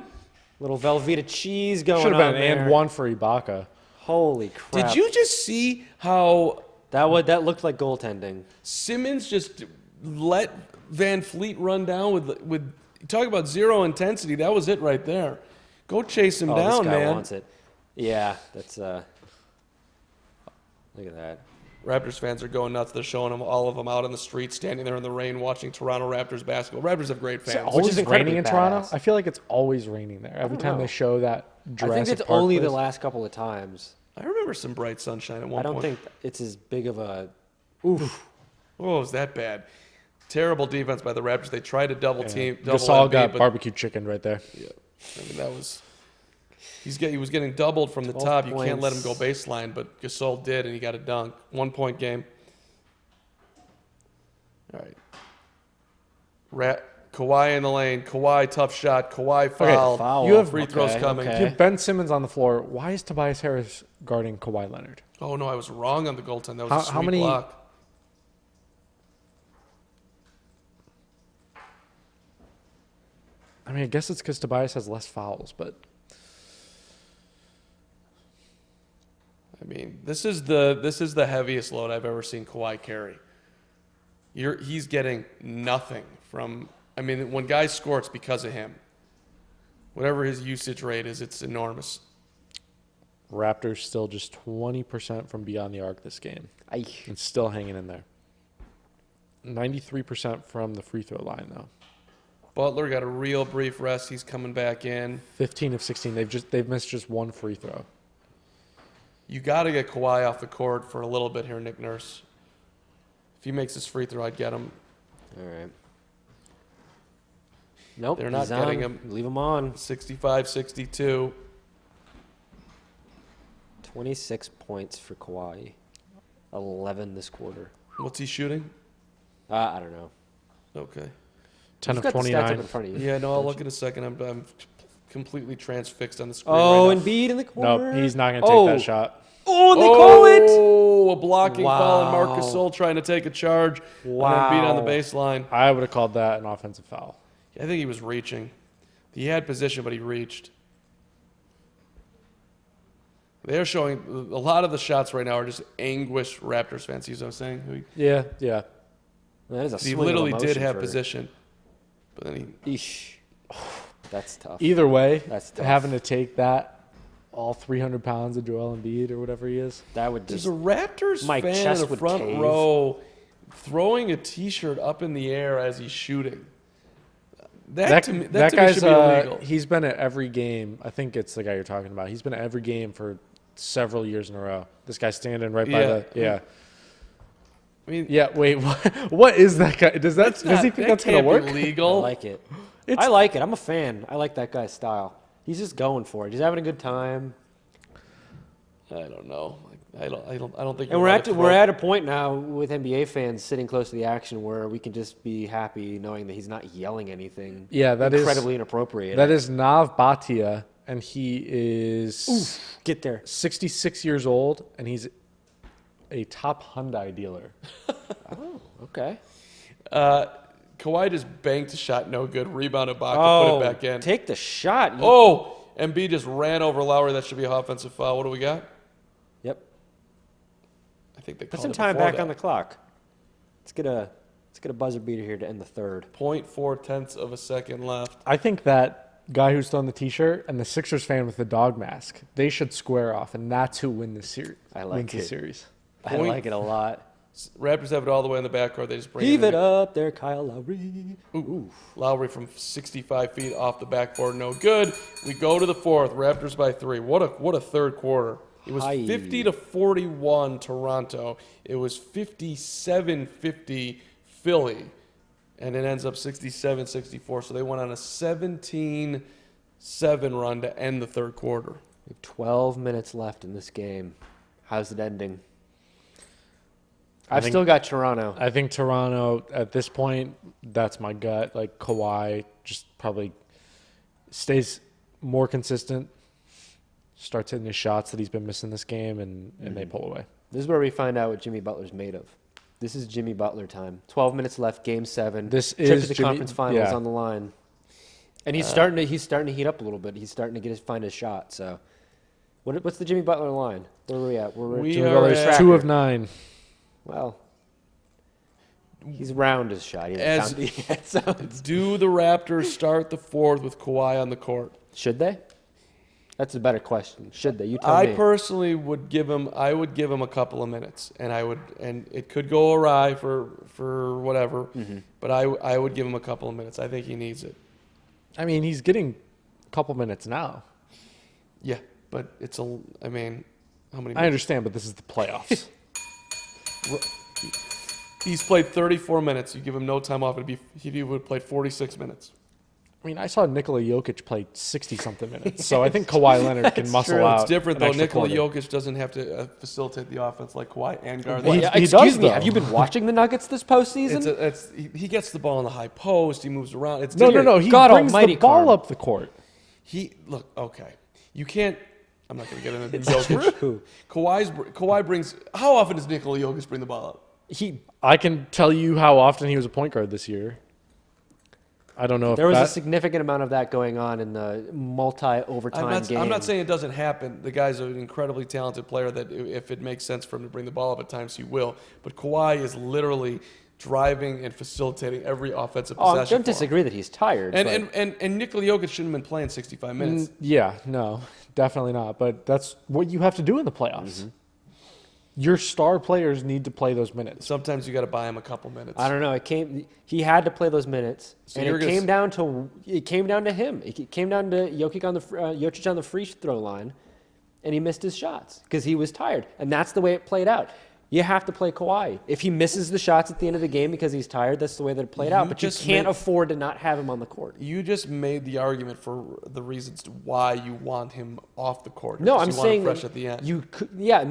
Little Velveeta cheese going Should on have been there. and one for Ibaka. Holy crap. Did you just see how That looked like goaltending. Simmons just let Van Fleet run down with talk about zero intensity? That was it right there. Go chase him Oh, down, this guy man. wants it. Yeah, that's look at that. Raptors fans are going nuts. They're showing them all of them out in the street, standing there in the rain, watching Toronto Raptors basketball. Raptors have great Is it fans. always incredibly raining in Toronto? badass. I feel like it's always raining there. Every don't time know. they show that I Jurassic think it's Park only the place. last couple of times. I remember some bright sunshine at one I don't point. think it's as big of a. Oh, was that bad? Terrible defense by the Raptors. They tried to double team. Double Gasol Embiid, got but barbecue chicken right there. yeah, I mean that was. He was getting doubled from the 12 top. You can't let him go points. baseline, but Gasol did, and he got a dunk. 1 point game. All right. Kawhi in the lane. Kawhi tough shot. Kawhi foul. foul. You have free throws coming. You have Ben Simmons on the floor. Why is Tobias Harris guarding Kawhi Leonard? Oh no, I was wrong on the goaltend. That was a How sweet many- block. I mean, I guess it's because Tobias has less fouls, but I mean, this is the heaviest load I've ever seen Kawhi carry. He's getting nothing from. I mean, when guys score, it's because of him. Whatever his usage rate is, it's enormous. Raptors still just 20% from beyond the arc this game. And still hanging in there. 93% from the free throw line, though. Butler got a real brief rest. He's coming back in. 15 of 16. They've missed just one free throw. You got to get Kawhi off the court for a little bit here, Nick Nurse. If he makes his free throw, I'd get him. All right. Nope. They're not he's on. getting him. Leave him on. 65-62. 26 points for Kawhi. 11 this quarter. What's he shooting? I don't know. Okay. 10 You've of got the stats up 29. in front of you. Yeah, no, I'll look in a second. I'm completely transfixed on the screen Oh, right now. Embiid in the corner. Nope, he's not going to take that shot. Oh, and they call it. Oh, a blocking foul and Marc Wow. Gasol trying to take a charge. Wow. And Embiid on the baseline. I would have called that an offensive foul. I think he was reaching. He had position, but he reached. They're showing a lot of the shots right now are just anguished Raptors fans. See what I'm saying? Yeah. That is a He swing of literally did emotion have for- position, but then he. Eesh. That's tough. Either way, That's tough. having to take that, all 300 pounds of Joel Embiid or whatever he is. That would There's just. a Raptors My fan in chest the would front cave. row throwing a T-shirt up in the air as he's shooting. That to me guy's should be illegal. he's been at every game. I think it's the guy you're talking about. He's been at every game for several years in a row. This guy standing right by the I mean, Yeah, wait. What is that guy? Does he think that's going to work? I legal? like it. It's- I like it. I'm a fan. I like that guy's style. He's just going for it. He's having a good time. I don't know. I don't think. And we're at a point now with NBA fans sitting close to the action where we can just be happy knowing that he's not yelling anything. Yeah, that is incredibly inappropriate. That is Nav Bhatia, and he is Get there. 66 years old, and he's a top Hyundai dealer. Oh, okay. Kawhi just banked a shot, no good. Rebounded Ibaka, Oh, put it back in. take the shot. Oh, Embiid just ran over Lowry. That should be an offensive foul. What do we got? Yep. I think they Put called some it time before back that. on the clock. Let's get a buzzer beater here to end the third. 0.4 of a second left. I think that guy who's throwing the T-shirt and the Sixers fan with the dog mask, they should square off, and that's who wins the series. I like it a lot. Raptors have it all the way in the backcourt. They just bring Heave in it up there, Kyle Lowry. Ooh. Lowry from 65 feet off the backboard, no good. We go to the fourth. Raptors by 3. What a third quarter. It was 50-41 Toronto. It was 57-50 Philly, and it ends up 67-64. So they went on a 17-7 run to end the third quarter. We have 12 minutes left in this game. How's it ending? I've still got Toronto. I think Toronto, at this point, that's my gut. Like, Kawhi just probably stays more consistent, starts hitting his shots that he's been missing this game, and they pull away. This is where we find out what Jimmy Butler's made of. This is Jimmy Butler time. 12 minutes left, Game 7. This Trip is to the Jimmy- conference finals yeah. on the line. And he's starting to heat up a little bit. He's starting to find his shot. So, what's the Jimmy Butler line? Where are we at? We Jimmy are Butler's at- 2 of 9. Well, he's round his shot. He hasn't found it yet, so Do the Raptors start the fourth with Kawhi on the court? should they? That's a better question. Should they? You tell I me. personally would give him. I would give him a couple of minutes, and it could go awry for whatever. But I would give him a couple of minutes. I think he needs it. I mean, he's getting a couple minutes now. Yeah, but it's a. I mean, how many? I understand, but this is the playoffs. He's played 34 minutes. You give him no time off. He would have played 46 minutes. I mean, I saw Nikola Jokic play 60-something minutes, so I think Kawhi Leonard can muscle true. out. It's different an though. extra Nikola quarter. Jokic doesn't have to facilitate the offense like Kawhi and guard. Well, the- Yeah, he excuse does, me. though. Have you been watching the Nuggets this postseason? He gets the ball in the high post. He moves around. It's No. different. He God brings almighty, the ball Carm. up the court. Okay. You can't. I'm not going to get into Jokic. True. Kawhi brings. How often does Nikola Jokic bring the ball up? I can tell you how often he was a point guard this year. I don't know if There was that, a significant amount of that going on in the multi-overtime game. I'm not saying it doesn't happen. The guy's an incredibly talented player that if it makes sense for him to bring the ball up at times, he will. But Kawhi is literally driving and facilitating every offensive Oh, I possession. don't disagree that he's tired. but- And Nikola Jokic shouldn't have been playing 65 minutes. Yeah, no, definitely not. But that's what you have to do in the playoffs. Your star players need to play those minutes. Sometimes you got to buy him a couple minutes. I don't know. He had to play those minutes, So and you're it gonna came down to him. It came down to Jokic on the free throw line, and he missed his shots because he was tired, and that's the way it played out. You have to play Kawhi. If he misses the shots at the end of the game because he's tired, that's the way that it played out. But you just can't made- afford to not have him on the court. You just made the argument for the reasons to why you want him off the court. No, because I'm you want him saying fresh at the end. you could, yeah,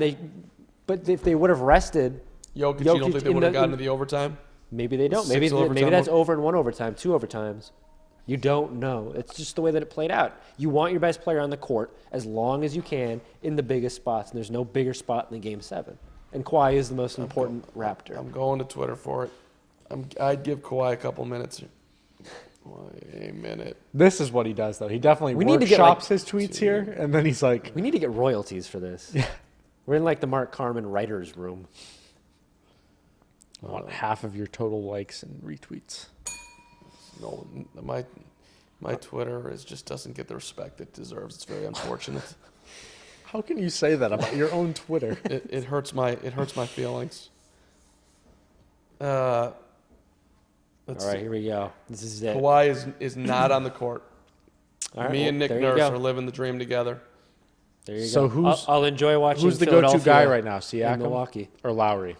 but if they would have rested Jokic, you don't Jokic think they in would have the- gotten to the overtime? Maybe they don't. 6 Maybe overtime that's over in 1 overtime, 2 overtimes. You don't know. It's just the way that it played out. You want your best player on the court as long as you can in the biggest spots, and there's no bigger spot than Game 7. And Kawhi is the most important Raptor. I'm going to Twitter for it. I'd give Kawhi a couple minutes. A minute. This is what he does, though. He definitely We need to workshops get, his tweets here, and then he's like, We need to get royalties for this. Yeah. We're in like the Mark Carman writer's room. I want half of your total likes and retweets. No, my Twitter just doesn't get the respect it deserves. It's very unfortunate. How can you say that about your own Twitter? It hurts my feelings. Let's All right, see. here we go. This is it. Kawhi is not on the court. All right, Me and Nick there you Nurse go. are living the dream together. There you So go. I'll enjoy watching Who's the go-to Philadelphia guy right now, and Siakam Milwaukee. or Lowry?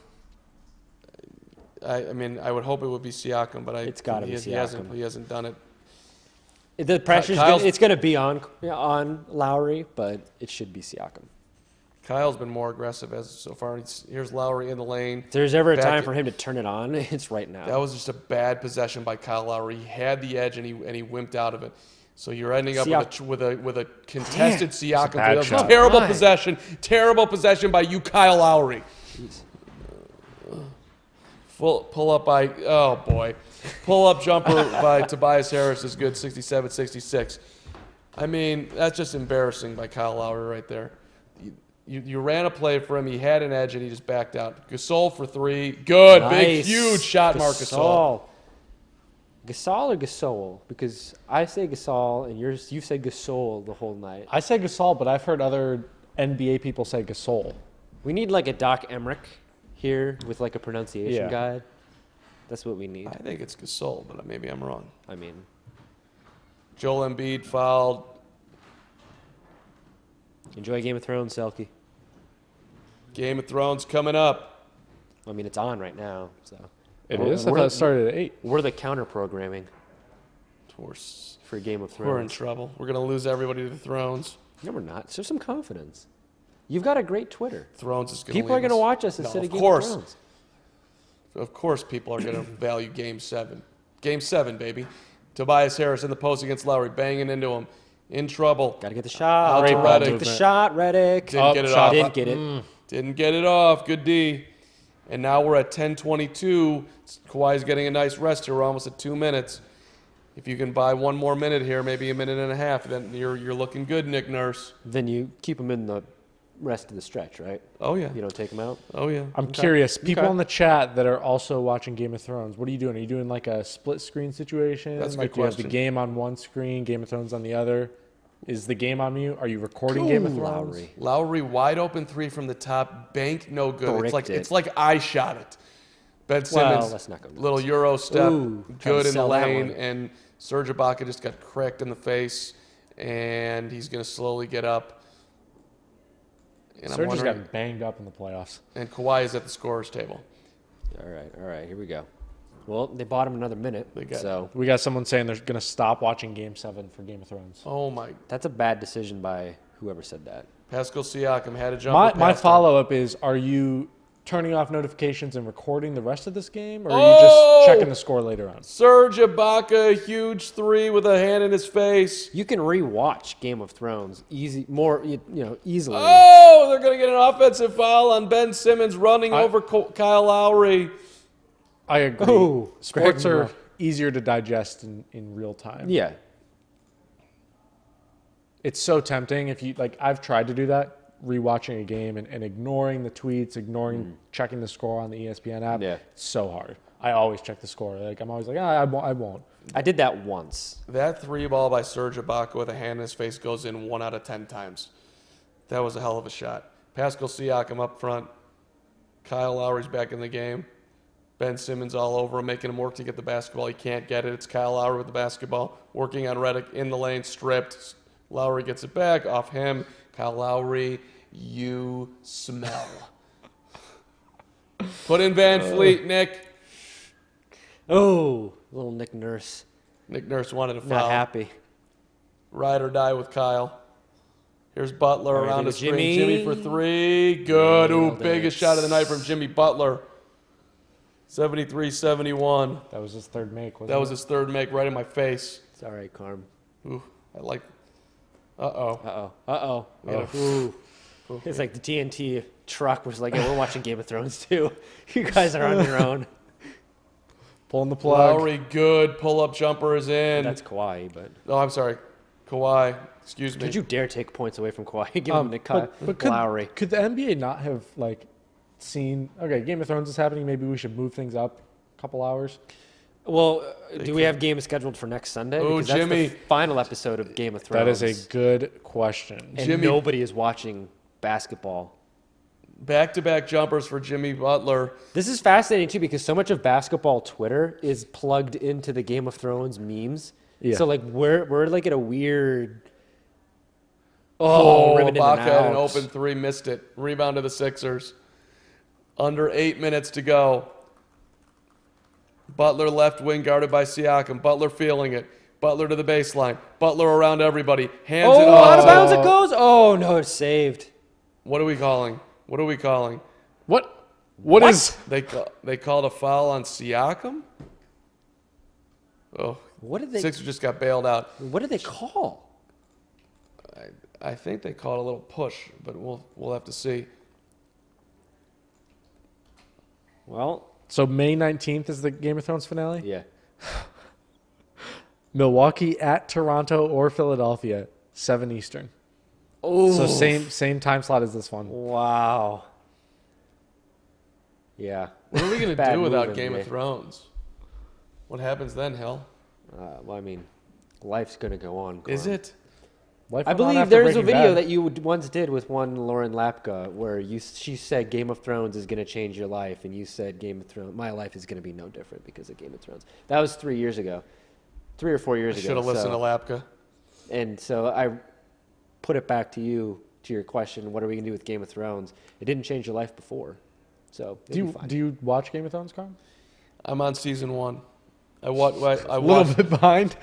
I mean, I would hope it would be Siakam, but It's gotta be he hasn't done it. The pressure's Kyle's- it's going to be on Lowry, but it should be Siakam. Kyle's been more aggressive as so far. Here's Lowry in the lane. If there's ever a Back time it- for him to turn it on, it's right now. That was just a bad possession by Kyle Lowry. He had the edge and he wimped out of it. So you're ending up with a contested Siakam. bad That was a shot. terrible Fine. possession. Terrible possession by you, Kyle Lowry. Jeez. Pull up by pull up jumper by Tobias Harris is good. 67-66. I mean, that's just embarrassing by Kyle Lowry right there. You ran a play for him. He had an edge and he just backed out. Gasol for 3. Good. Big, Nice. huge shot, Mark Gasol. Gasol or Gasol? Because I say Gasol and you say Gasol the whole night. I say Gasol, but I've heard other NBA people say Gasol. We need like a Doc Emmerich here with like a pronunciation Yeah. guide. That's what we need. I think it's Gasol, but maybe I'm wrong. I mean, Joel Embiid fouled. enjoy Game of Thrones, Selkie. Game of Thrones coming up. I mean, it's on right now, so It We're- is? I we're- thought it started at 8. we're the counter programming We're for Game of in Thrones. trouble. We're going to lose everybody to the Thrones. No, we're not. Show some confidence. You've got a great Twitter. Thrones is going to People are going to watch us instead of Game of Thrones. Of course people are going to value Game 7. Game 7, baby. Tobias Harris in the post against Lowry, banging into him. In trouble. Got to get the shot. Out to Redick. Redick. Take the shot, Redick. Didn't get it shot. off. Didn't get it. Didn't get it off. Good D. And now we're at 10:22. Kawhi's getting a nice rest here. We're almost at 2 minutes. If you can buy one more minute here, maybe a minute and a half, then you're looking good, Nick Nurse. Then you keep him in the rest of the stretch, right? Oh, yeah. You don't take him out. Oh, yeah. I'm curious. People Okay. in the chat that are also watching Game of Thrones, what are you doing? Are you doing like a split screen situation? That's a like good you have the question. game on one screen, Game of Thrones on the other? Is the game on mute? Are you recording Game of Ooh, Thrones? Lowry. Lowry, wide open 3 from the top. Bank, no good. Bricked it. It's like I shot it. Ben Well, Simmons, let's not go nuts. little Euro step, Ooh, trying to good in the sell that lane. one. And Serge Ibaka just got cracked in the face. And he's going to slowly get up. And Serge has wondering- gotten banged up in the playoffs. And Kawhi is at the scorer's table. All right, here we go. Well, they bought him another minute, They got- so We got someone saying they're going to stop watching Game 7 for Game of Thrones. Oh, my. that's a bad decision by whoever said that. Pascal Siakam had a jumper. My past him. follow-up is, are you turning off notifications and recording the rest of this game? Or are Oh! you just checking the score later on? Serge Ibaka, huge 3 with a hand in his face. You can rewatch Game of Thrones easily. Oh, they're going to get an offensive foul on Ben Simmons running over Kyle Lowry. I agree. Oh, Sports very are rough. easier to digest in real time. Yeah, It's so tempting. If you like, I've tried to do that, rewatching a game and ignoring the tweets, ignoring checking the score on the ESPN app. Yeah. It's so hard. I always check the score. Like I'm always like, I won't. I did that once. That 3 ball by Serge Ibaka with a hand in his face goes in 1 out of 10 times. That was a hell of a shot. Pascal Siakam up front. Kyle Lowry's back in the game. Ben Simmons all over him, making him work to get the basketball. He can't get it. It's Kyle Lowry with the basketball, working on Redick in the lane, stripped. Lowry gets it back off him. Kyle Lowry, you smell. Put in Van Fleet, Nick. Oh, little Nick Nurse, Nick Nurse wanted a not foul. happy. Ride or die with Kyle. Here's Butler All right, around they the go screen. Jimmy. Jimmy for 3. Good. Ooh, Nailed it. biggest shot of the night from Jimmy Butler. 73-71. That was his third make, wasn't That was it? his third make right in my face. It's all right, Carm. Ooh, I like. Uh-oh. Uh-oh. Ooh. It's like the TNT truck was like, yeah, we're watching Game of Thrones too. You guys are on your own. Pulling the plug. Lowry, good. Pull-up jumper is in. That's Kawhi, but Oh, I'm sorry. Kawhi. Excuse me. could you dare take points away from Kawhi and give him to But Lowry? could the NBA not have like seen? Okay, Game of Thrones is happening. Maybe we should move things up a couple hours. Well, do we have games scheduled for next Sunday? Oh, Because that's Jimmy. the final episode of Game of Thrones. That is a good question. and Jimmy- nobody is watching basketball. Back-to-back jumpers for Jimmy Butler. This is fascinating too because so much of basketball Twitter is plugged into the Game of Thrones memes. Yeah. So like we're like at a weird. Oh, ribbon in Ibaka and had an out. open three, missed it. Rebound to the Sixers. Under 8 minutes to go. Butler left wing guarded by Siakam. Butler feeling it. Butler to the baseline. Butler around everybody. Hands it Oh, off. out of bounds it goes. Oh no, it's saved. What are we calling? What are we calling? What is? They called a foul on Siakam? Oh, What did they? Sixers just got bailed out. What did they call? I think they called a little push, but we'll have to see. Well, So May 19th is the Game of Thrones finale. yeah. Milwaukee at Toronto or Philadelphia, 7 Eastern. Oh, So same time slot as this one. wow. Yeah. What are we going to Bad do move, without Game NBA. of Thrones? What happens then, Hill? Well, I mean, life's gonna go on. Is Carm. it? Life I went on believe after there's a Breaking video Bad. that you once did with one Lauren Lapka where she said Game of Thrones is going to change your life, and you said Game of Thrones, my life is going to be no different because of Game of Thrones. That was 3 years ago, 3 or 4 years I ago. should have listened to Lapka. And so I put it back to you, to your question, what are we going to do with Game of Thrones? It didn't change your life before, so it'll be fine. Do you watch Game of Thrones, Carm? I'm on season 1. I A little watched. bit behind.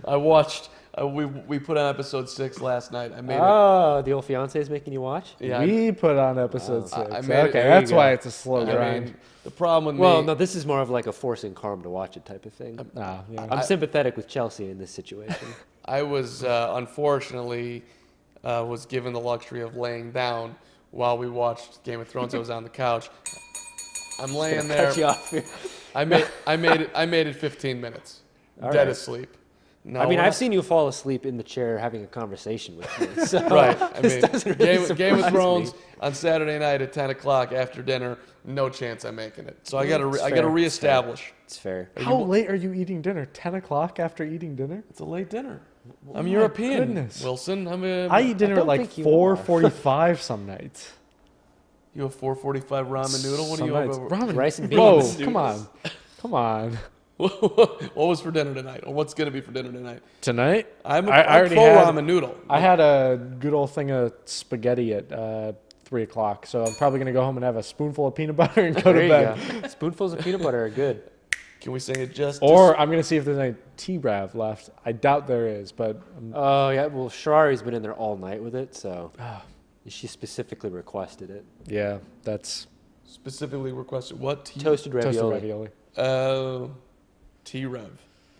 I watched. We put on episode 6 last night. I made it. Oh, the old fiance is making you watch? Yeah, We put on episode 6. I made it. Okay, There that's you why go. it's a slow I grind. mean, the problem with Well, me. no, this is more of like a forcing Carm to watch it type of thing. Yeah. I'm sympathetic with Chelsea in this situation. I was unfortunately was given the luxury of laying down while we watched Game of Thrones. I was on the couch. I'm laying there. Cut you off here. I made it 15 minutes. All Dead right. asleep. No, I mean, we're I've not- seen you fall asleep in the chair having a conversation with me. So Right. I mean, doesn't really Game of surprise Thrones me. on Saturday night at 10 o'clock after dinner. No chance I'm making it. So I got It's to fair. reestablish. It's fair. How late are you eating dinner? 10 o'clock after eating dinner? It's a late dinner. I'm my European, goodness. Wilson. I eat dinner don't at like think you are. 4:45 some nights. You have 445 ramen noodle. What do Some you nights. have? Ramen. Rice and Whoa, beans. come on. Come on. What was for dinner tonight, or what's gonna be for dinner tonight? Tonight? I'm I I'm already full had- ramen noodle. I had a good old thing of spaghetti at 3 o'clock, so I'm probably going to go home and have a spoonful of peanut butter and go There to you bed. go. Spoonfuls of peanut butter are good. Can we sing it just? Or I'm going to see if there's any T-Rav left. I doubt there is, but Oh, yeah. Well, Sharari's been in there all night with it, so she specifically requested it. yeah, that's specifically requested what? Toasted toasted ravioli. ravioli. T-Rev.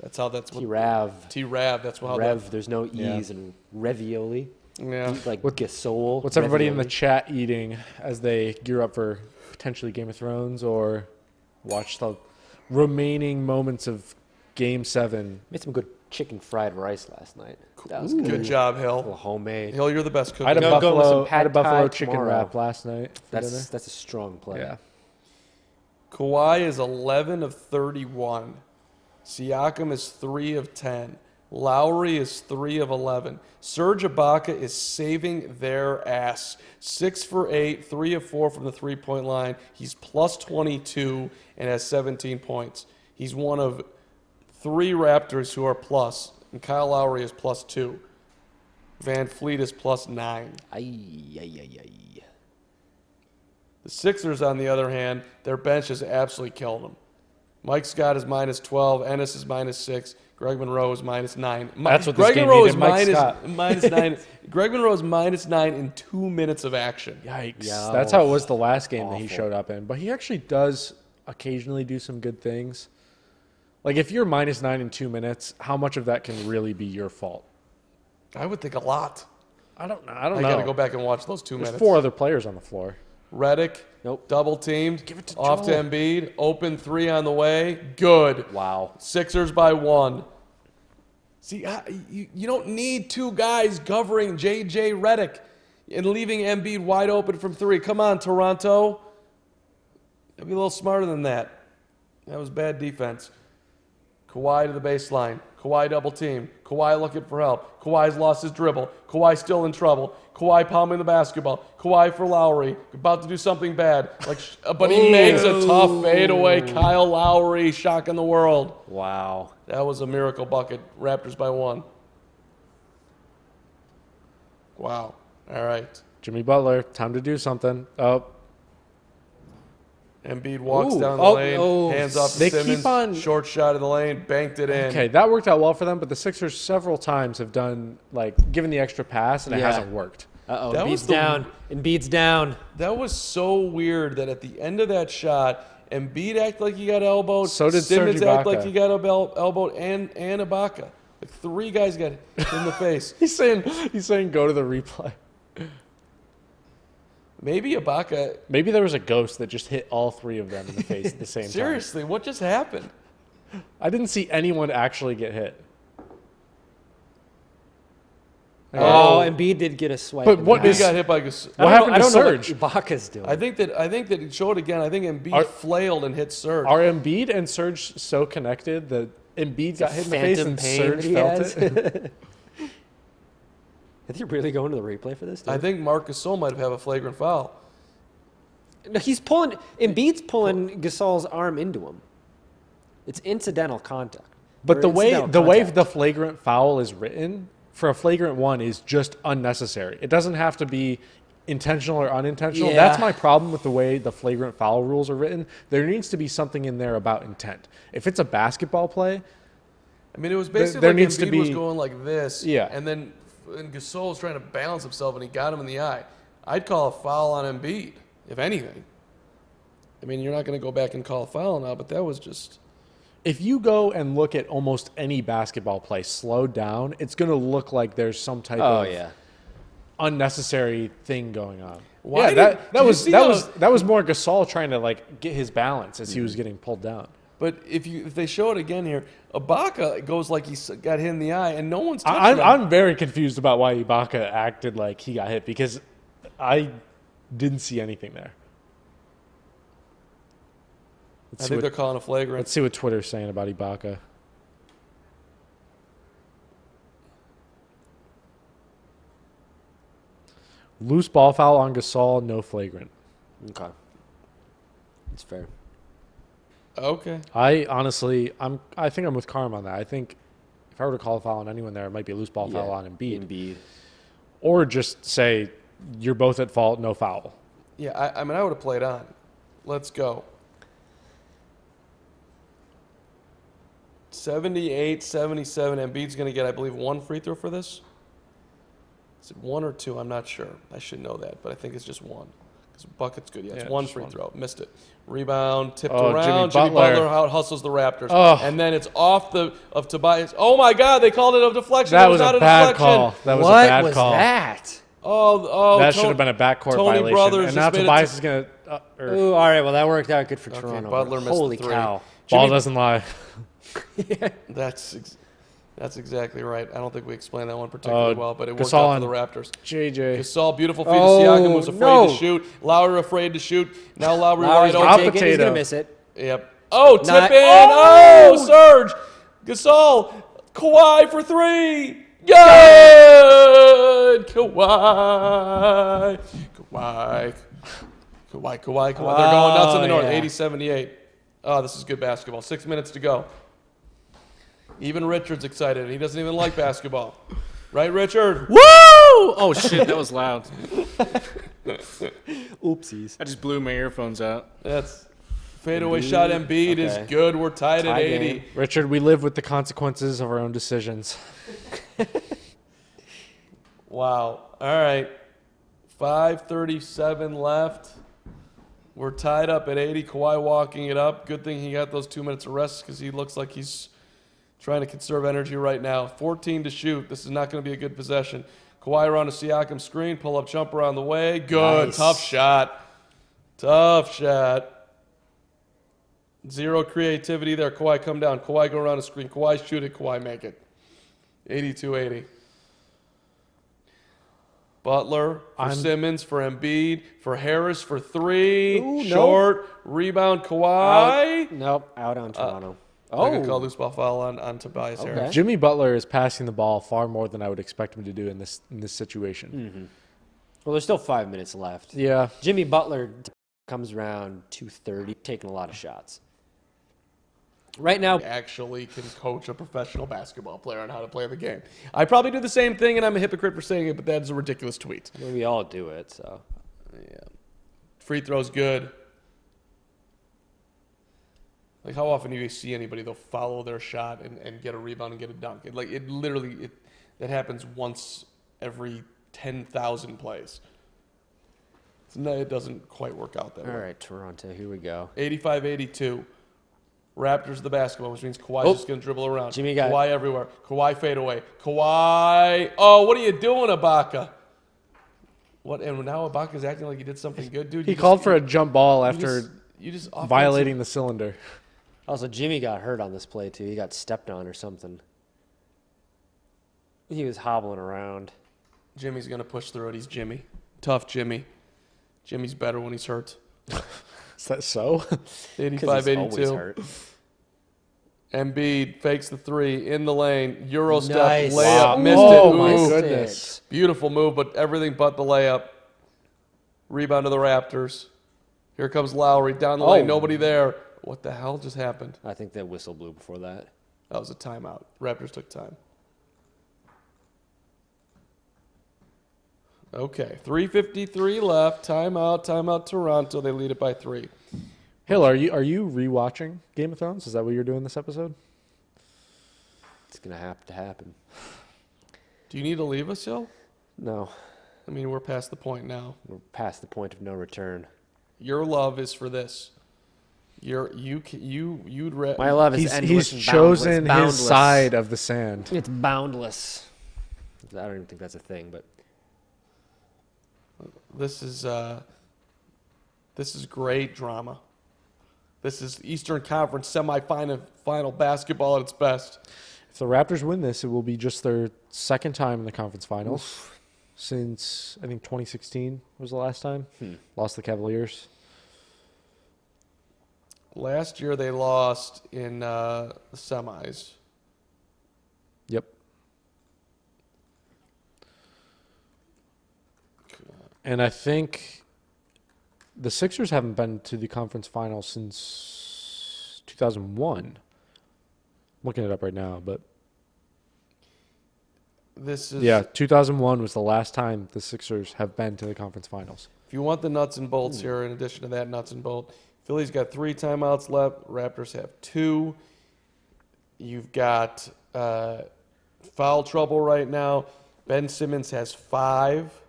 That's how that's what. T-Rav. T-Rav. That's how Rev. There's no Yeah. E's in ravioli. Yeah. Like gasol. What's everybody in the ravioli. chat eating as they gear up for potentially Game of Thrones or watch the remaining moments of Game 7? Made some good chicken fried rice last night. That was Good good. job, A little Hill. homemade. Hill, you're the best cook. I had a Gonna go with some buffalo, I had a pad buffalo thai chicken tomorrow. wrap last night for dinner. That's a strong play. Yeah. Kawhi is 11 of 31. Siakam is 3 of 10. Lowry is 3 of 11. Serge Ibaka is saving their ass. 6 for 8, 3 of 4 from the three-point line. He's plus 22 and has 17 points. He's one of 3 Raptors who are plus, and Kyle Lowry is plus 2. Van Fleet is plus 9. Ay. The Sixers, on the other hand, their bench has absolutely killed them. Mike Scott is minus 12. Ennis is minus 6. Greg Monroe is minus 9. That's what this Greg game Monroe needed, is Mike Scott. minus 9. Greg Monroe is minus 9 in 2 minutes of action. Yikes. Yeah. That's how it was the last game that he Awful. showed up in. But he actually does occasionally do some good things. Like, if you're -9 in 2 minutes, how much of that can really be your fault? I would think a lot. I don't know. I got to go back and watch those 2 There's minutes. 4 other players on the floor. Redick, Nope. double teamed. Give it to off to Joel. Embiid. Open 3 on the way. Good. Wow. Sixers by 1. See, you don't need 2 guys covering J.J. Redick and leaving Embiid wide open from 3. Come on, Toronto. Be a little smarter than that. That was bad defense. Kawhi to the baseline. Kawhi double team. Kawhi looking for help. Kawhi's lost his dribble. Kawhi still in trouble. Kawhi palming the basketball. Kawhi for Lowry. About to do something bad. But he makes a tough fadeaway. Kyle Lowry shocking the world. Wow. That was a miracle bucket. Raptors by 1. Wow. All right. Jimmy Butler, time to do something. Oh, Embiid walks Ooh. down the Oh, lane, oh. hands off to They Simmons, keep on- short shot of the lane, banked it in. okay, that worked out well for them, but the Sixers several times have done, given the extra pass, and it Yeah. hasn't worked. Uh-oh. That was Embiid's the- down. Embiid's down. That was so weird that at the end of that shot, Embiid acted like he got elbowed. So did Simmons Serge acted Ibaka. like he got elbowed, and Ibaka. 3 guys got hit in the face. He's saying go to the replay. Maybe Ibaka. Maybe there was a ghost that just hit all 3 of them in the face at the same time. Seriously, what just happened? I didn't see anyone actually get hit. Oh, Embiid did get a swipe. But in what the He is- eye. got hit by Gas. What happened I to don't Serge? know what Ibaka's doing. I think that show it again. I think Embiid Are- flailed and hit Serge. Are Embiid and Serge so connected that Embiid got hit in the face Phantom and pain Serge that he felt has. it? Is he really going to the replay for this? Dude? I think Marc Gasol might have a flagrant foul. No, he's pulling. Embiid's pulling Gasol's arm into him. It's incidental contact. But Or the way incidental contact. the flagrant foul is written for a flagrant 1 is just unnecessary. It doesn't have to be intentional or unintentional. Yeah. That's my problem with the way the flagrant foul rules are written. There needs to be something in there about intent. If it's a basketball play, I mean, it was basically there like needs to Embiid was be- going like this. Yeah. And then Gasol was trying to balance himself, and he got him in the eye. I'd call a foul on Embiid, if anything. I mean, you're not going to go back and call a foul now, but that was just... if you go and look at almost any basketball play slowed down, it's going to look like there's some type Oh of yeah. unnecessary thing going on. Why Yeah, did that you was see that was more Gasol trying to get his balance as he was getting pulled down. But if they show it again here, Ibaka goes like he got hit in the eye, and no one's touching him. I'm very confused about why Ibaka acted like he got hit because I didn't see anything there. I think they're calling a flagrant. Let's see what Twitter's saying about Ibaka. Loose ball foul on Gasol, no flagrant. Okay. It's fair. Okay. I honestly, I think I'm with Carm on that. I think if I were to call a foul on anyone there, it might be a loose ball foul on Embiid. Embiid. Or just say, you're both at fault, no foul. Yeah, I mean, I would have played on. Let's go. 78-77. Embiid's going to get, I believe, 1 free throw for this. Is it 1 or 2? I'm not sure. I should know that, but I think it's just 1. Because bucket's good. Yeah, it's Yeah, 1 just free 1. throw. Missed it. Rebound, tipped Oh, around. Jimmy Butler. out hustles the Raptors. Oh. And then it's off of Tobias. Oh, my God. They called it a deflection. That It was not a bad deflection. call. That was What a bad was call. that? Oh, That should have been a backcourt Tony violation. Brothers And now just made it Tobias is going to... Ooh, all right. Well, that worked out good for Okay, Toronto. Butler missed the Holy 3. cow! Ball doesn't lie. That's exactly right. I don't think we explained that one particularly well, but it worked Gasol out for the on Raptors. JJ. Gasol, beautiful feed to Oh, Siakam, was afraid no. to shoot. Lowry afraid to shoot. Now Lowry Lowry's wide gonna open. take it. He's Potato. gonna miss it. Yep. Oh, tip Not- in. Oh, Serge. Gasol. Kawhi for 3. Good. Kawhi. They're going nuts in the north. yeah. 80-78. Oh, this is good basketball. 6 minutes to go. Even Richard's excited. He doesn't even like basketball. Right, Richard? Woo! Oh shit, that was loud. Oopsies. I just blew my earphones out. That's fadeaway shot. Embiid is Okay. good. We're tied at Tie 80. game. Richard, we live with the consequences of our own decisions. Wow. All right. 5:37 left. We're tied up at 80. Kawhi walking it up. Good thing he got those 2 minutes of rest because he looks like he's trying to conserve energy right now. 14 to shoot. This is not going to be a good possession. Kawhi around a Siakam screen. Pull-up jumper on the way. Good. Nice. Tough shot. Tough shot. Zero creativity there. Kawhi come down. Kawhi go around a screen. Kawhi shoot it. Kawhi make it. 82-80. Butler for Simmons, for Embiid, for Harris for three. Ooh, Short. Rebound. Kawhi. Out on Toronto. I could call loose ball foul on Tobias Okay. Harris. Jimmy Butler is passing the ball far more than I would expect him to do in this situation. Well, there's still 5 minutes left. Yeah. Jimmy Butler comes around 2:30, taking a lot of shots. Right now, Actually can coach a professional basketball player on how to play the game. I probably do the same thing, and I'm a hypocrite for saying it, but that is a ridiculous tweet. we all do it. So Yeah. Free throw's good. Like, how often do you see anybody, they'll follow their shot and get a rebound and get a dunk? That happens once every 10,000 plays. It doesn't quite work out that way. all right, Toronto, here we go. 85-82. Raptors the basketball, which means Kawhi's just going to dribble around. Jimmy got Kawhi everywhere. Kawhi fade away. Kawhi. Oh, what are you doing, Ibaka? What? And now Ibaka's acting like he did something good, dude. He called for a jump ball after you just violating the cylinder. Also, Jimmy got hurt on this play too. He got stepped on or something. He was hobbling around. Jimmy's going to push through it. He's Jimmy. Tough Jimmy. Jimmy's better when he's hurt. Is that so? 'Cause he's always 85-82. hurt. Embiid fakes the three in the lane. Euro step Nice. layup. Wow. Missed Oh, it. my Ooh. goodness. Beautiful move, but everything but the layup. Rebound to the Raptors. Here comes Lowry down the lane. Nobody there. What the hell just happened? I think the whistle blew before that. That was a timeout. Raptors took time. Okay, 3:53 left. Timeout, Toronto. They lead it by 3. Hill, are you rewatching Game of Thrones? Is that what you're doing this episode? It's gonna have to happen. Do you need to leave us, Hill? No, I mean, we're past the point now. we're past the point of no return. Your love is for this. You'd My love is endless. He's and chosen boundless. his side of the sand. It's boundless. I don't even think that's a thing, but This is great drama. This is Eastern Conference semifinal basketball at its best. If the Raptors win this, it will be just their second time in the conference finals since, I think, 2016 was the last time. Lost the Cavaliers. Last year they lost in the semis. Yep. And I think the Sixers haven't been to the conference finals since 2001. I'm looking it up right now, but This is 2001 was the last time the Sixers have been to the conference finals. If you want the nuts and bolts here, in addition to that nuts and bolt, Philly's got 3 timeouts left. Raptors have 2. You've got foul trouble right now. Ben Simmons has 5.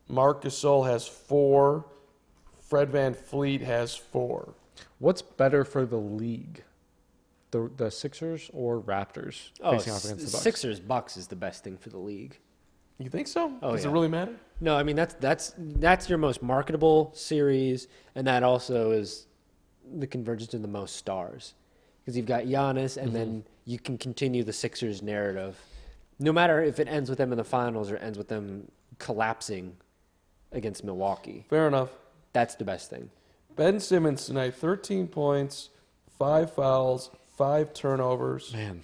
Marc Gasol has 4. Fred VanVleet has 4. What's better for the league? The Sixers or Raptors facing off against the Bucks? Sixers Bucks is the best thing for the league. You think so? Oh, Does yeah. it really matter? No, I mean that's your most marketable series, and that also is the convergence of the most stars, because you've got Yanis, and then you can continue the Sixers narrative, no matter if it ends with them in the finals or ends with them collapsing against Milwaukee. Fair enough. That's the best thing. Ben Simmons tonight, 13 points, 5 fouls, 5 turnovers. Man,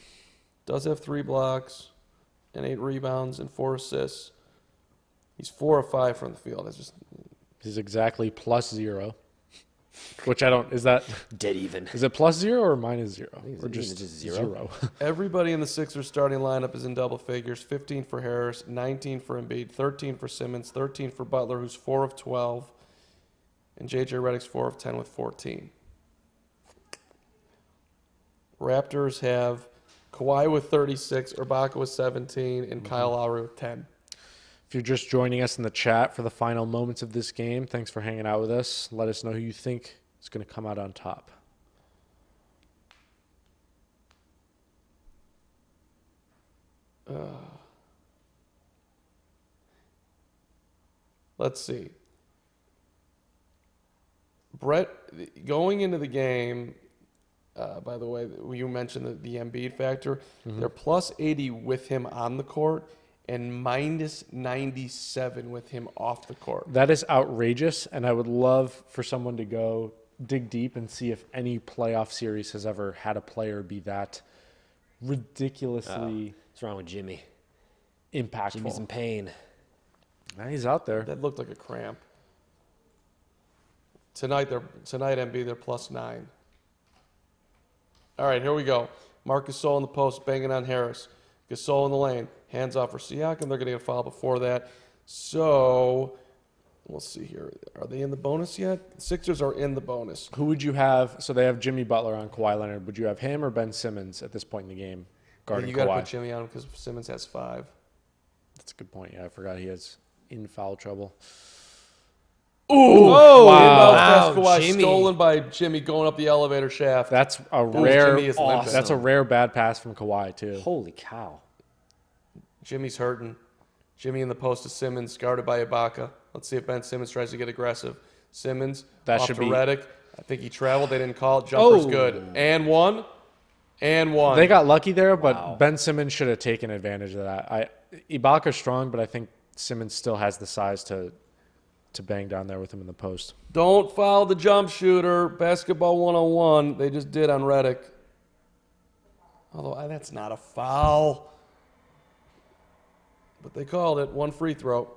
Does have 3 blocks and 8 rebounds and 4 assists. He's 4 of 5 from the field. That's just he's exactly +0. Which I don't. Is that Dead even. is it +0 or -0 it's or even just just zero. 0? everybody in the Sixers starting lineup is in double figures. 15 for Harris, 19 for Embiid, 13 for Simmons, 13 for Butler, who's 4 of 12, and J.J. Redick's 4 of 10 with 14. Raptors have Kawhi with 36, Ibaka with 17, and Kyle Lowry with 10. If you're just joining us in the chat for the final moments of this game, thanks for hanging out with us. Let us know who you think is going to come out on top. Let's see. Brett, going into the game, by the way, you mentioned the Embiid factor. They're plus 80 with him on the court and minus 97 with him off the court. That is outrageous, and I would love for someone to go dig deep and see if any playoff series has ever had a player be that ridiculously What's wrong with Jimmy? impactful. Jimmy's in pain. Nah, he's out there. That looked like a cramp. Tonight, MB, they're plus 9. All right, here we go. Marc Gasol in the post, banging on Harris. Gasol in the lane. Hands off for Siakam. They're going to get a foul before that. So, we'll see here. Are they in the bonus yet? The Sixers are in the bonus. Who would you have? So they have Jimmy Butler on Kawhi Leonard. Would you have him or Ben Simmons at this point in the game guarding You got to Kawhi? put Jimmy on him because Simmons has 5. That's a good point. Yeah, I forgot he has in foul trouble. Ooh! Wow, Kawhi Jimmy. stolen by Jimmy going up the elevator shaft. That's a Jimmy rare. is limping. That's a rare bad pass from Kawhi too. Holy cow. Jimmy's hurting. Jimmy in the post to Simmons, guarded by Ibaka. Let's see if Ben Simmons tries to get aggressive. Simmons That off should to be- Redick. I think he traveled. They didn't call it. Jumper's good. And one. They got lucky there, but Wow. Ben Simmons should have taken advantage of that. Ibaka's strong, but I think Simmons still has the size to bang down there with him in the post. Don't foul the jump shooter. Basketball 101. They just did on Redick. Although that's not a foul. But they called it. 1 free throw.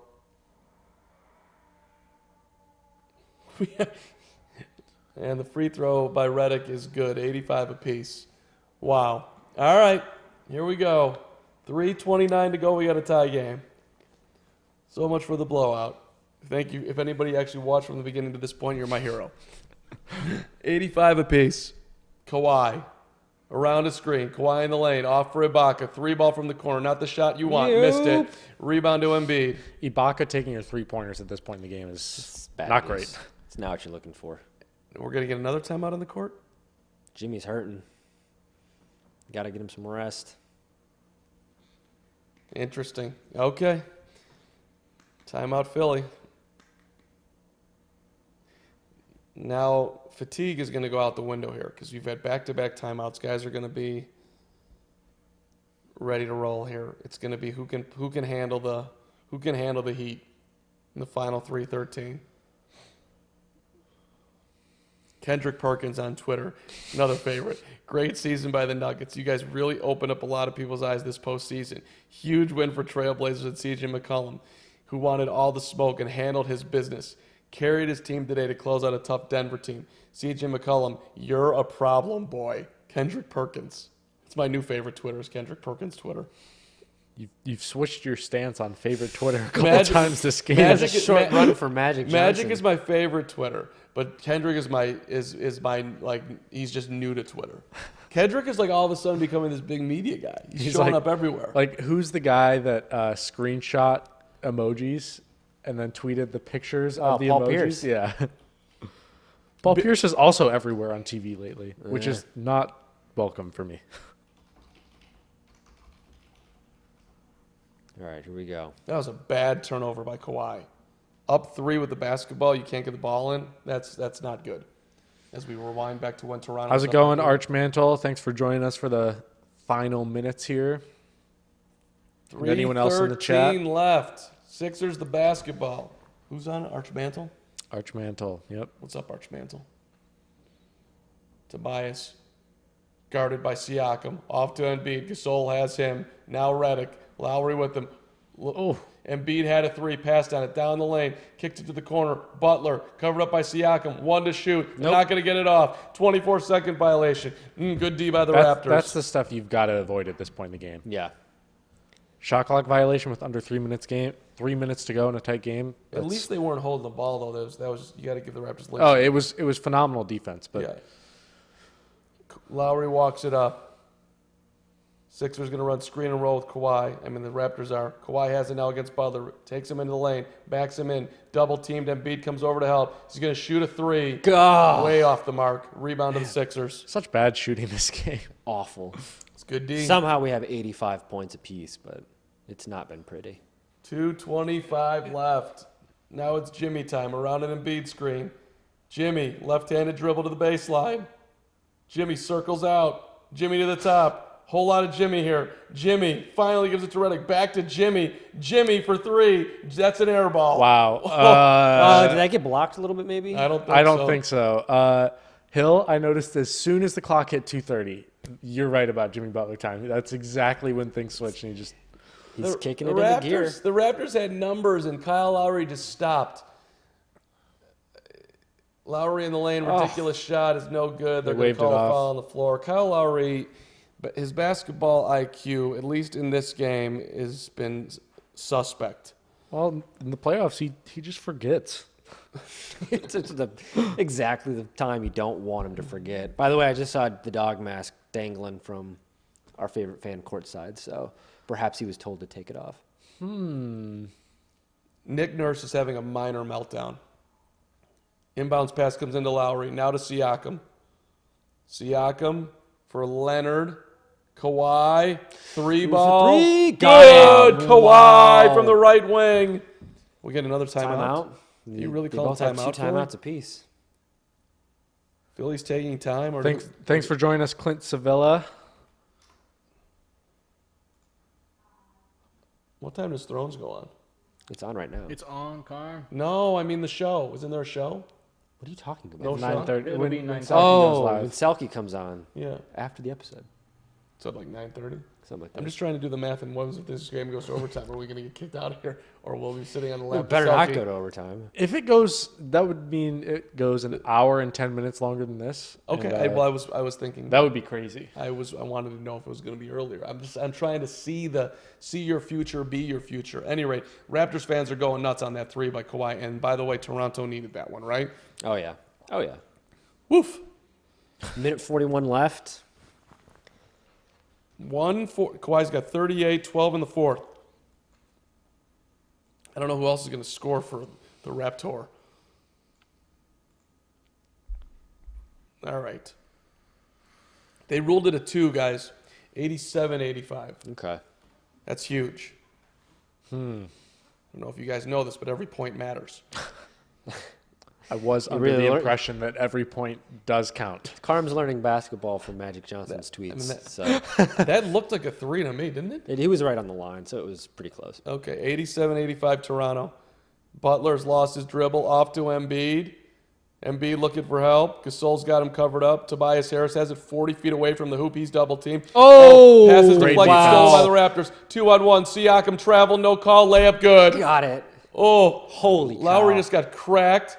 And the free throw by Redick is good. 85 apiece. Wow. All right. Here we go. 3:29 to go. We got a tie game. So much for the blowout. Thank you. If anybody actually watched from the beginning to this point, you're my hero. 85 apiece. Kawhi. Around a screen. Kawhi in the lane. Off for Ibaka. 3-ball from the corner. Not the shot you want. Missed it. Rebound to Embiid. Ibaka taking your 3-pointers at this point in the game is It's bad not news. great. It's not what you're looking for. We're going to get another timeout on the court? Jimmy's hurting. Got to get him some rest. Interesting. Okay. Timeout Philly. Now, fatigue is going to go out the window here because you've had back-to-back timeouts. Guys are going to be ready to roll here. It's going to be who can handle the heat in the final 3:13. Kendrick Perkins on Twitter, another favorite. Great season by the Nuggets. You guys really opened up a lot of people's eyes this postseason. Huge win for Trailblazers and CJ McCollum, who wanted all the smoke and handled his business. Carried his team today to close out a tough Denver team. CJ McCollum, you're a problem, boy. Kendrick Perkins. It's my new favorite Twitter is Kendrick Perkins Twitter. You've switched your stance on favorite Twitter a couple times this game. Magic That's a short run for Magic Johnson. Magic is my favorite Twitter, but Kendrick is my like he's just new to Twitter. Kendrick is like all of a sudden becoming this big media guy. He's showing like- up everywhere. Like, who's the guy that screenshot emojis and then tweeted the pictures of the Paul emojis? Pierce. Yeah. Paul Pierce is also everywhere on TV lately, which is not welcome for me. All right, here we go. That was a bad turnover by Kawhi. Up 3 with the basketball, you can't get the ball in. That's not good. As we rewind back to when Toronto. How's was it up going, by 3. Archmantle? Thanks for joining us for the final minutes here. Anyone else in the chat? 3:13 left. Sixers the basketball. Who's on Archmantle? Archmantle, yep. What's up, Archmantle? Tobias. Guarded by Siakam. Off to Embiid. Gasol has him. Now Redick. Lowry with him. Oh. Embiid had a 3. Passed on it. Down the lane. Kicked it to the corner. Butler. Covered up by Siakam. 1 to shoot. They're not going to get it off. 24-second violation. Good D by the Raptors. That's the stuff you've got to avoid at this point in the game. Yeah. Shot clock violation with under 3 minutes to go in a tight game. At least they weren't holding the ball, though. That was you got to give the Raptors lead. Oh, it was phenomenal defense, but Yeah. Lowry walks it up. Sixers going to run screen and roll with Kawhi. I mean, the Raptors are. Kawhi has it now against Butler. Takes him into the lane. Backs him in. Double teamed. Embiid comes over to help. He's going to shoot a three. God. Way off the mark. Rebound to the Sixers. Such bad shooting this game. Awful. It's good D. Somehow we have 85 points apiece, but it's not been pretty. 2:25 left. Now it's Jimmy time. Around an Embiid screen. Jimmy, left-handed dribble to the baseline. Jimmy circles out. Jimmy to the top. Whole lot of Jimmy here. Jimmy finally gives it to Redick. Back to Jimmy. Jimmy for three. That's an air ball. Wow. Did that get blocked a little bit maybe? I don't think so. Hill, I noticed as soon as the clock hit 2:30, you're right about Jimmy Butler time. That's exactly when things switch, and he's kicking it into gear. The Raptors had numbers, and Kyle Lowry just stopped. Lowry in the lane, ridiculous shot is no good. They're going to call a foul on the floor. Kyle Lowry, but his basketball IQ, at least in this game, has been suspect. Well, in the playoffs, he just forgets. It's exactly the time you don't want him to forget. By the way, I just saw the dog mask dangling from our favorite fan courtside, so perhaps he was told to take it off. Nick Nurse is having a minor meltdown. Inbounds pass comes into Lowry. Now to Siakam. Siakam for Leonard. Kawhi. Three ball. Good. Kawhi Wow. from the right wing. We get another timeout. Timeout. You really They call both a have timeout? two timeouts apiece. Philly's taking time. Or Thanks for joining us, Clint Sevilla. What time does Thrones go on? It's on right now. It's on, Carm. No, I mean the show. Isn't there a show? What are you talking about? No shot? 9:30. It'll When be Selkie 9:30. goes Oh, live. when Selkie comes on Yeah. after the episode. So like 9:30. Something like that. I'm just trying to do the math. And what was if this game goes to overtime? Are we going to get kicked out of here, or will we be sitting on the lap? We better not Selkie? go to overtime. If it goes, that would mean it goes an hour and 10 minutes longer than this. Okay. And, I was thinking that would be crazy. I wanted to know if it was going to be earlier. I'm trying to see your future, be your future. At any rate, Raptors fans are going nuts on that three by Kawhi. And by the way, Toronto needed that one, right? Oh yeah. Woof. Minute 41 left. Kawhi's got 38, 12 in the fourth. I don't know who else is going to score for the Raptor. All right. They ruled it a 2, guys. 87-85. Okay. That's huge. I don't know if you guys know this, but every point matters. I was under really the learn- impression that every point does count. Carm's learning basketball from Magic Johnson's tweets. That looked like a 3 to me, didn't it? He was right on the line, so it was pretty close. Okay, 87-85 Toronto. Butler's lost his dribble off to Embiid. Embiid looking for help. Gasol's got him covered up. Tobias Harris has it 40 feet away from the hoop. He's double teamed. Oh! Passes Great deflected, defense. stolen by the Raptors. 2-on-1. Siakam travel, no call, layup good. Got it. Oh, Holy Lowry cow. just got cracked.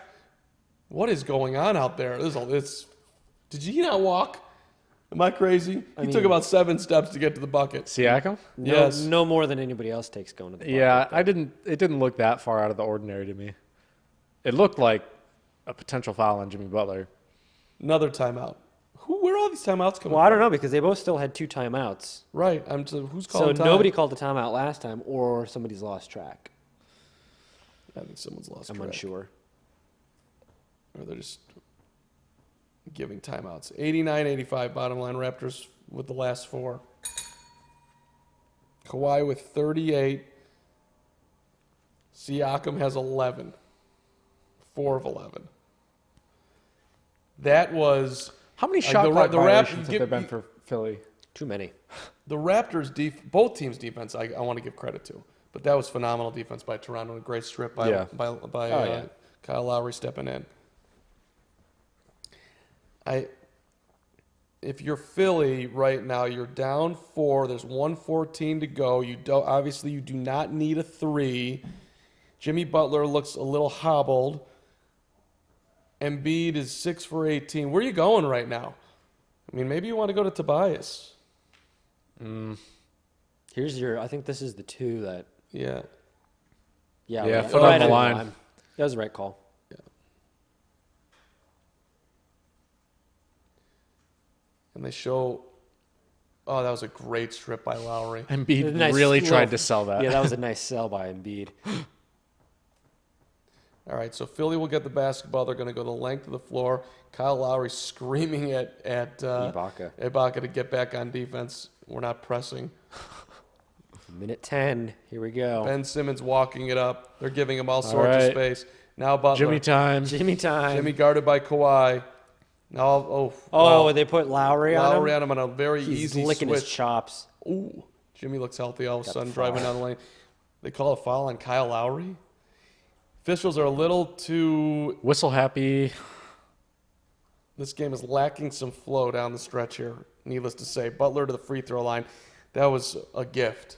What is going on out there? Did he not walk? Am I crazy? He took about 7 steps to get to the bucket. Siakam? Yes. No more than anybody else takes going to the bucket. Yeah, it didn't look that far out of the ordinary to me. It looked like a potential foul on Jimmy Butler. Another timeout. Where are all these timeouts coming Well, I from? don't know because they both still had 2 timeouts. Right. Who's So calling time? nobody called the timeout last time, or somebody's lost track. I think someone's lost I'm track. unsure. Or they're just giving timeouts. 89-85, bottom line Raptors with the last 4. Kawhi with 38. Siakam has 11. 4 of 11. That was... How many Like shot the clock Ra- the Rap- violations you have there give- been for Philly? Too many. The Raptors, both teams' defense, I want to give credit to. But that was phenomenal defense by Toronto. And a great strip by, Yeah. by Kyle Lowry stepping in. If you're Philly right now, you're down 4. There's 1:14 to go. You do not need a 3. Jimmy Butler looks a little hobbled. Embiid is 6 for 18. Where are you going right now? I mean, maybe you want to go to Tobias. I think this is the 2 that. Yeah. Yeah, right foot on right the at line. That was the right call. And they show Oh, that was a great strip by Lowry. Embiid Nice really little- tried to sell that. Yeah, that was a nice sell by Embiid. All right, so Philly will get the basketball. They're going to go the length of the floor. Kyle Lowry screaming at Ibaka to get back on defense. We're not pressing. Minute 10. Here we go. Ben Simmons walking it up. They're giving him all sorts of right. space. Now Butler. Jimmy time. Jimmy time. Jimmy guarded by Kawhi. Now, Oh, wow. they put Lowry on him? Lowry on him on a very He's easy licking switch. his chops. Ooh, Jimmy looks healthy all of a Got sudden, the driving foul. down the lane. They call a foul on Kyle Lowry. Officials are a little too. Whistle happy. This game is lacking some flow down the stretch here, needless to say. Butler to the free throw line. That was a gift.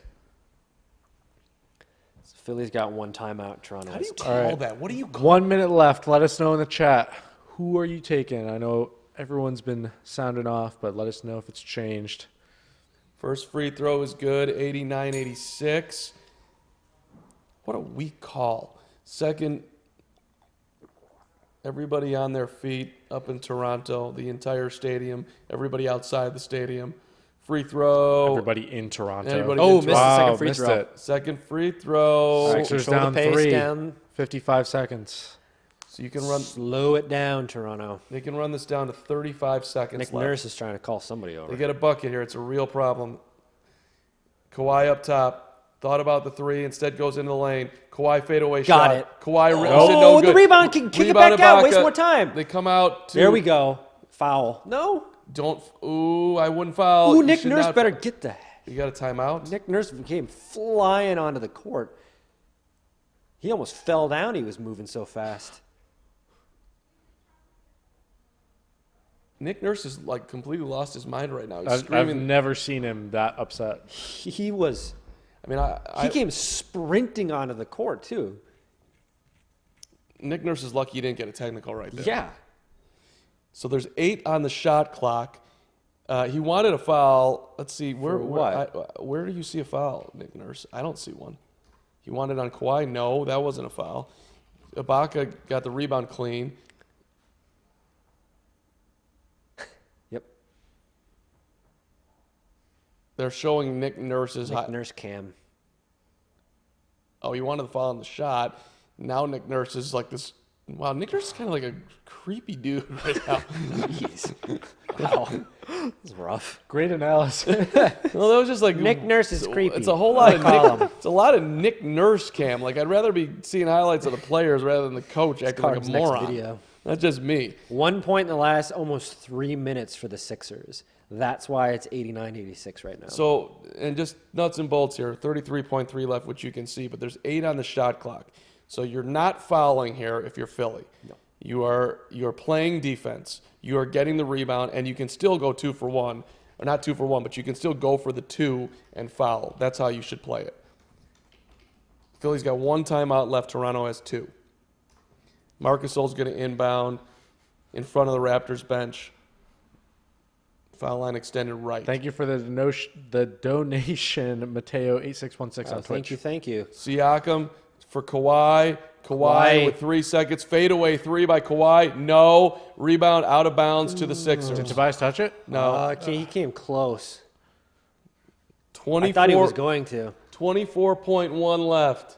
Philly's got one timeout. Toronto How do has you two. call All right. that? What do you call 1 minute left. Let us know in the chat. Who are you taking? I know everyone's been sounding off, but let us know if it's changed. First free throw is good, 89-86. What a weak call. Second, everybody on their feet up in Toronto, the entire stadium, everybody outside the stadium. Free throw. Everybody in Toronto. Everybody Oh, in missed the Toronto. second free missed throw. it. Second free throw. Sixers Control down the pace 3. down. 55 seconds. So you can run. Slow it down, Toronto. They can run this down to 35 seconds Nick left. Nurse is trying to call somebody over. They get a bucket here. It's a real problem. Kawhi up top. Thought about the three. Instead goes into the lane. Kawhi fadeaway Got shot. it. Kawhi Oh, no good. the rebound. Kick it Rebound back out. Waste Ibaka. more time. They come out. To, There we go. Foul. No. Don't. Ooh, I wouldn't foul. Ooh, You Nick should Nurse not- better get the. You got a timeout? Nick Nurse came flying onto the court. He almost fell down. He was moving so fast. Nick Nurse is like completely lost his mind right now. He's I've screaming. never seen him that upset. He was. I mean, He came sprinting onto the court too. Nick Nurse is lucky he didn't get a technical right there. Yeah. So there's 8 on the shot clock. He wanted a foul. Let's see where. For what? Where do you see a foul, Nick Nurse? I don't see one. He wanted on Kawhi. No, that wasn't a foul. Ibaka got the rebound clean. Yep. They're showing Nick Nurse's. Nick Nurse cam. Oh, he wanted the foul on the shot. Now Nick Nurse is like this. Wow, Nick Nurse is kind of like a creepy dude right now. Jeez. Wow. That's rough. Great analysis. Well, that was just like Nick Nurse is creepy. It's a whole lot of call Nick. It's a lot of Nick Nurse cam. Like I'd rather be seeing highlights of the players rather than the coach acting like a Card's next moron. video. That's just me. 1 point in the last almost 3 minutes for the Sixers. That's why it's 89-86 right now. So, and just nuts and bolts here. 33.3 left, which you can see, but there's 8 on the shot clock. So you're not fouling here if you're Philly. No. You're playing defense. You are getting the rebound, and you can still go 2 for 1. Or not 2 for 1, but you can still go for the 2 and foul. That's how you should play it. Philly's got 1 timeout left. Toronto has 2. Marc Gasol's going to inbound in front of the Raptors bench. Foul line extended right. Thank you for the donation, Mateo 8616 on Twitch. Thank you. Siakam for Kawhi. Kawhi Kawhi. with 3 seconds. Fadeaway 3 by Kawhi. No. Rebound out of bounds to the Sixers. Did Tobias touch it? No. He came close. 24, I thought he was going to. 24.1 left.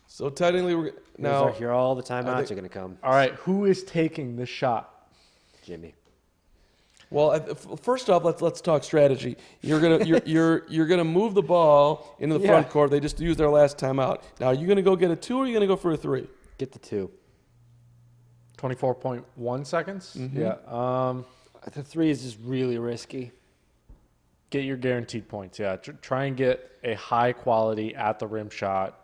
So technically, we're now. Here all the I timeouts think- are going to come. All right, who is taking this shot? Jimmy. Well, first off, let's talk strategy. You're gonna move the ball into the front court. They just used their last timeout. Now, are you gonna go get a 2 or are you gonna go for a 3? Get the 2. 24.1 seconds? Mm-hmm. Yeah. The 3 is just really risky. Get your guaranteed points. Yeah. Try and get a high quality at the rim shot.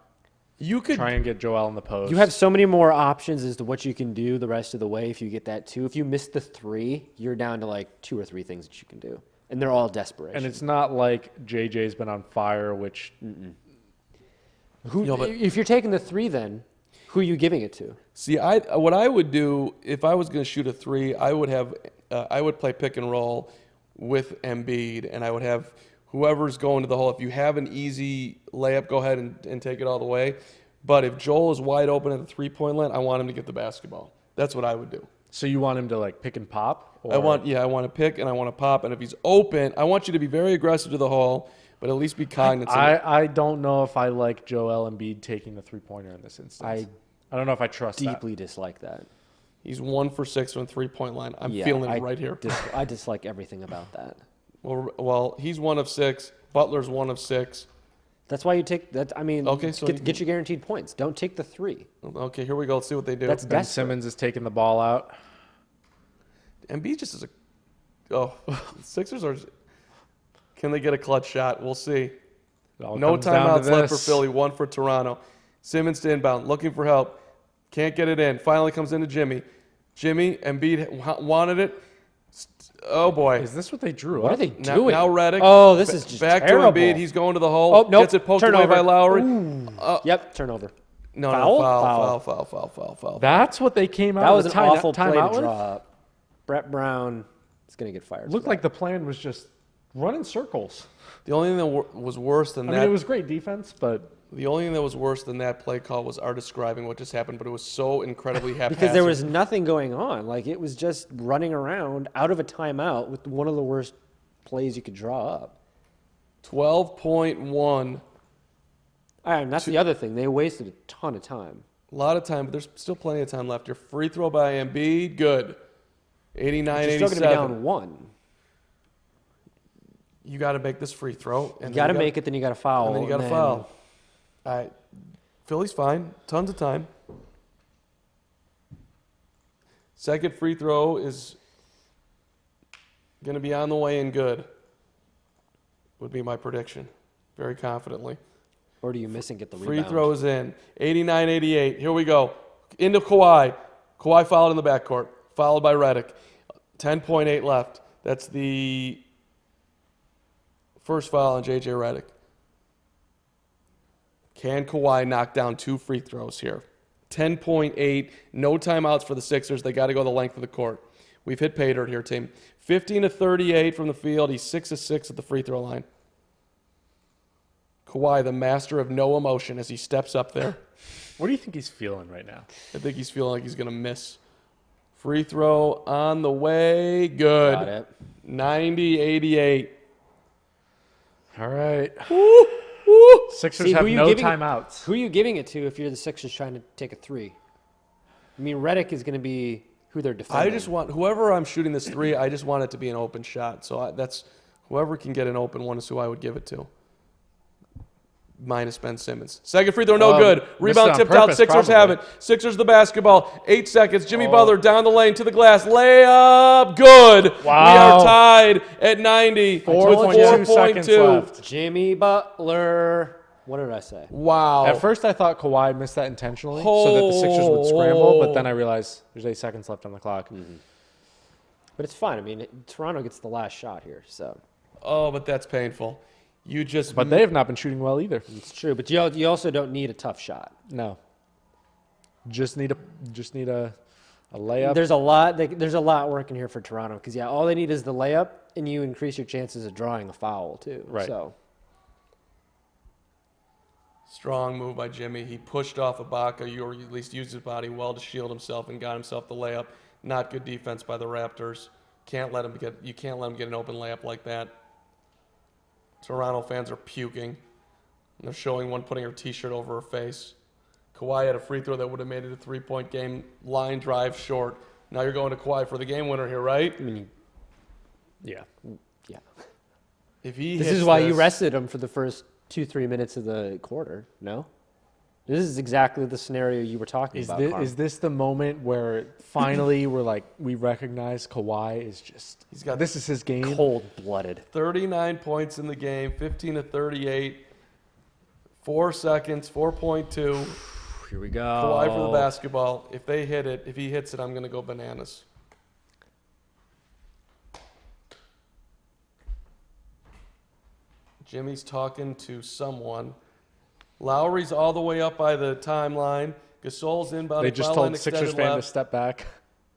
You could Try and get Joel in the post. You have so many more options as to what you can do the rest of the way if you get that 2. If you miss the 3, you're down to like 2 or 3 things that you can do. And they're all desperation. And it's not like JJ's been on fire, which If you're taking the 3 then, who are you giving it to? see. What I would do if I was gonna shoot a 3, I would play pick and roll with Embiid, and I would have whoever's going to the hole. If you have an easy layup, go ahead and take it all the way. But if Joel is wide open at the 3-point line, I want him to get the basketball. That's what I would do. So you want him to like pick and pop? Or? I want to pick and I want to pop. And if he's open, I want you to be very aggressive to the hole, but at least be cognizant. I don't know if I like Joel Embiid taking the 3-pointer in this instance. I don't know if I trust Deeply dislike that. He's 1 for 6 from the 3-point line. I'm feeling it right here. I dislike everything about that. Well, he's 1 of 6. Butler's 1 of 6. That's why you take that. I mean, okay, so get your guaranteed points. Don't take the 3. Okay, here we go. Let's see what they do. That's Ben desperate. Simmons is taking the ball out. Embiid just is Sixers are. Can they get a clutch shot? We'll see. No timeouts left for Philly. 1 for Toronto. Simmons to inbound, looking for help. Can't get it in. Finally comes into Jimmy. Embiid wanted it. Oh, boy. Is this what they drew What up? are they doing? Now Redick. Oh, this is just back terrible. to Embiid. He's going to the hole. Oh, nope. Gets it poked Turnover. away by Lowry. Yep, turnover. No, foul. That's what they came out That was of an the awful play timeout to with? draw up. Brett Brown is going to get fired. Looked like the plan was just run in circles. The only thing that was worse than that. I mean, it was great defense, but The only thing that was worse than that play call was our describing what just happened, but it was so incredibly haphazard. because there was nothing going on. Like, it was just running around out of a timeout with one of the worst plays you could draw up. 12.1. And that's the other thing. They wasted a ton of time. A lot of time, but there's still plenty of time left. Your free throw by Embiid, good. 89, You're still going to 87. be down 1. You got to make this free throw. You got to make it, then you got to foul. And then you got to foul. All right. Philly's fine. Tons of time. Second free throw is going to be on the way and good. Would be my prediction. Very confidently. Or do you miss and get the Free rebound? throws in. 89-88. Here we go. Into Kawhi. Kawhi fouled in the backcourt. Followed by Redick. 10.8 left. That's the first foul on J.J. Redick. Can Kawhi knock down 2 free throws here? 10.8. No timeouts for the Sixers. They got to go the length of the court. We've hit pay dirt here, team. 15-38 from the field. He's 6 of 6 at the free throw line. Kawhi, the master of no emotion as he steps up there. what do you think he's feeling right now? I think he's feeling like he's going to miss. Free throw on the way. Good. Got it. 90-88. All right. Woo, woo. Sixers See, have who you no giving it- timeouts. Who are you giving it to if you're the Sixers trying to take a 3? I mean, Redick is going to be who they're defending. I just want, whoever I'm shooting this 3, I just want it to be an open shot. So that's, whoever can get an open one is who I would give it to. Minus Ben Simmons. Second free throw, no good. Missed Rebound it on tipped out. purpose, Sixers probably. have it. Sixers the basketball. 8 seconds. Jimmy Butler down the lane to the glass. Layup. Good. Wow. We are tied at 90. 4.2 seconds 4.2. left. Jimmy Butler. What did I say? Wow. At first, I thought Kawhi missed that intentionally so that the Sixers would scramble, but then I realized there's 8 seconds left on the clock. But it's fine. I mean, Toronto gets the last shot here, so Oh, but that's painful. You just. But they have not been shooting well either. it's true. But you also don't need a tough shot. No. Just need a layup. There's a lot working here for Toronto because all they need is the layup, and you increase your chances of drawing a foul too. Right. So Strong move by Jimmy. He pushed off Ibaka, or at least used his body well to shield himself and got himself the layup. Not good defense by the Raptors. You can't let him get an open layup like that. Toronto fans are puking. And they're showing one putting her T-shirt over her face. Kawhi had a free throw that would have made it a 3-point game. Line drive short. Now you're going to Kawhi for the game winner here, right? I mean, yeah. yeah. If he This hits is why you this- rested him for the first 2-3 minutes of the quarter. No, this is exactly the scenario you were talking about. Carm. Is this the moment where finally we recognize Kawhi is just this is his game? Cold-blooded. 39 points in the game, 15-38, 4 seconds, 4.2. Here we go. Kawhi for the basketball. If he hits it, I'm going to go bananas. Jimmy's talking to someone. Lowry's all the way up by the timeline. Gasol's inbound. They just foul told line Sixers extended fan to left. step back.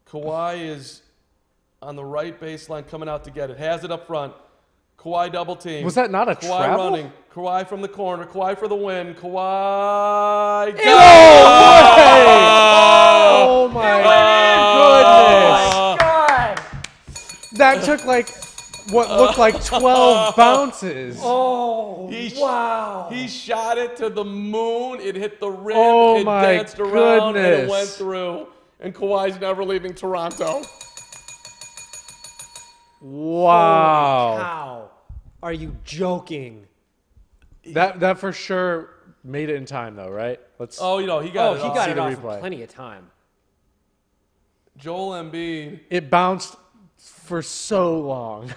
Kawhi is on the right baseline coming out to get it. Has it up front. Kawhi double team. Was that not a Kawhi travel? running. Kawhi from the corner. Kawhi for the win. Kawhi. Oh! Oh my goodness! God! That took like what looked like 12 bounces. Oh, Wow. He shot it to the moon. It hit the rim. Oh it my danced around and it goodness. went through. And Kawhi's never leaving Toronto. Wow. How? Are you joking? That for sure made it in time though, right? Let's. Oh, he got it he off. got See it the off replay. in plenty of time. Joel Embiid. It bounced for so long.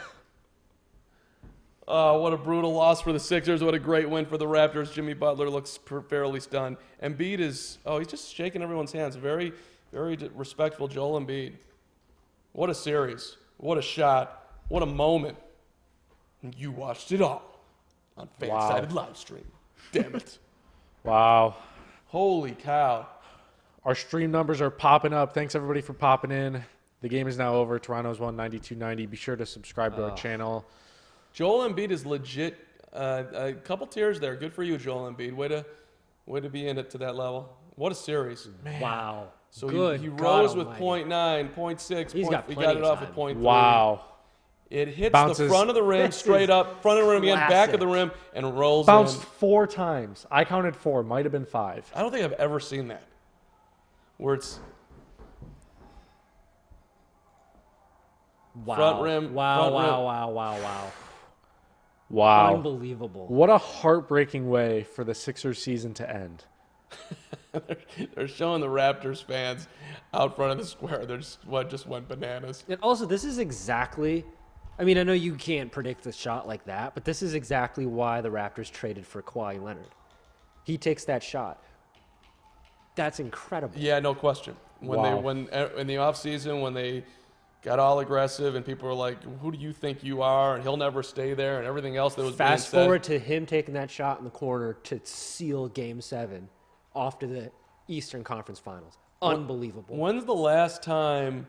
What a brutal loss for the Sixers. What a great win for the Raptors. Jimmy Butler looks fairly stunned. Embiid is, he's just shaking everyone's hands. Very, very respectful Joel Embiid. What a series. What a shot. What a moment. You watched it all on Fansided live stream. Damn it. Wow. Holy cow. Our stream numbers are popping up. Thanks everybody for popping in. The game is now over. Toronto's won 92-90. Be sure to subscribe to our channel. Joel Embiid is legit. A couple tiers there. Good for you, Joel Embiid. Way to be in it to that level. What a series. Man. Wow. So Good he God rose with almighty. 0.9, 0.6. He's got he plenty got it of off time. at 0.3. Wow. It hits Bounces. the front of the rim, straight up, front of the rim again, back of the rim, and rolls Bounced in. 4 times. I counted 4. Might have been 5. I don't think I've ever seen that. Where it's Wow. front rim, Wow, front wow, rim. wow, wow, wow. Wow. Unbelievable. What a heartbreaking way for the Sixers season to end. They're showing the Raptors fans out front of the square. They're just went bananas. And also, this is exactly, I mean, I know you can't predict the shot like that, but this is exactly why the Raptors traded for Kawhi Leonard. He takes that shot. That's incredible. Yeah, no question. When in the offseason, when they got all aggressive and people were like, who do you think you are? And he'll never stay there and everything else that was Fast being said. forward to him taking that shot in the corner to seal Game 7 off to the Eastern Conference Finals. Unbelievable. When's the last time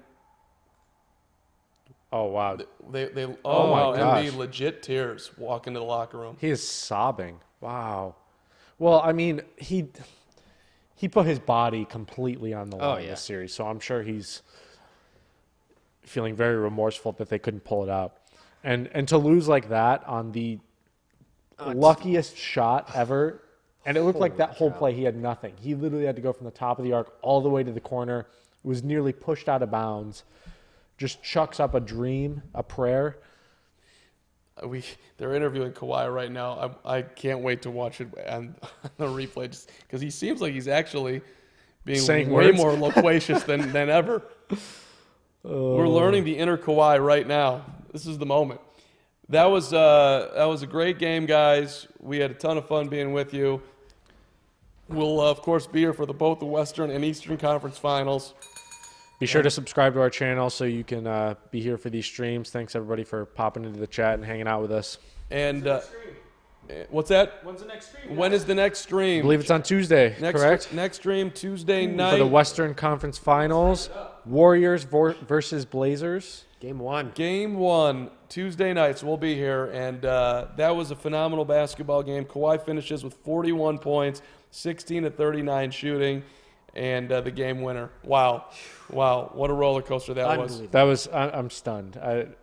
Oh, wow. oh my wow, gosh. Embiid legit tears walk into the locker room. He is sobbing. Wow. Well, I mean, he put his body completely on the line in this series, so I'm sure he's feeling very remorseful that they couldn't pull it out. And to lose like that on the luckiest shot ever, and it looked like that whole play he had nothing. He literally had to go from the top of the arc all the way to the corner, was nearly pushed out of bounds, just chucks up a dream, a prayer. They're interviewing Kawhi right now. I can't wait to watch it on the replay just because he seems like he's actually being Saying way words. more loquacious than ever. We're learning the inner Kawhi right now. This is the moment. That was a great game, guys. We had a ton of fun being with you. We'll of course be here for both the Western and Eastern Conference Finals. Be sure to subscribe to our channel so you can be here for these streams. Thanks, everybody, for popping into the chat and hanging out with us. And what's that? When's the next stream? When is the next I stream? believe it's on Tuesday, correct? Next stream Tuesday night. For the Western Conference Finals, Warriors versus Blazers. Game 1. Game 1, Tuesday night, so we'll be here. And that was a phenomenal basketball game. Kawhi finishes with 41 points, 16 to 39 shooting, and the game winner. Wow. What a roller coaster that was. Unbelievable. That was, I'm stunned. That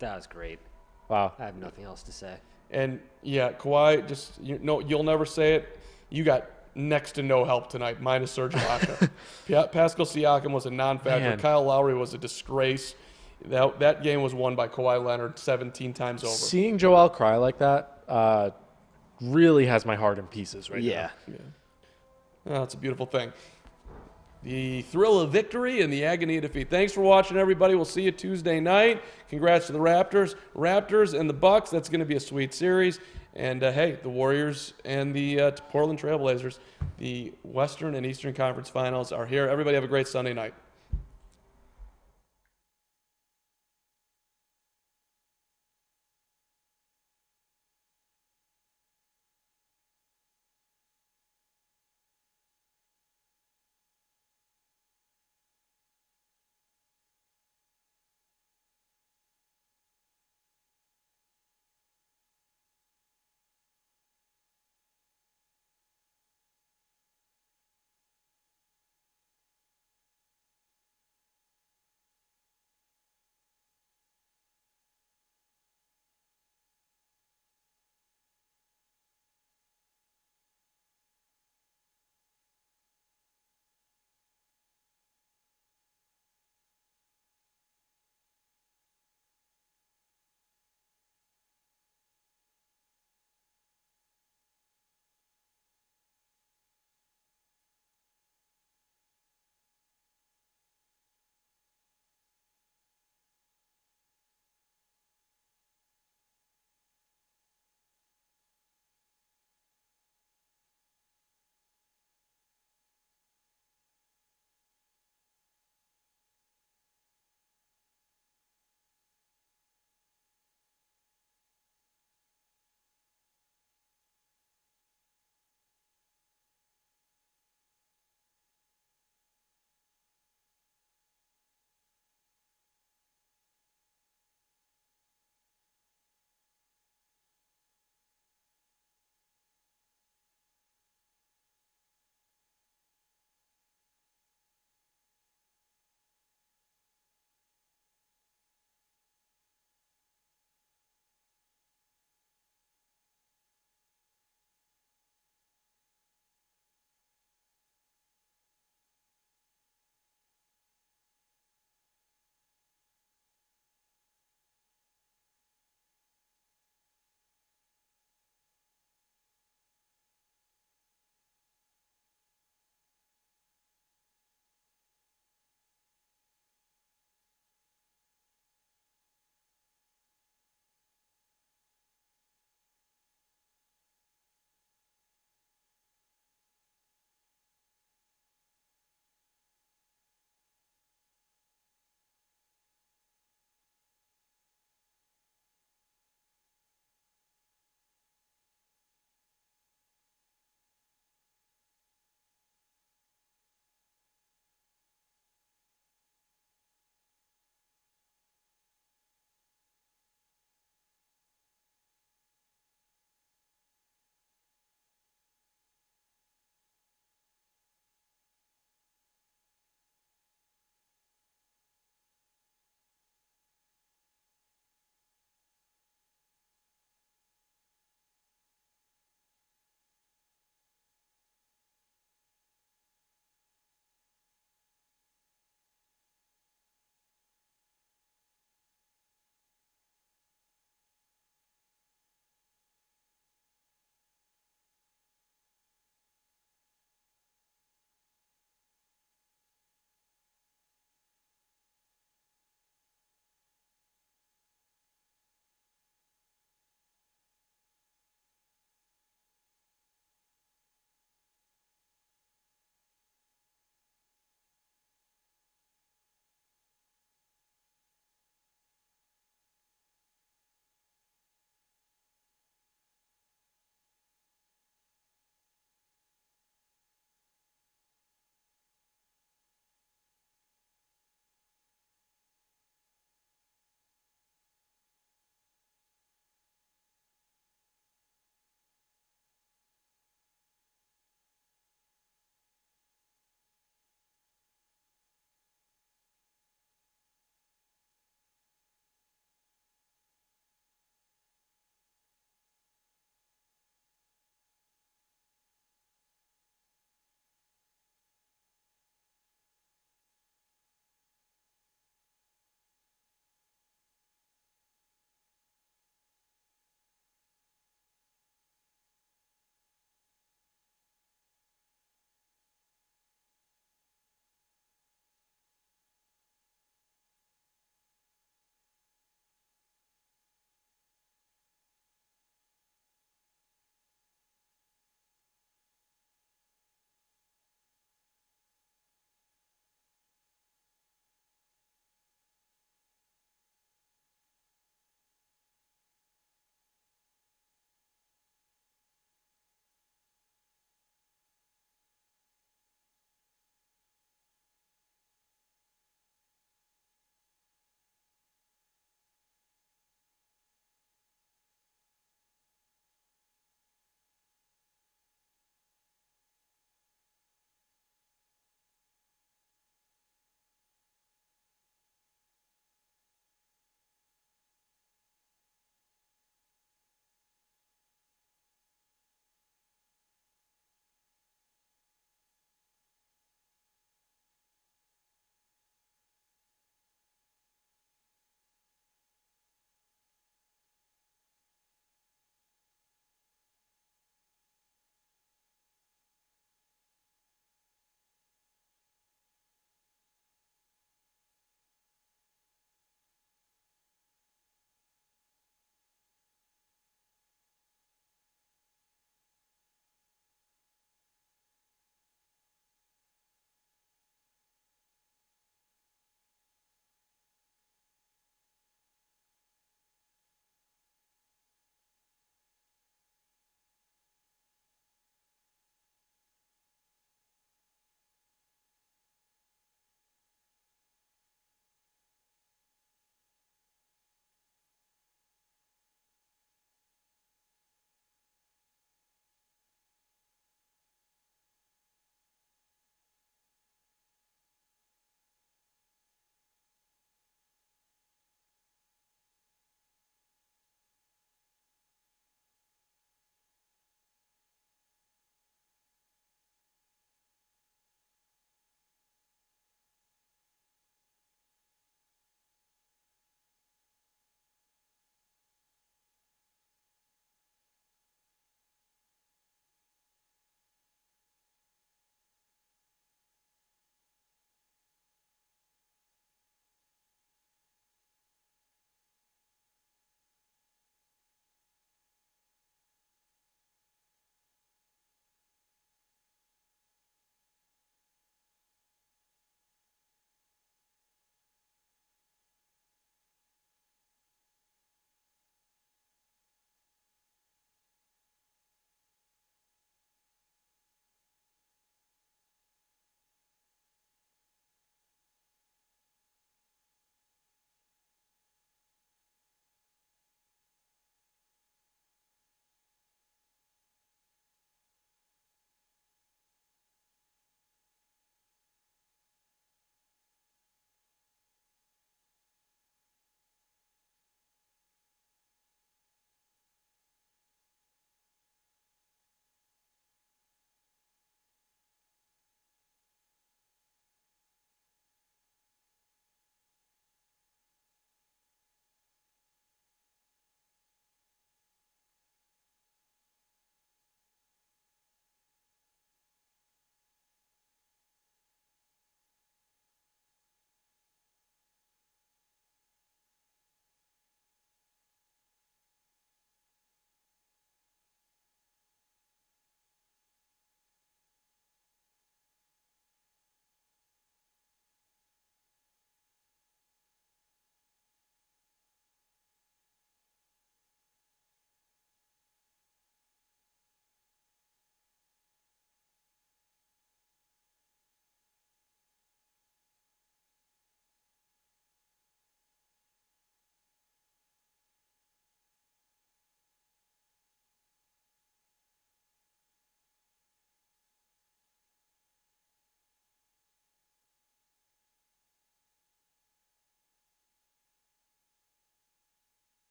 was great. Wow. I have nothing else to say. And yeah, Kawhi, you'll never say it. You got next to no help tonight, minus Serge Ibaka. Pascal Siakam was a non-factor. Man. Kyle Lowry was a disgrace. That game was won by Kawhi Leonard 17 times over. Seeing Joel cry like that really has my heart in pieces right now. Oh, it's a beautiful thing. The thrill of victory and the agony of defeat. Thanks for watching, everybody. We'll see you Tuesday night. Congrats to the Raptors and the Bucks. That's going to be a sweet series. And, hey, the Warriors and the Portland Trail Blazers, the Western and Eastern Conference Finals are here. Everybody have a great Sunday night.